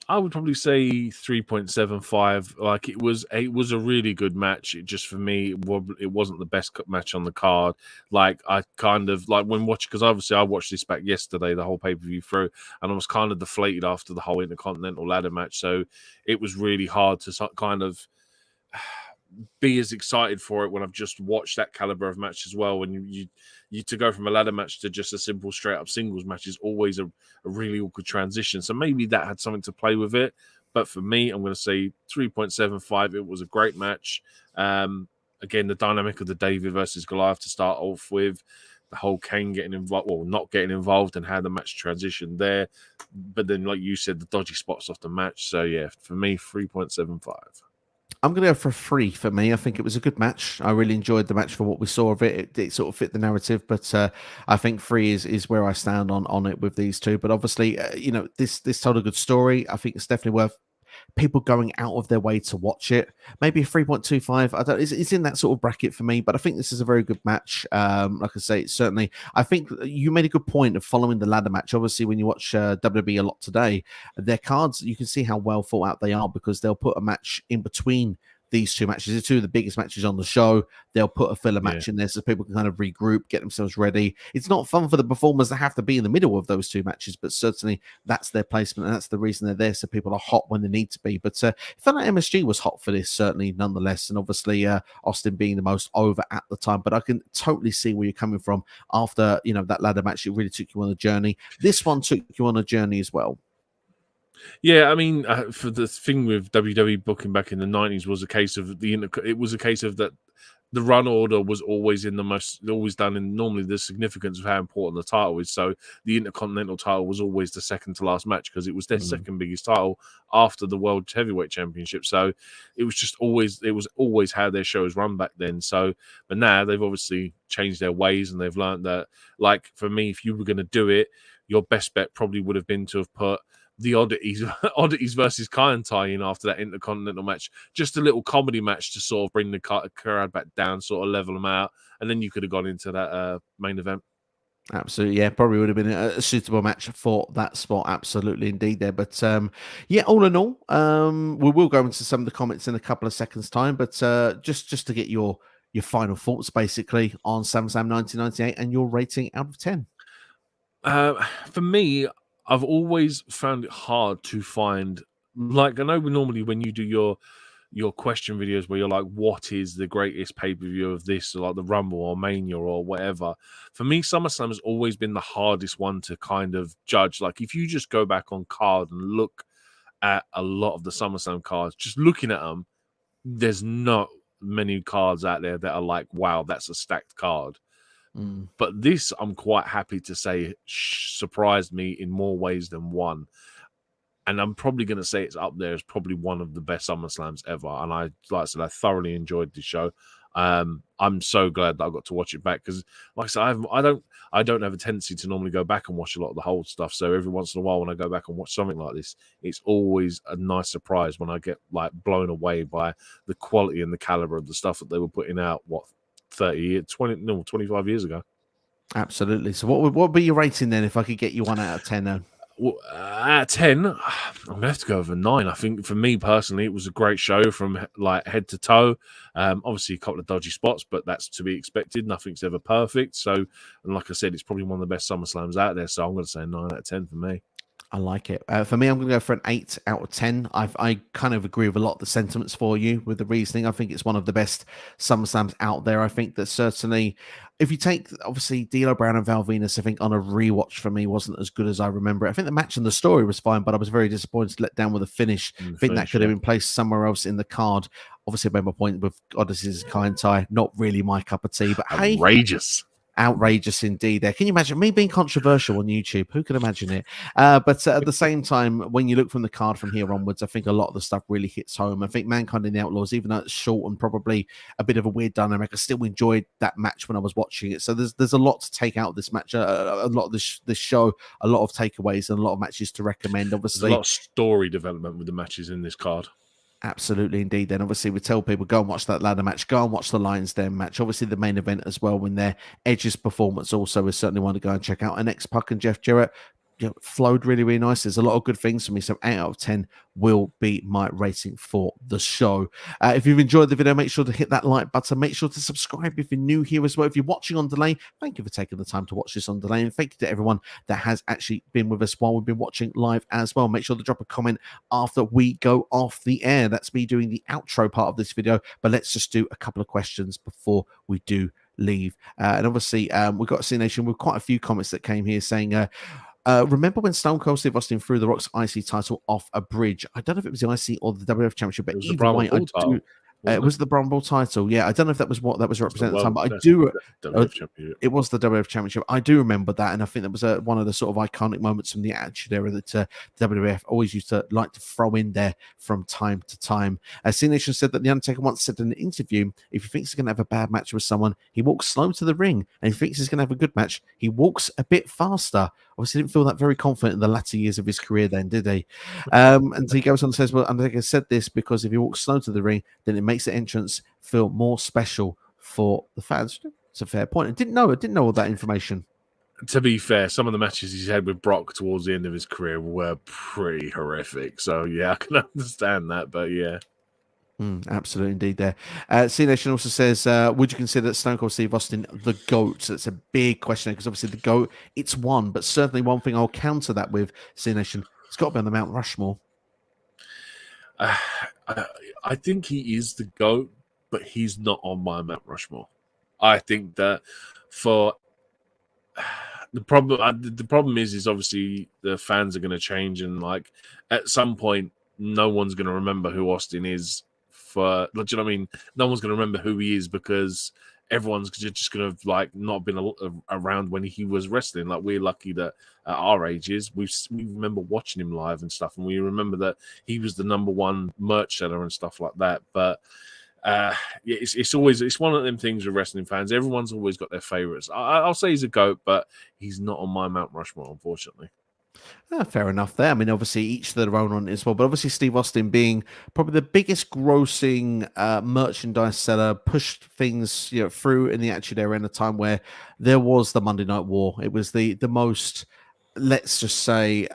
I would probably say 3.75. Like, it was a really good match. It just, for me, it wasn't the best match on the card. Like, I kind of, like, when watching, because obviously I watched this back yesterday, the whole pay-per-view through, and I was kind of deflated after the whole Intercontinental ladder match. So it was really hard to kind of be as excited for it when I've just watched that caliber of match as well. When you to go from a ladder match to just a simple straight up singles match is always a really awkward transition. So maybe that had something to play with it. But for me, I'm going to say 3.75. It was a great match. Again, the dynamic of the David versus Goliath to start off with, the whole Kane getting involved, or not getting involved, and how the match transitioned there. But then, like you said, the dodgy spots off the match. So yeah, for me, 3.75. I'm going to go for 3 for me. I think it was a good match. I really enjoyed the match for what we saw of it. It sort of fit the narrative, but I think 3 is where I stand on it with these two. But obviously, you know, this told a good story. I think it's definitely worth people going out of their way to watch it. Maybe a 3.25. I don't. It's in that sort of bracket for me. But I think this is a very good match. Like I say, certainly. I think you made a good point of following the ladder match. Obviously, when you watch WWE a lot today, their cards, you can see how well thought out they are, because they'll put a match in between these two matches. They're two of the biggest matches on the show. They'll put a filler match in there so people can kind of regroup, get themselves ready. It's not fun for the performers to have to be in the middle of those two matches, but certainly that's their placement, and that's the reason they're there, so people are hot when they need to be. But I felt like MSG was hot for this, certainly, nonetheless, and obviously Austin being the most over at the time. But I can totally see where you're coming from after, that ladder match. It really took you on a journey. This one took you on a journey as well. Yeah, I mean, for the thing with WWE booking back in the 90s was a case of that the run order was always always done in normally the significance of how important the title is. So the Intercontinental title was always the second to last match because it was their second biggest title after the World Heavyweight Championship. So it was always how their shows run back then. So, but now they've obviously changed their ways and they've learned that, like for me, if you were going to do it, your best bet probably would have been to have put the Oddities versus En Tai in after that Intercontinental match. Just a little comedy match to sort of bring the crowd back down, sort of level them out. And then you could have gone into that main event. Absolutely, yeah, probably would have been a suitable match for that spot. Absolutely, indeed, there. But yeah, all in all, we will go into some of the comments in a couple of seconds' time. But just to get your final thoughts, basically, on SummerSlam 1998 and your rating out of 10. For me, I've always found it hard to find, like, I know normally when you do your question videos where you're like, what is the greatest pay-per-view of this, or like the Rumble or Mania or whatever. For me, SummerSlam has always been the hardest one to kind of judge. Like, if you just go back on card and look at a lot of the SummerSlam cards, just looking at them, there's not many cards out there that are like, wow, that's a stacked card. But this, I'm quite happy to say, surprised me in more ways than one. And I'm probably going to say it's up there as probably one of the best SummerSlams ever. And like I said, I thoroughly enjoyed the show. I'm so glad that I got to watch it back because, like I said, I don't have a tendency to normally go back and watch a lot of the whole stuff. So every once in a while, when I go back and watch something like this, it's always a nice surprise when I get like blown away by the quality and the caliber of the stuff that they were putting out. 25 years ago. Absolutely. So what would be your rating then if I could get you 1 out of 10 then? Well, out of 10, I'm going to have to go over 9. I think for me personally, it was a great show from like head to toe. Obviously, a couple of dodgy spots, but that's to be expected. Nothing's ever perfect. So, and like I said, it's probably one of the best SummerSlams out there. So I'm going to say 9 out of 10 for me. I like it. For me, I'm going to go for an 8 out of 10. I kind of agree with a lot of the sentiments for you with the reasoning. I think it's one of the best SummerSlams out there. I think that certainly, if you take, obviously, D'Lo Brown and Val Venis, I think on a rewatch for me wasn't as good as I remember it. I think the match and the story was fine, but I was very disappointed, let down with the finish. I think that could have been placed somewhere else in the card. Obviously, I made my point with Oddities and En Tai. Not really my cup of tea, but outrageous. Outrageous indeed there. Can you imagine me being controversial on YouTube? Who can imagine it? But at the same time, when you look from the card from here onwards, I think a lot of the stuff really hits home. I think Mankind and the Outlaws, even though it's short and probably a bit of a weird dynamic, I still enjoyed that match when I was watching it. So there's a lot to take out of this match, a lot of this show, a lot of takeaways and a lot of matches to recommend. Obviously, there's a lot of story development with the matches in this card. Absolutely, indeed. Then obviously we tell people, go and watch that ladder match, go and watch the Lions Den match. Obviously the main event as well, when their Edge's performance also is certainly one to go and check out. And X-Pac and Jeff Jarrett flowed really, really nice. There's a lot of good things for me. So 8 out of 10 will be my rating for the show. If you've enjoyed the video, make sure to hit that like button. Make sure to subscribe if you're new here as well. If you're watching on delay, thank you for taking the time to watch this on delay. And thank you to everyone that has actually been with us while we've been watching live as well. Make sure to drop a comment after we go off the air. That's me doing the outro part of this video. But let's just do a couple of questions before we do leave. And obviously, we've got C Nation with quite a few comments that came here saying, remember when Stone Cold Steve Austin threw the Rock's IC title off a bridge? I don't know if it was the IC or the WWF Championship, but either way, it was the Rumble title. Yeah, I don't know if that was what that was representing at the time, but I do. It was the WWF Championship. I do remember that, and I think that was one of the sort of iconic moments from the Attitude Era that WWF always used to like to throw in there from time to time. C Nation said that The Undertaker once said in an interview, if he thinks he's going to have a bad match with someone, he walks slow to the ring, and if he thinks he's going to have a good match, he walks a bit faster. obviously didn't feel that very confident in the latter years of his career then, did he? And he goes on and says, well, Undertaker said this because if he walks slow to the ring, then it makes the entrance feel more special for the fans. It's a fair point. I didn't know all that information. To be fair, some of the matches he's had with Brock towards the end of his career were pretty horrific. So, yeah, I can understand that, but yeah. Absolutely, indeed. There, C Nation also says, "Would you consider that Stone Cold Steve Austin the GOAT?" That's a big question because obviously the GOAT, it's one, but certainly one thing I'll counter that with C Nation. It's got to be on the Mount Rushmore. I think he is the GOAT, but he's not on my Mount Rushmore. I think that for the problem is obviously the fans are going to change, and like at some point, no one's going to remember who Austin is. Do you know what I mean? No one's going to remember who he is because everyone's just going to like not been around when he was wrestling. Like we're lucky that at our ages we remember watching him live and stuff, and we remember that he was the number one merch seller and stuff like that. But it's one of them things with wrestling fans. Everyone's always got their favorites. I'll say he's a GOAT, but he's not on my Mount Rushmore, unfortunately. Fair enough there. I mean, obviously, each their own on it as well. But obviously, Steve Austin being probably the biggest grossing merchandise seller, pushed things through in the Attitude Era in a time where there was the Monday Night War. It was the most, let's just say,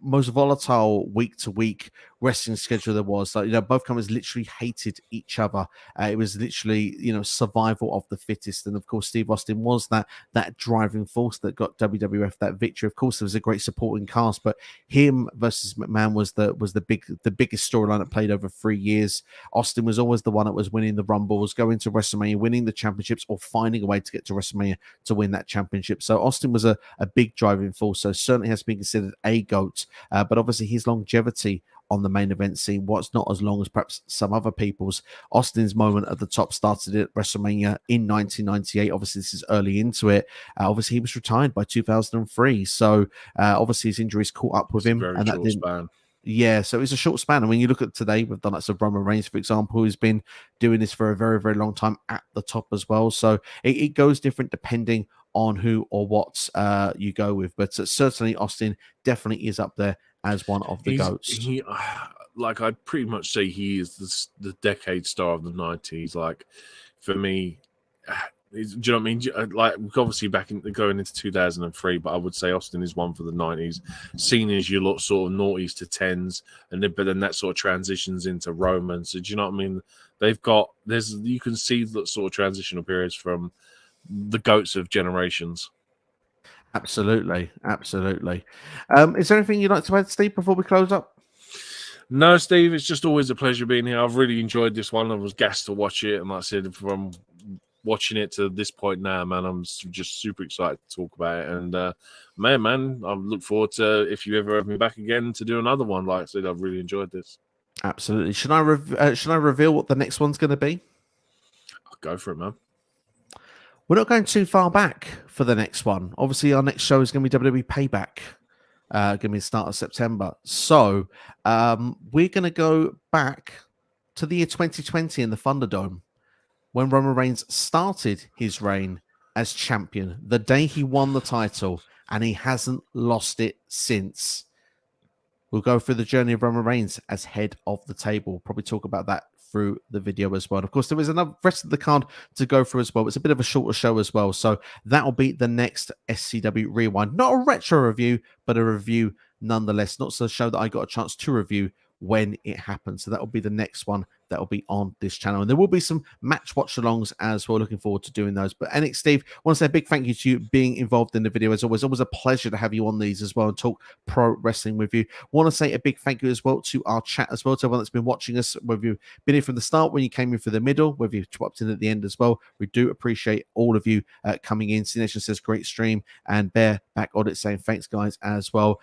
most volatile week-to-week wrestling schedule there was. Like, both companies literally hated each other. It was literally, survival of the fittest. And of course, Steve Austin was that driving force that got WWF that victory. Of course, there was a great supporting cast, but him versus McMahon was the biggest storyline that played over 3 years. Austin was always the one that was winning the Rumbles, going to WrestleMania, winning the championships, or finding a way to get to WrestleMania to win that championship. So Austin was a big driving force. So certainly has been considered a GOAT, but obviously his longevity on the main event scene was not as long as perhaps some other people's. Austin's moment at the top started at WrestleMania in 1998. Obviously, this is early into it. Obviously, he was retired by 2003. So obviously, his injuries caught up with him. And that didn't. Span. Yeah, so it's a short span. And when you look at today, we've done lots of Roman Reigns, for example, who's been doing this for a very, very long time at the top as well. So it goes different depending on who or what you go with. But certainly, Austin definitely is up there as one of the GOATs. I'd pretty much say he is the decade star of the 90s. Like, for me, do you know what I mean? Like, obviously going into 2003, but I would say Austin is one for the 90s. Seen as your lot sort of noughties to tens, but then that sort of transitions into Roman. So do you know what I mean? You can see that sort of transitional periods from the GOATs of generations. Absolutely. Is there anything you'd like to add, Steve, before we close up? No, Steve, it's just always a pleasure being here. I've really enjoyed this one. I was gassed to watch it, and like I said, from watching it to this point now, man, I'm just super excited to talk about it. And man, I look forward to if you ever have me back again to do another one. Like I said, I've really enjoyed this. Absolutely. Should I reveal what the next one's going to be? I'll go for it, man. We're not going too far back for the next one. Obviously, our next show is going to be WWE Payback. Going to be the start of September. So we're going to go back to the year 2020 in the Thunderdome when Roman Reigns started his reign as champion, the day he won the title, and he hasn't lost it since. We'll go through the journey of Roman Reigns as head of the table. We'll probably talk about that through the video as well. And of course, there is another rest of the card to go through as well. It's a bit of a shorter show as well. So that'll be the next SCW Rewind. Not a retro review, but a review nonetheless. Not so a show that I got a chance to review when it happens. So that will be the next one that will be on this channel. And there will be some match watch-alongs as well. Looking forward to doing those. But Enix, Steve, I want to say a big thank you to you being involved in the video. As always, a pleasure to have you on these as well and talk pro wrestling with you. Want to say a big thank you as well to our chat as well, to everyone that's been watching us, whether you've been here from the start, when you came in for the middle, whether you've swapped in at the end as well. We do appreciate all of you coming in. C-Nation says great stream, and Bareback Audit saying thanks guys as well.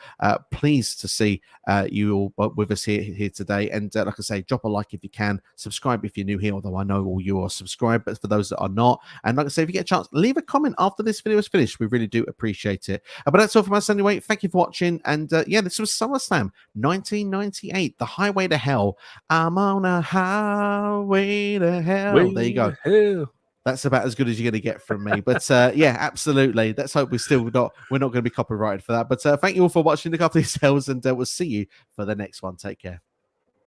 Pleased to see you all with us here today. And like I say, drop a like if you can, subscribe if you're new here, although I know all you are subscribed, but for those that are not, and like I say, if you get a chance, leave a comment after this video is finished. We really do appreciate it. But that's all from us anyway. Thank you for watching. And yeah, this was SummerSlam 1998, the highway to hell. I'm on a highway to hell. There you go. That's about as good as you're going to get from me. But yeah, absolutely. Let's hope we're not going to be copyrighted for that. But thank you all for watching. Look after yourselves, and we'll see you for the next one. Take care.